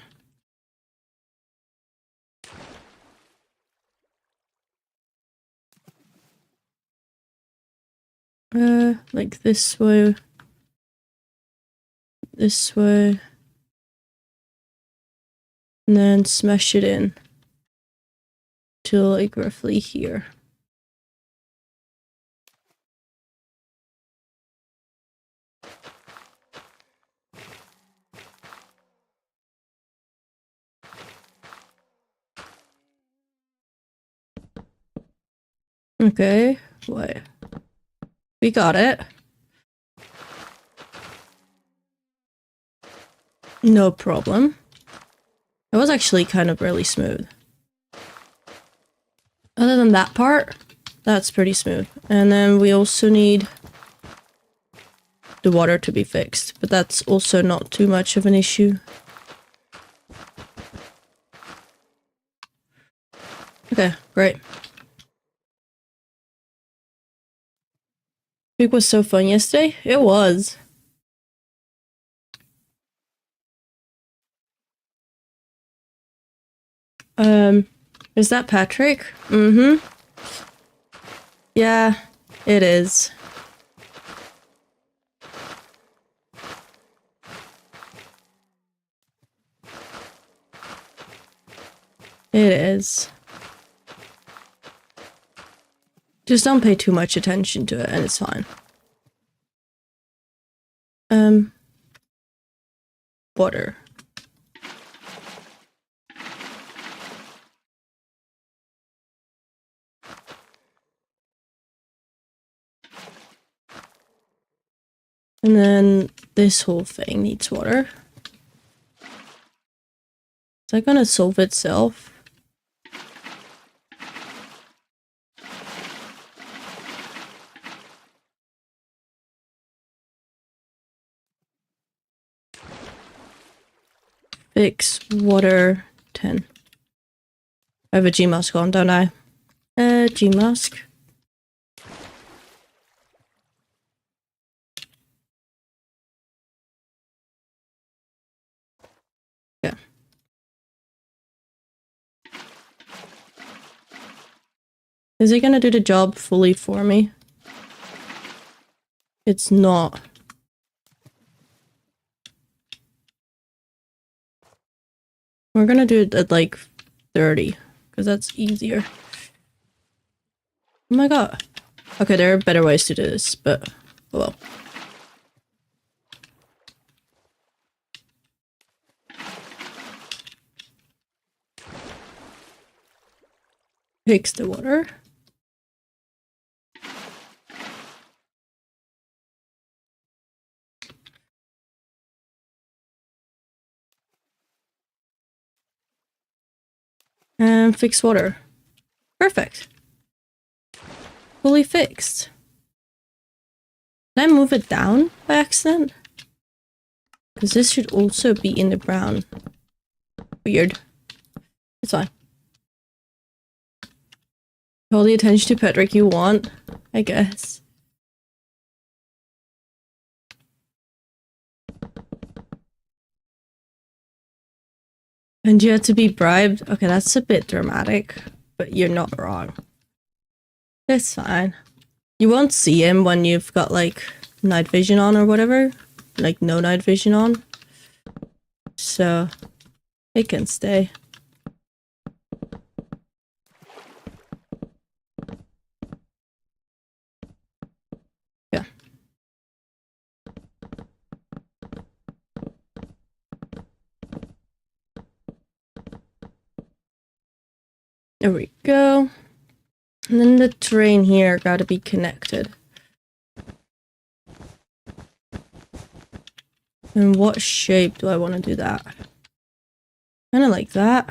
Like this way. This way. And then smash it in. Till like roughly here. Okay, wait. We got it. No problem. It was actually kind of really smooth. Other than that part, that's pretty smooth. And then we also need the water to be fixed, but that's also not too much of an issue. Okay, great. It was so fun yesterday. It was. Is that Patrick? Mm-hmm. Yeah, it is. It is. Just don't pay too much attention to it and it's fine. water. And then this whole thing needs water. Is that gonna solve itself? Fix water 10. I have a Gmask on, don't I? Gmask. Yeah. Is it gonna do the job fully for me? It's not. We're gonna do it at like 30, because that's easier. Oh my god. Okay, there are better ways to do this, but oh well. Fix the water. And fix water. Perfect. Fully fixed. Did I move it down by accident? Because this should also be in the brown. Weird. It's fine. All the attention to Patrick you want, I guess. And you had to be bribed? Okay, that's a bit dramatic, but you're not wrong. It's fine. You won't see him when you've got like night vision on or whatever. Like no night vision on. So it can stay. Yeah. There we go. And then the train here gotta be connected. And what shape do I want to do that? Kind of like that.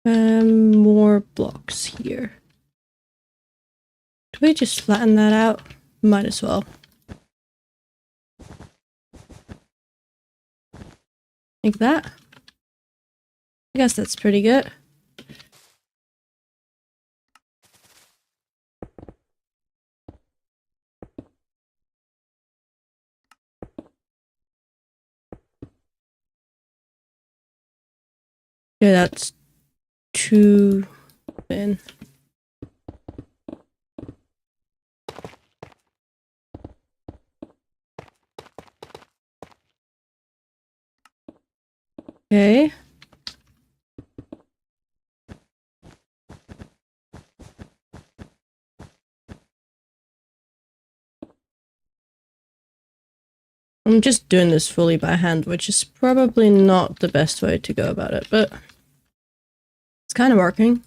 More blocks here. Do we just flatten that out? Might as well. Like that. I guess that's pretty good. Yeah, that's too thin. Okay. I'm just doing this fully by hand, which is probably not the best way to go about it, but it's kind of working.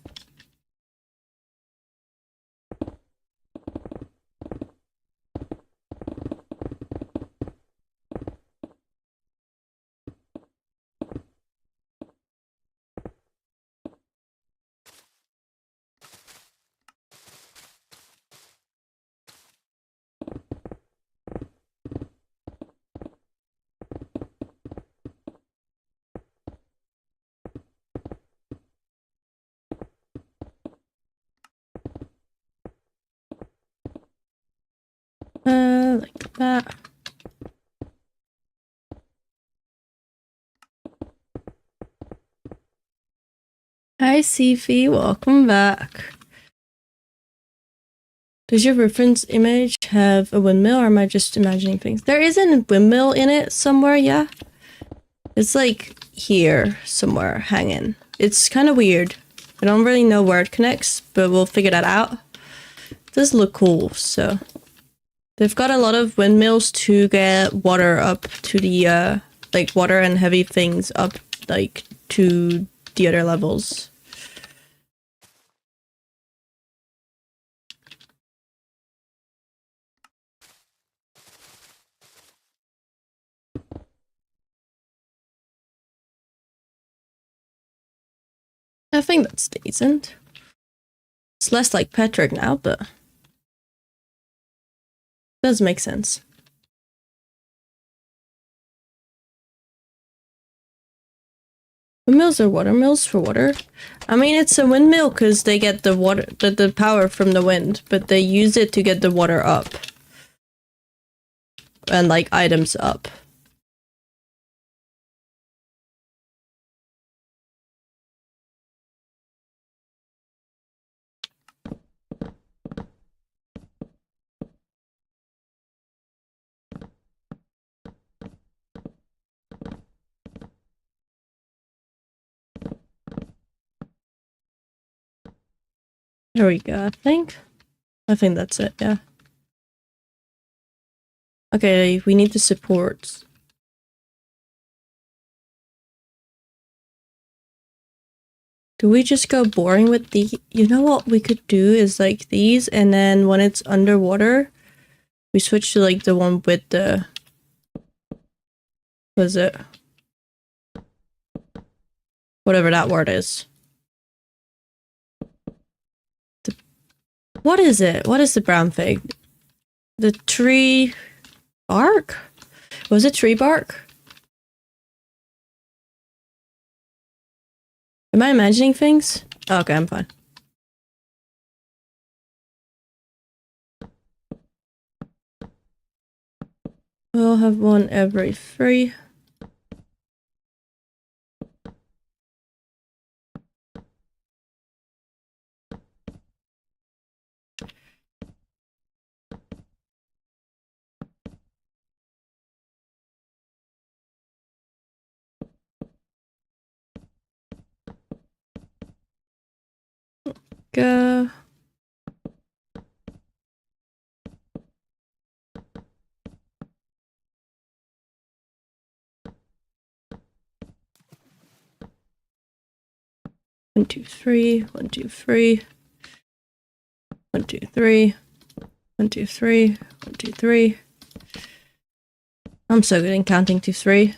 like that. Hi, Sifi, welcome back. Does your reference image have a windmill, or am I just imagining things? There is a windmill in it somewhere, yeah. It's like here somewhere hanging. It's kind of weird. I don't really know where it connects, but we'll figure that out. It does look cool, so. They've got a lot of windmills to get water up to the, like water and heavy things up, like, to the other levels. I think that's decent. It's less like Patrick now, but does make sense. Windmills are water mills for water. I mean, it's a windmill because they get the water, the power from the wind, but they use it to get the water up and like items up. There we go, I think. I think that's it, yeah. Okay, we need the supports. Do we just go boring with the... You know what we could do is like these, and then when it's underwater, we switch to like the one with the... What is it? Whatever that word is. What is it? What is the brown thing? The tree bark? Was it tree bark? Am I imagining things? Oh, okay, I'm fine. We'll have one every 3. Go. One, 2, 3. 1, 2, 3. 1, 2, 3. 1, 2, 3. 1, 2, 3. I'm so good in counting to 3.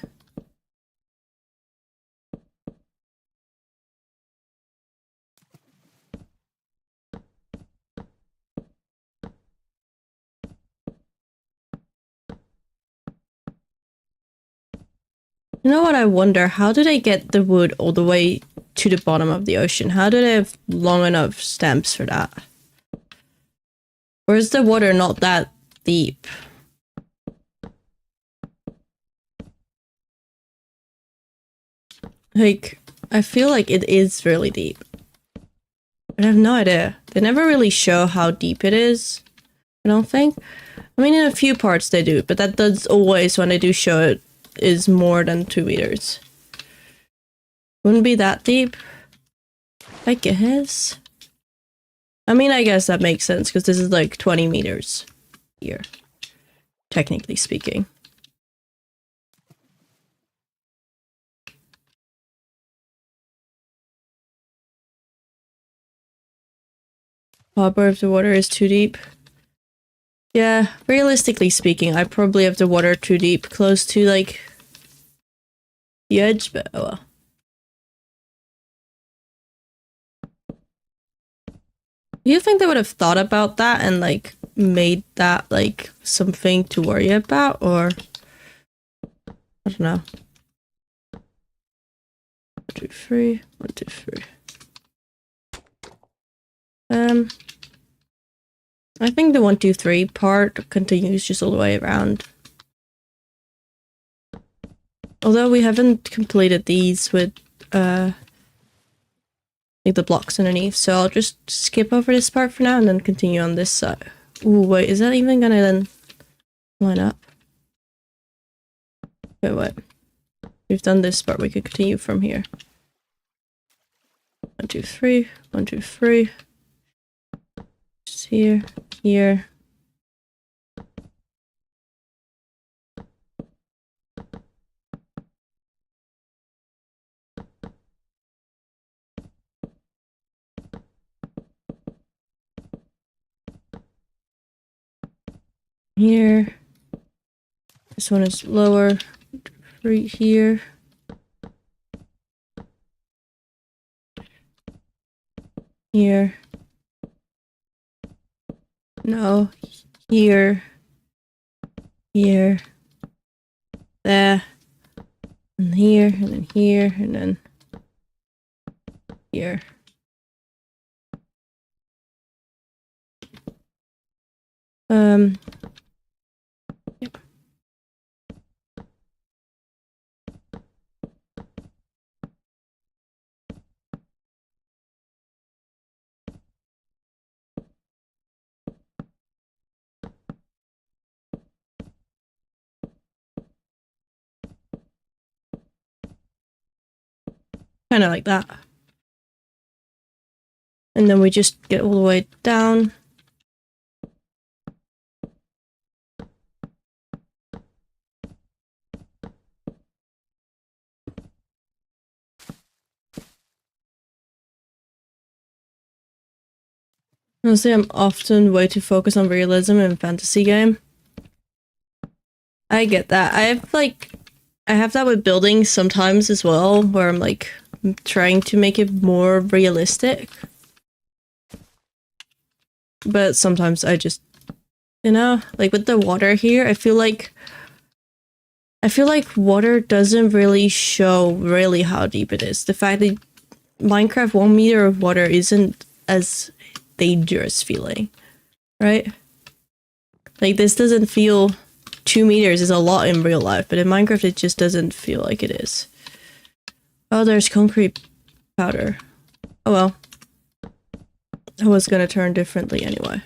You know what I wonder? How do they get the wood all the way to the bottom of the ocean? How do they have long enough stamps for that? Or is the water not that deep? Like, I feel like it is really deep. I have no idea. They never really show how deep it is, I don't think. I mean, in a few parts they do, but that does always, when they do show it, is more than 2 meters. Wouldn't be that deep, I guess. I mean, I guess that makes sense, because this is like 20 meters here, technically speaking. Harbour, if the water is too deep. Yeah, realistically speaking, I probably have the water too deep, close to like the edge, but oh well. Do you think they would have thought about that and like made that like something to worry about, or I don't know. 1, 2, 3. 1, 2, 3. I think the 1, 2, 3 part continues just all the way around. Although we haven't completed these with like the blocks underneath, so I'll just skip over this part for now and then continue on this side. Ooh, wait, is that even gonna then line up? Wait, what? We've done this part, we could continue from here. 1, 2, 3, 1, 2, 3. Just here, here. Here. This one is lower. Right here. Here. No. Here. Here. There. And here. And then here. And then here. Yep. Kind of like that. And then we just get all the way down. Honestly, I'm often way too focused on realism in fantasy game. I get that. I have that with buildings sometimes as well, where I'm like trying to make it more realistic. But sometimes I just, you know, like with the water here, I feel like water doesn't really show really how deep it is. The fact that Minecraft 1 meter of water isn't as dangerous feeling, right? Like this doesn't feel 2 meters is a lot in real life, but in Minecraft it just doesn't feel like it is. Oh, there's concrete powder. Oh well. I was gonna turn differently anyway.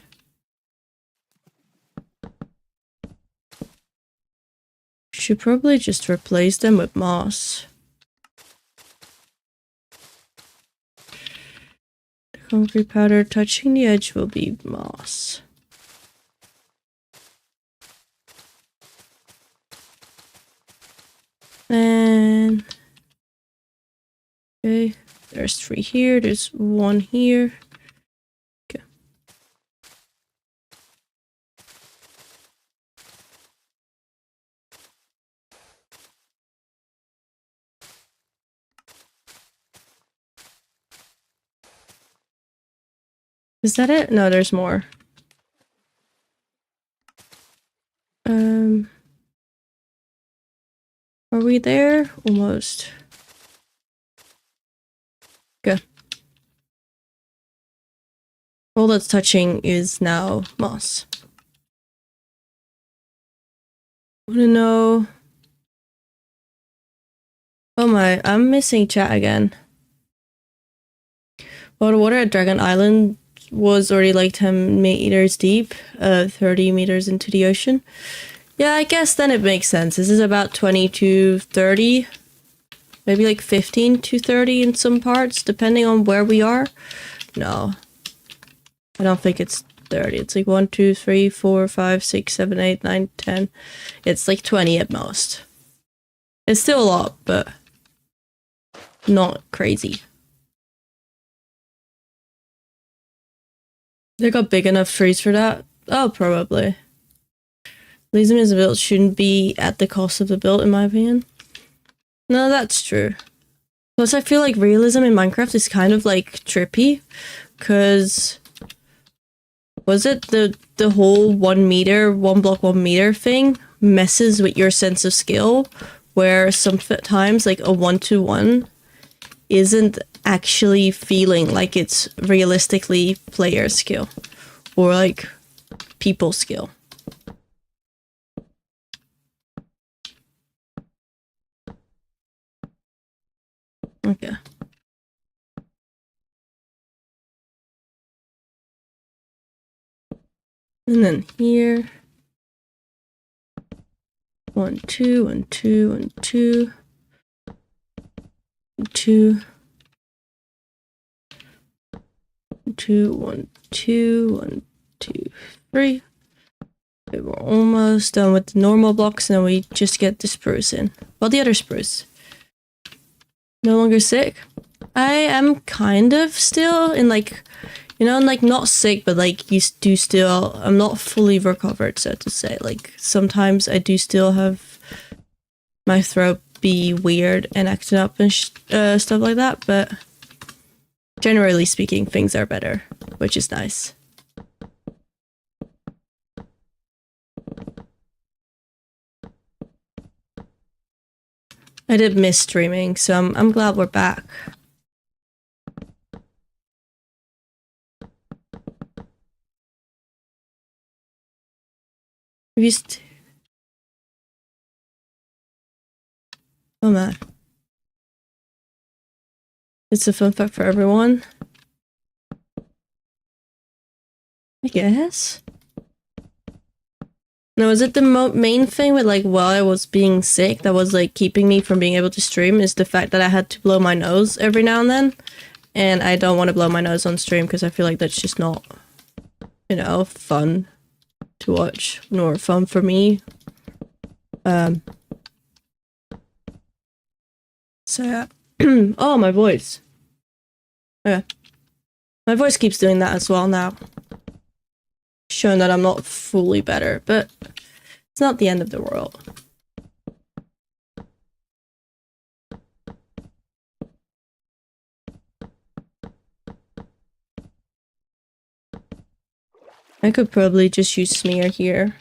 Should probably just replace them with moss. Concrete powder touching the edge will be moss. And okay, there's 3 here, there's 1 here. Okay. Is that it? No, there's more. Are we there? Almost. Good. All that's touching is now moss. Wanna know? Oh my, I'm missing chat again. Well, the water at Dragon Island was already like 10 meters deep, 30 meters into the ocean. Yeah, I guess then it makes sense. This is about 20 to 30, maybe like 15 to 30 in some parts, depending on where we are. No, I don't think it's 30. It's like 1, 2, 3, 4, 5, 6, 7, 8, 9, 10. It's like 20 at most. It's still a lot, but not crazy. They got big enough trees for that? Oh, probably. Realism is a build shouldn't be at the cost of the build, in my opinion. No, that's true. Plus, I feel like realism in Minecraft is kind of like trippy, because was it the whole 1 meter, 1 block 1 meter thing messes with your sense of skill, where sometimes like a 1-to-1 isn't actually feeling like it's realistically player skill, or like people skill. Okay. And then here. 1, 2, 1, 2, 1, 2. 2. 2, 1, 2, 1, 2, 3. Okay, we're almost done with the normal blocks, and then we just get the spruce in. Well, the other spruce. No longer sick. I am kind of still in like, you know, like not sick, but like you do still, I'm not fully recovered, so to say. Like sometimes I do still have my throat be weird and acting up and stuff like that, but generally speaking, things are better, which is nice. I did miss streaming, so I'm glad we're back. Oh man. It's a fun fact for everyone. I guess. No, is it the main thing with like while I was being sick that was like keeping me from being able to stream is the fact that I had to blow my nose every now and then. And I don't want to blow my nose on stream because I feel like that's just not, you know, fun to watch, nor fun for me. So yeah. Oh, my voice. Okay. My voice keeps doing that as well now. Showing that I'm not fully better, but it's not the end of the world. I could probably just use smear here,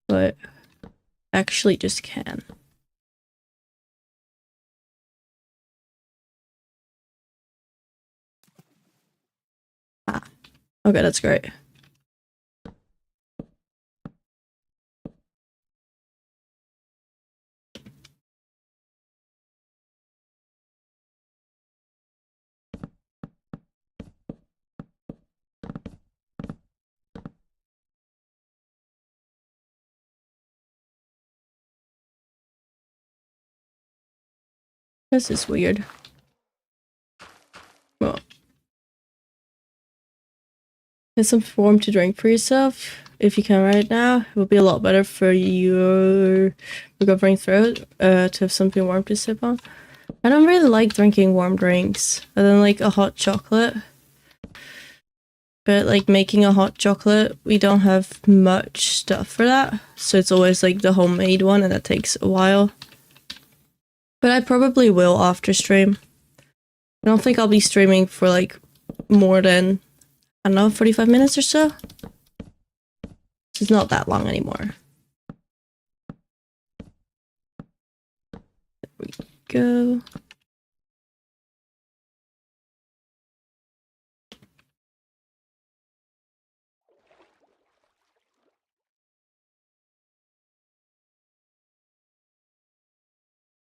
but actually just can. Ah, okay, that's great. This is weird. Well, get some warm to drink for yourself if you can right now. It would be a lot better for your recovering throat to have something warm to sip on. I don't really like drinking warm drinks other than like a hot chocolate. But like making a hot chocolate, we don't have much stuff for that. So it's always like the homemade one, and that takes a while. But I probably will after stream. I don't think I'll be streaming for like more than, I don't know, 45 minutes or so. It's not that long anymore. There we go.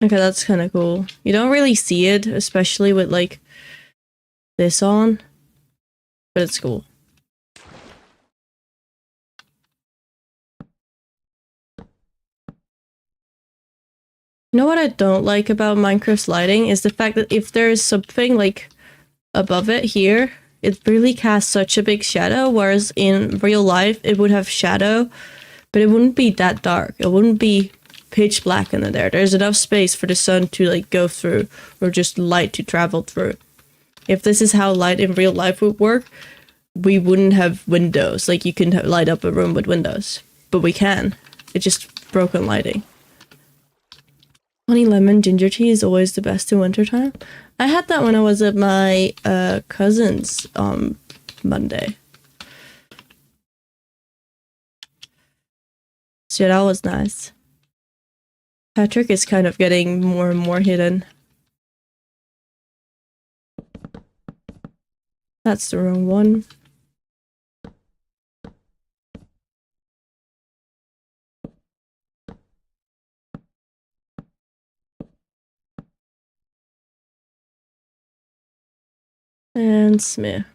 Okay, that's kind of cool. You don't really see it, especially with like this on, but it's cool. You know what I don't like about Minecraft's lighting is the fact that if there is something like above it here, it really casts such a big shadow, whereas in real life it would have shadow, but it wouldn't be that dark. It wouldn't be pitch black in there. There's enough space for the sun to like go through, or just light to travel through. If this is how light in real life would work, we wouldn't have windows. Like you can light up a room with windows, but we can. It's just broken lighting. Honey lemon ginger tea is always the best in wintertime. I had that when I was at my cousin's on Monday. So that was nice. Patrick is kind of getting more and more hidden. That's the wrong one. Gunsmith.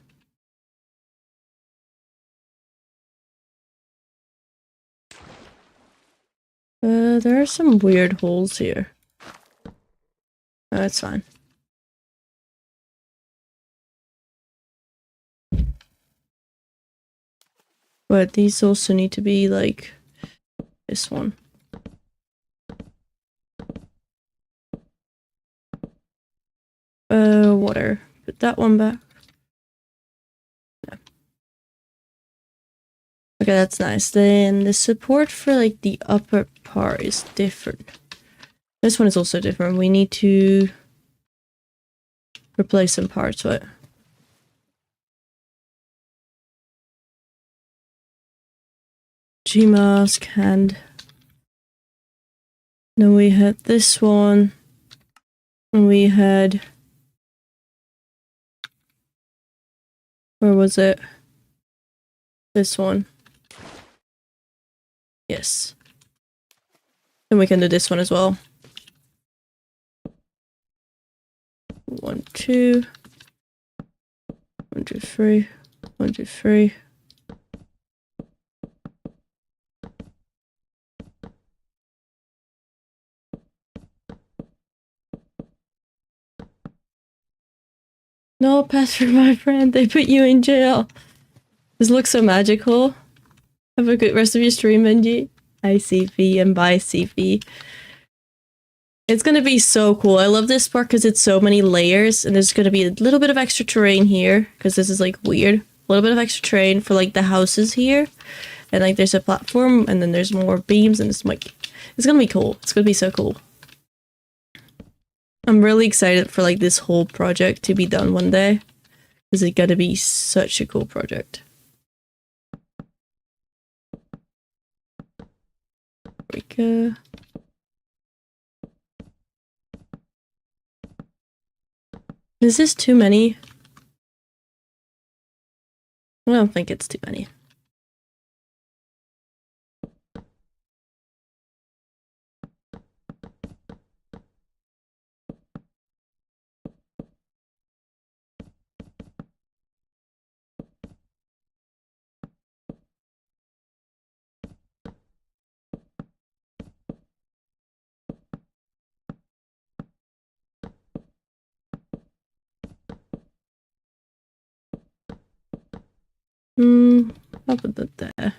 There are some weird holes here. Oh, it's fine. But these also need to be like this one. Water. Put that one back. Yeah. Okay, that's nice. Then the support for like the upper part is different. This one is also different. We need to replace some parts with it. G-mask and then we had this one and we had, where was it? This one. Yes. Then we can do this one as well. 1, 2. 1, 2, 3. 1, 2, 3. No, password, my friend. They put you in jail. This looks so magical. Have a good rest of your stream, Benji. Hi, CV, and bye, CV. It's gonna be so cool. I love this part because it's so many layers, and there's gonna be a little bit of extra terrain here because this is like weird. A little bit of extra terrain for like the houses here, and like there's a platform, and then there's more beams, and it's like it's gonna be cool. It's gonna be so cool. I'm really excited for like this whole project to be done one day. Because it's gonna be such a cool project. There we go. Is this too many? I don't think it's too many. I'll put that there.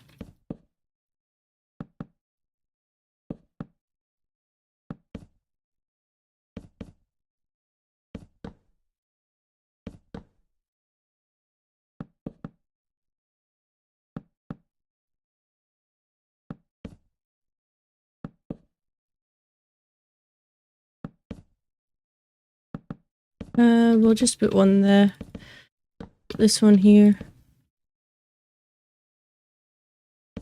We'll just put one there. This one here.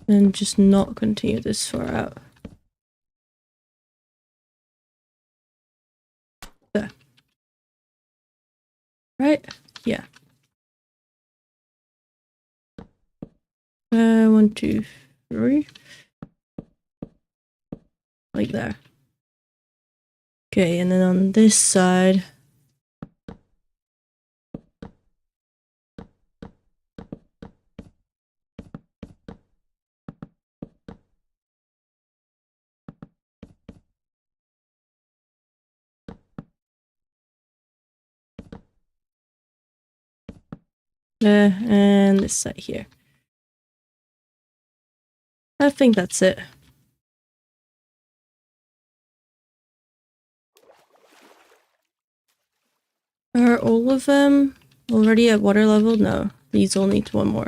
And just not continue this far out. There. Right? Yeah. 1, 2, 3. Like there. Okay, and then on this side. And this side here. I think that's it. Are all of them already at water level? No, these all need one more.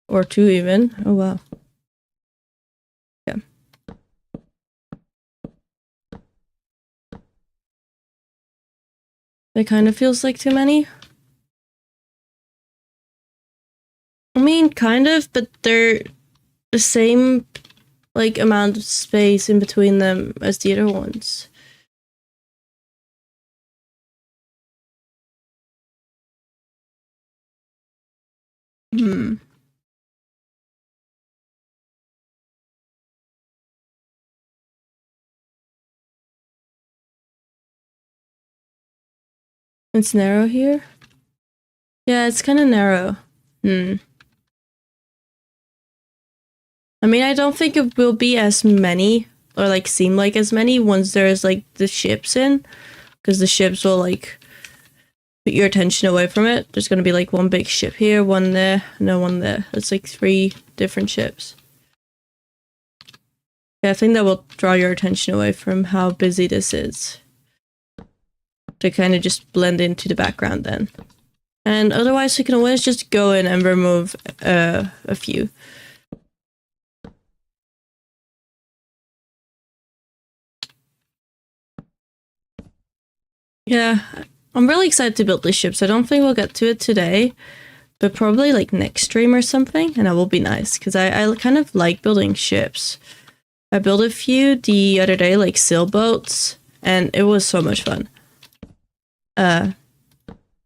Or 2 even. Oh wow. Yeah. It kind of feels like too many. I mean, kind of, but they're the same like amount of space in between them as the other ones. It's narrow here. Yeah, it's kind of narrow. I mean, I don't think it will be as many, or like seem like as many once there's like the ships in, because the ships will like put your attention away from it. There's gonna be like one big ship here, one there, no one there. It's like 3 different ships. Yeah, I think that will draw your attention away from how busy this is. To kind of just blend into the background then. And otherwise we can always just go in and remove a few. Yeah, I'm really excited to build these ships. I don't think we'll get to it today, but probably like next stream or something, and that will be nice, because I kind of like building ships. I built a few the other day, like sailboats, and it was so much fun.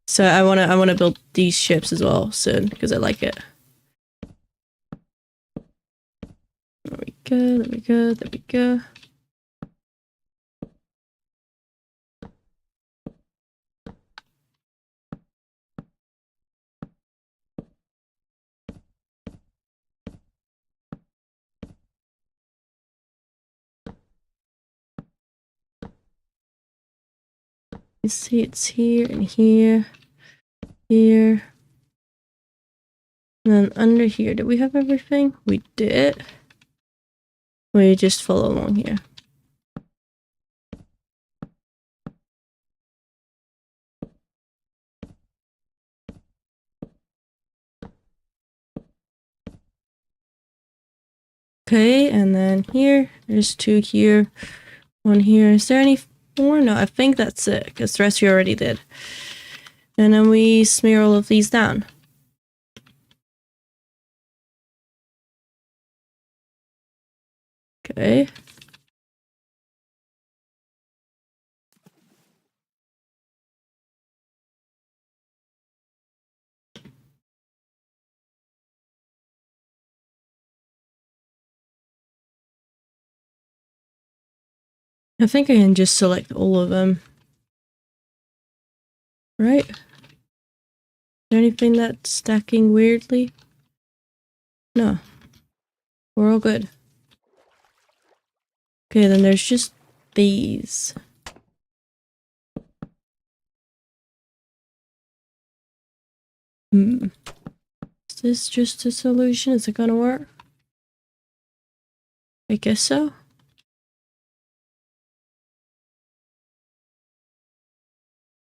So I wanna build these ships as well soon, because I like it. There we go, there we go, there we go. You see it's here and here, here. And then under here, did we have everything? We did. We just follow along here. Okay, and then here, there's 2 here, 1 here. Is there any more? No, I think that's it, because the rest we already did. And then we smear all of these down. Okay. I think I can just select all of them. Right? Is there anything that's stacking weirdly? No. We're all good. Okay, then there's just these. Is this just a solution? Is it gonna work? I guess so.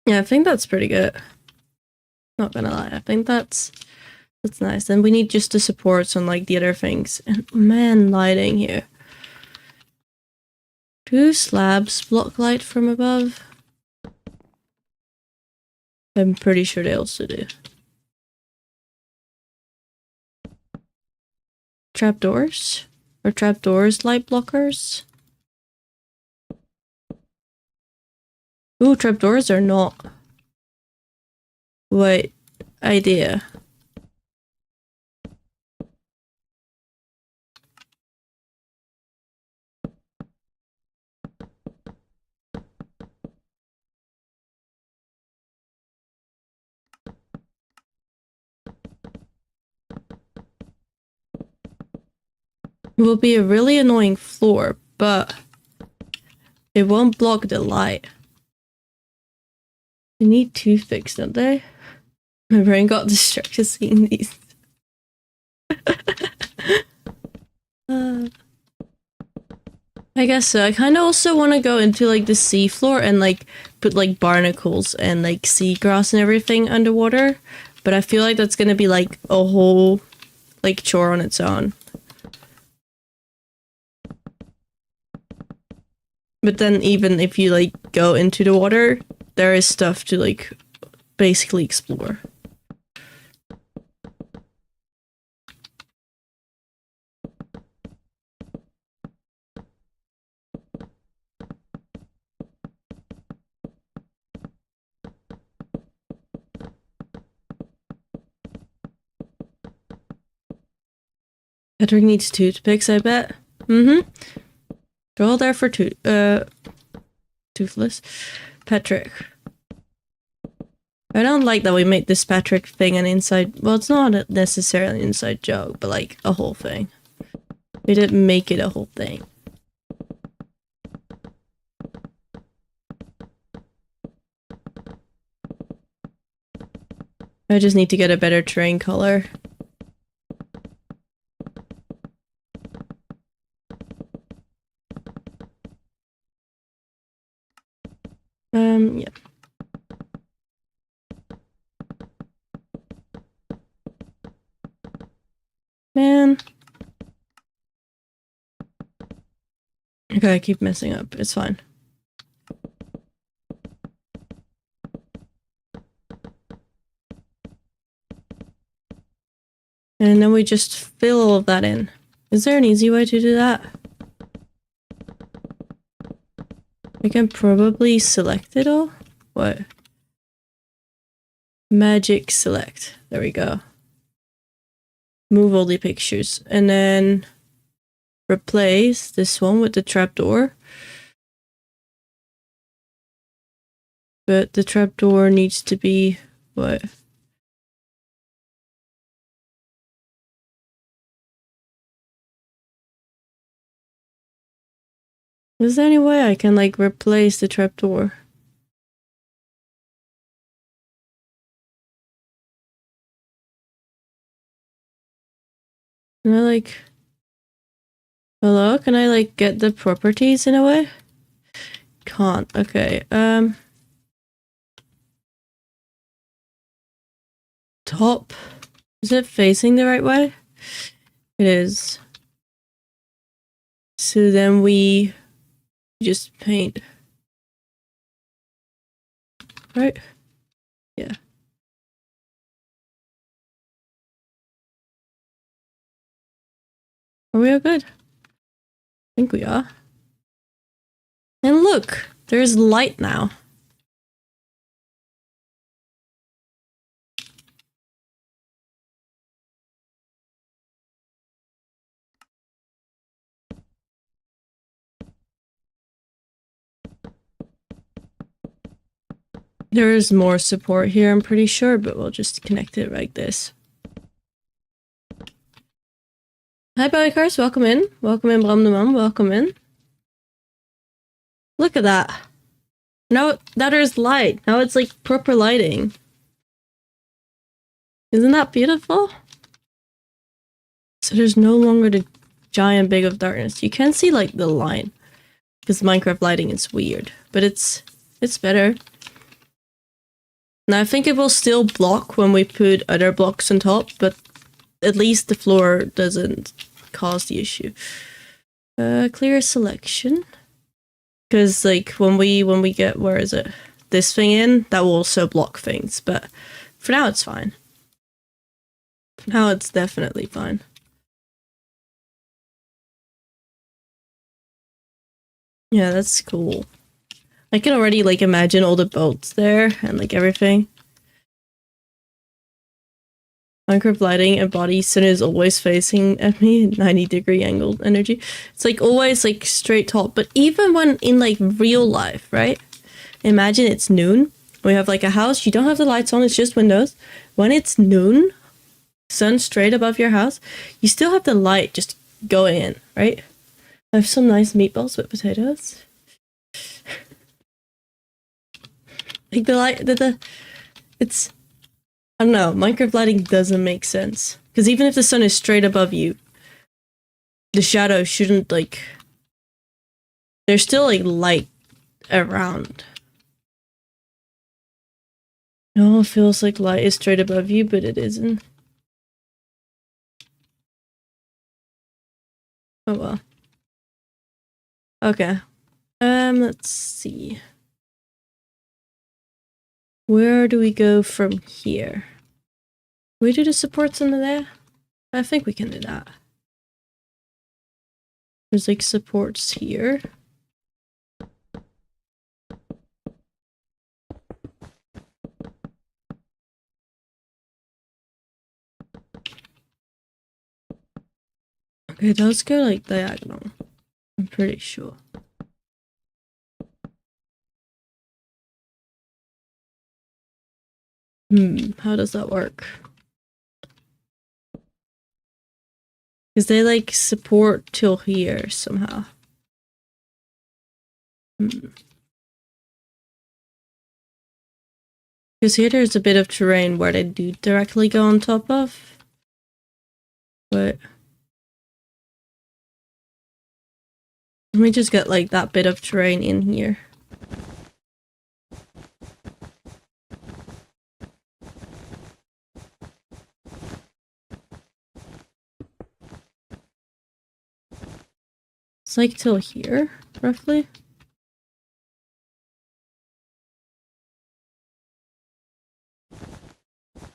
Yeah, I think that's pretty good. Not gonna lie, I think that's nice. And we need just the supports on like the other things. And man, lighting here. 2 slabs block light from above. I'm pretty sure they also do. Trapdoors? Are trapdoors light blockers? Ooh, trapdoors are not. Wait, idea. It will be a really annoying floor, but it won't block the light. They need toothpicks, don't they? My brain got distracted seeing these. I guess so. I kind of also want to go into like the sea floor and like put like barnacles and like seagrass and everything underwater, but I feel like that's gonna be like a whole like chore on its own. But then even if you like go into the water, there is stuff to like basically explore. Patrick needs toothpicks, I bet. They're all there for toothless. Patrick. I don't like that we made this Patrick thing an inside. Well, it's not necessarily an inside joke, but like a whole thing. We didn't make it a whole thing. I just need to get a better terrain color. Yeah. Man. Okay, I keep messing up. It's fine. And then we just fill all of that in. Is there an easy way to do that? I can probably select it all. What? Magic select. There we go. Move all the pictures. And then replace this one with the trapdoor. But the trapdoor needs to be what? Is there any way I can like replace the trapdoor? Can I like... Hello? Can I like get the properties in a way? Can't. Okay. Top. Is it facing the right way? It is. So then we just paint. Right? Yeah. Are we all good? I think we are. And look, there's light now. There is more support here, I'm pretty sure, but we'll just connect it like this. Hi, Bellycars, welcome in. Welcome in, Bram de Man, welcome in. Look at that. Now that is light. Now it's like proper lighting. Isn't that beautiful? So there's no longer the giant big of darkness. You can see like the line. Because Minecraft lighting is weird. But it's better. Now I think it will still block when we put other blocks on top, but at least the floor doesn't cause the issue. Clear selection. Because like when we get, where is it? This thing in, that will also block things, but for now it's fine. For now it's definitely fine. Yeah, that's cool. I can already like imagine all the boats there and like everything. Minecraft lighting embodies sun is always facing at me, 90-degree angled energy. It's like always like straight top, but even when in like real life, right? Imagine it's noon. We have like a house, you don't have the lights on, it's just windows. When it's noon, sun straight above your house, you still have the light just going in, right? I have some nice meatballs with potatoes. Like the light, it's, I don't know, Minecraft lighting doesn't make sense. Because even if the sun is straight above you, the shadow shouldn't like, there's still like light around. No, it feels like light is straight above you, but it isn't. Oh well. Okay. Let's see. Where do we go from here? Can we do the supports under there? I think we can do that. There's like supports here. Okay, those go like diagonal. I'm pretty sure. How does that work? Because they like support till here somehow. Because here there's a bit of terrain where they do directly go on top of. But let me just get like that bit of terrain in here. It's like till here, roughly.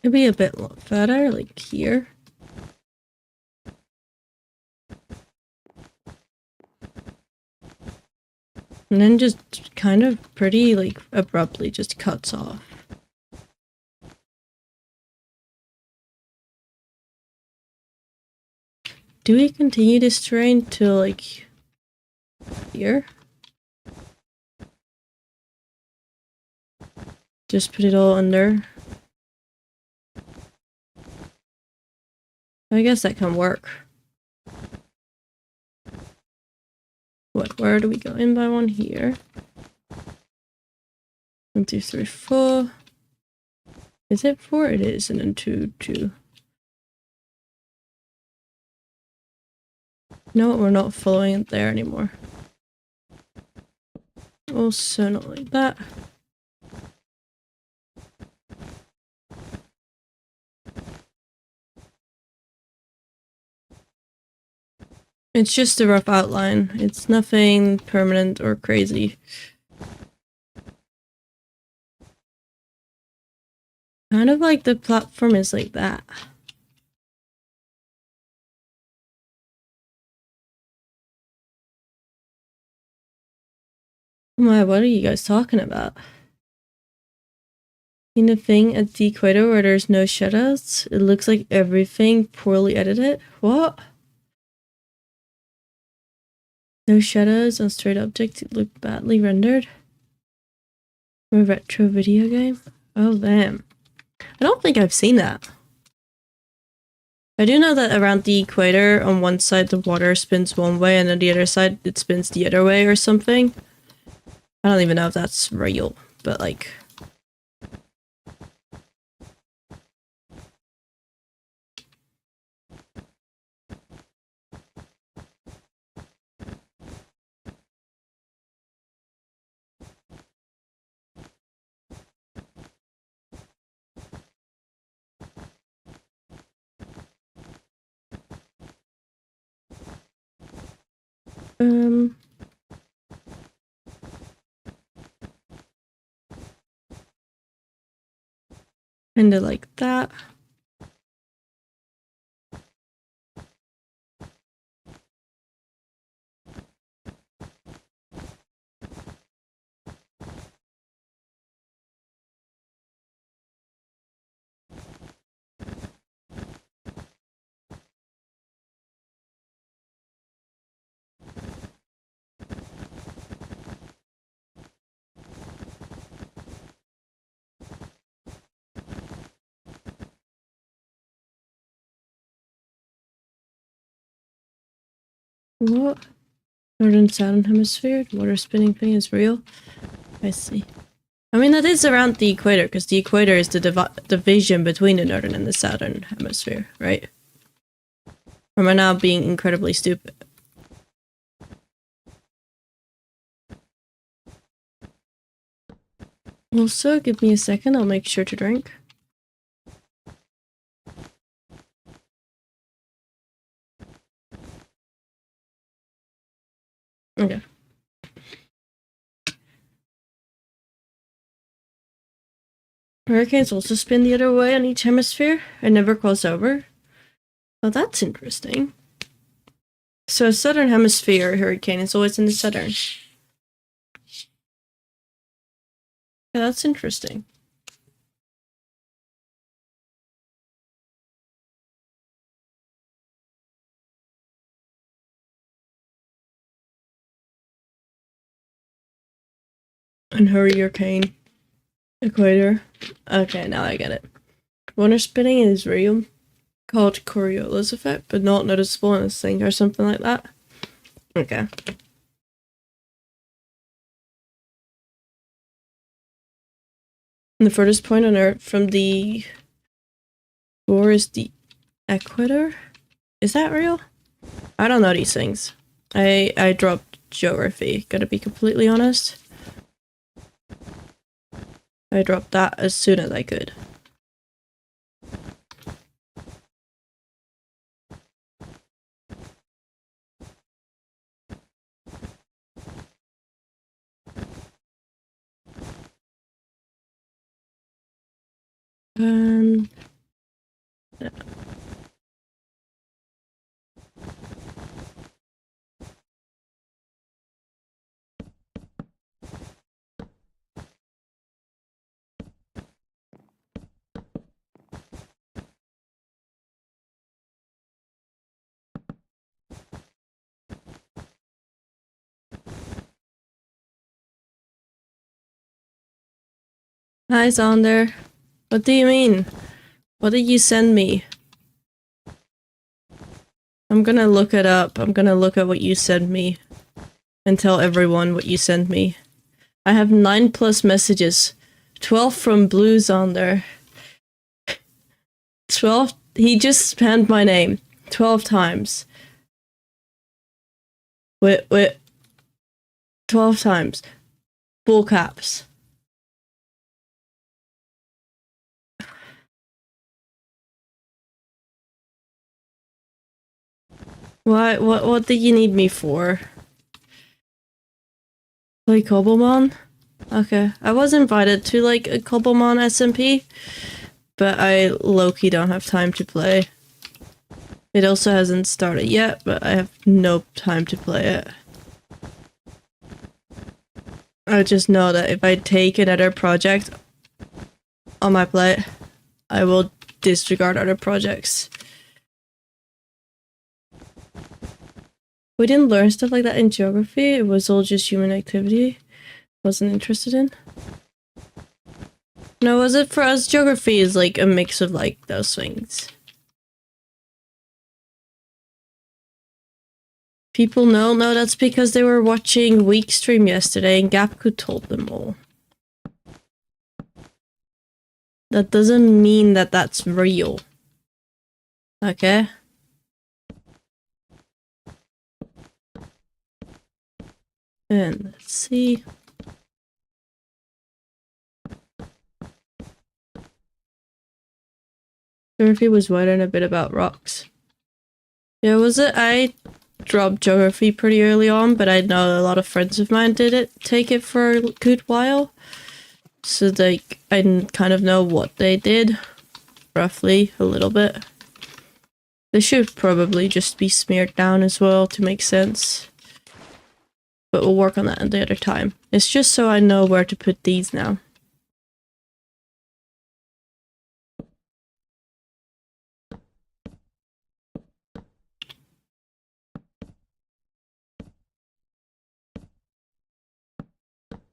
Maybe a bit further, like here. And then just kind of pretty, like, abruptly just cuts off. Do we continue this terrain to, like, here? Just put it all under. I guess that can work. What, where do we go? In by one here. 1, 2, 3, 4. Is it 4? It is, and then 2, 2. No, we're not following it there anymore. Also not like that. It's just a rough outline. It's nothing permanent or crazy. Kind of like the platform is like that. Oh my, what are you guys talking about? In the thing at the equator where there's no shadows, it looks like everything poorly edited. What? No shadows on straight objects look badly rendered. From a retro video game? Oh damn. I don't think I've seen that. I do know that around the equator, on one side the water spins one way and on the other side it spins the other way or something. I don't even know if that's real, but like... Kinda like that. What? Northern Southern Hemisphere? Water spinning thing is real? I see. I mean, that is around the equator, because the equator is the division between the Northern and the Southern Hemisphere, right? Or am I now being incredibly stupid? Also, give me a second, I'll make sure to drink. Okay. Hurricanes also spin the other way on each hemisphere and never cross over. Oh, that's interesting. So a southern hemisphere hurricane is always in the southern. Yeah, that's interesting. And hurricane. Equator. Okay, now I get it. Lunar spinning is real, called Coriolis effect, but not noticeable in a thing or something like that. Okay. And the furthest point on Earth from the shore is the equator? Is that real? I don't know these things. I dropped geography, gotta be completely honest. I dropped that as soon as I could. Yeah. Hi, Zonder. What do you mean? What did you send me? I'm gonna look it up. I'm gonna look at what you sent me and tell everyone what you sent me. I have 9+ messages. 12 from Blue Zonder. 12? He just spammed my name 12 times. Wait. 12 times. Full caps. Why? What do you need me for? Play Cobblemon? Okay. I was invited to like a Cobblemon SMP, but I low-key don't have time to play. It also hasn't started yet, but I have no time to play it. I just know that if I take another project on my plate, I will disregard other projects. We didn't learn stuff like that in geography. It was all just human activity. Wasn't interested in. No, was it for us? Geography is like a mix of like those things. People know? No, that's because they were watching Week Stream yesterday and Gapku told them all. That doesn't mean that that's real. Okay? And let's see. Geography was wondering a bit about rocks. Yeah, was it? I dropped geography pretty early on, but I know a lot of friends of mine take it for a good while. So like, I kind of know what they did. Roughly, a little bit. They should probably just be smeared down as well to make sense. But we'll work on that at the other time. It's just so I know where to put these now.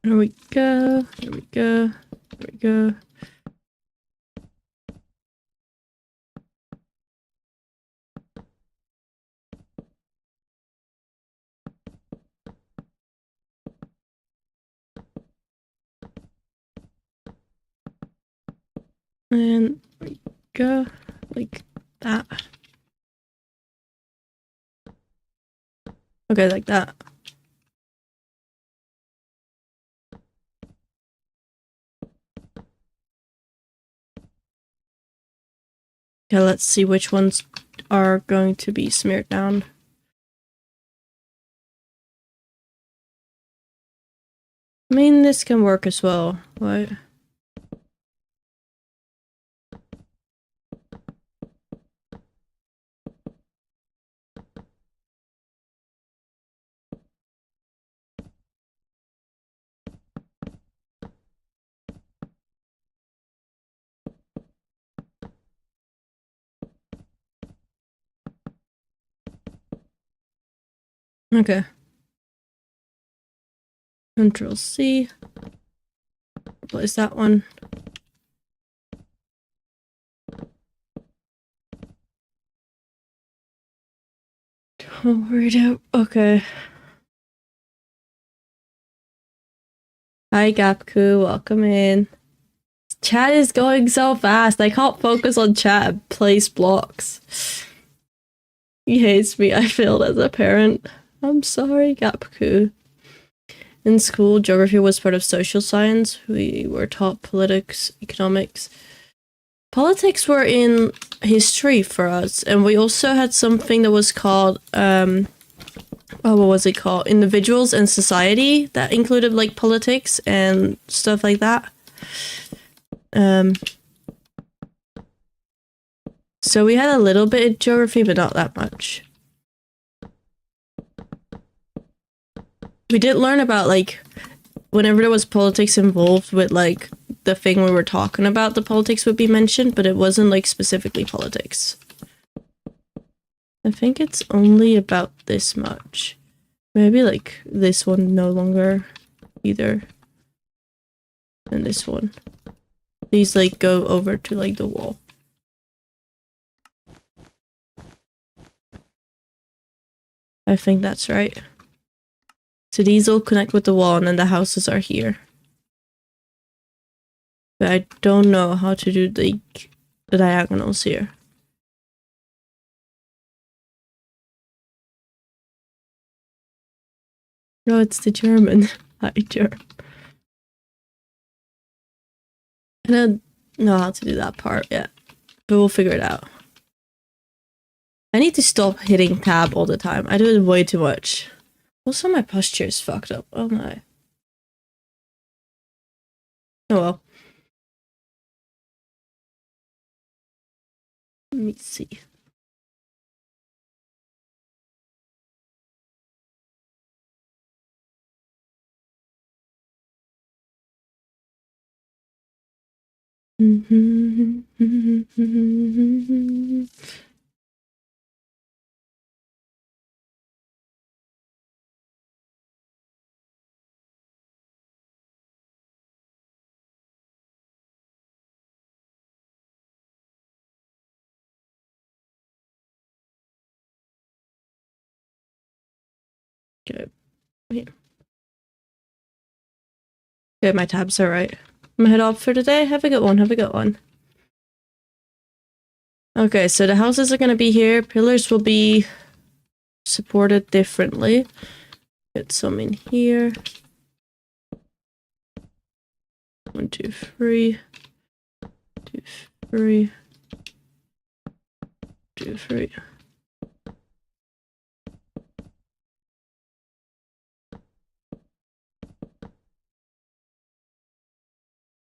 There we go. There we go. There we go. And there we go. Like that. Okay, like that. Okay, let's see which ones are going to be smeared down. I mean, this can work as well, right? Okay. Control C. place that one. Oh, read out. Okay. Hi, Gapku. Welcome in. Chat is going so fast. I can't focus on chat. Place blocks. He hates me. I failed as a parent. I'm sorry, Gapku. In school, geography was part of social science. We were taught politics, economics. Politics were in history for us, and we also had something that was called, what was it called? Individuals and society, that included like politics and stuff like that. So we had a little bit of geography, but not that much. We did learn about like whenever there was politics involved with like the thing we were talking about, the politics would be mentioned, but it wasn't like specifically politics. I think it's only about this much. Maybe like this one no longer either. And this one. These like go over to like the wall. I think that's right. So these all connect with the wall and then the houses are here. But I don't know how to do the diagonals here. No, it's the German. Hi, German. I don't know how to do that part yet, but we'll figure it out. I need to stop hitting tab all the time. I do it way too much. Also, my posture is fucked up. Oh my. Oh well. Let me see. Okay. Wait. Okay, my tabs are right. I'm gonna head off for today. Have a good one. Have a good one. Okay, so the houses are gonna be here. Pillars will be supported differently. Get some in here. 1, 2, 3. 2, 3. 2, 3.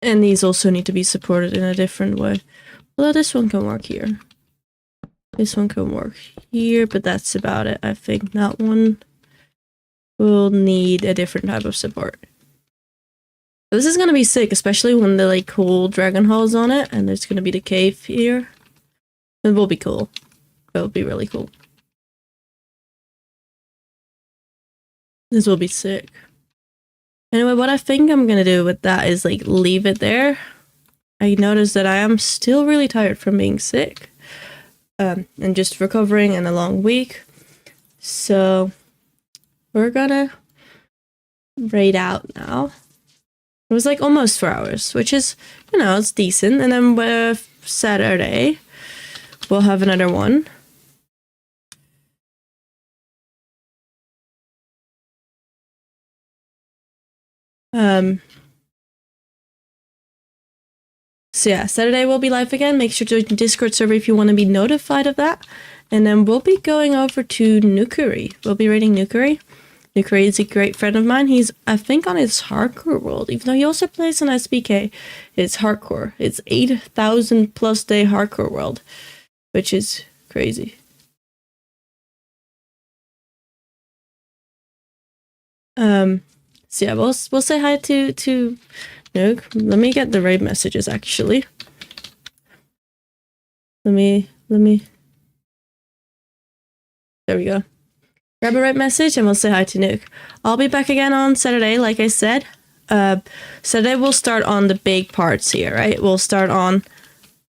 And these also need to be supported in a different way. Although this one can work here. This one can work here, but that's about it. I think that one will need a different type of support. This is gonna be sick, especially when the like cool dragon hall's on it, and there's gonna be the cave here. It will be cool. It will be really cool. This will be sick. Anyway, what I think I'm gonna do with that is like leave it there. I noticed that I am still really tired from being sick. And just recovering and a long week. So we're gonna raid out now. It was like almost 4 hours, which is, you know, it's decent. And then with Saturday, we'll have another one. So yeah, Saturday we'll be live again. Make sure to join the Discord server if you want to be notified of that. And then we'll be going over to Nukuri. We'll be raiding Nukuri. Nukuri is a great friend of mine. He's, I think, on his hardcore world, even though he also plays on SBK. It's hardcore. It's 8,000 plus day hardcore world, which is crazy. So yeah, we'll say hi to Nuke. Let me get the raid messages actually. Let me there we go. Grab a raid message and we'll say hi to Nuke. I'll be back again on Saturday, like I said. So then we'll start on the big parts here, right? We'll start on,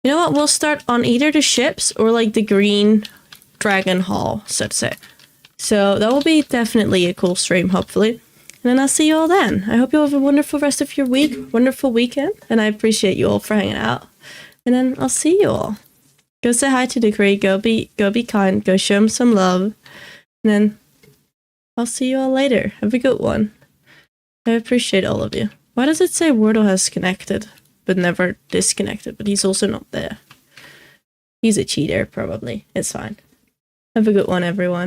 you know what? We'll start on either the ships or like the green dragon hall, so to say. So that will be definitely a cool stream, hopefully. And then I'll see you all then. I hope you have a wonderful rest of your week, wonderful weekend, and I appreciate you all for hanging out. And then I'll see you all. Go say hi to Decree. Go be kind. Go show him some love. And then I'll see you all later. Have a good one. I appreciate all of you. Why does it say Wordle has connected, but never disconnected? But he's also not there. He's a cheater, probably. It's fine. Have a good one, everyone.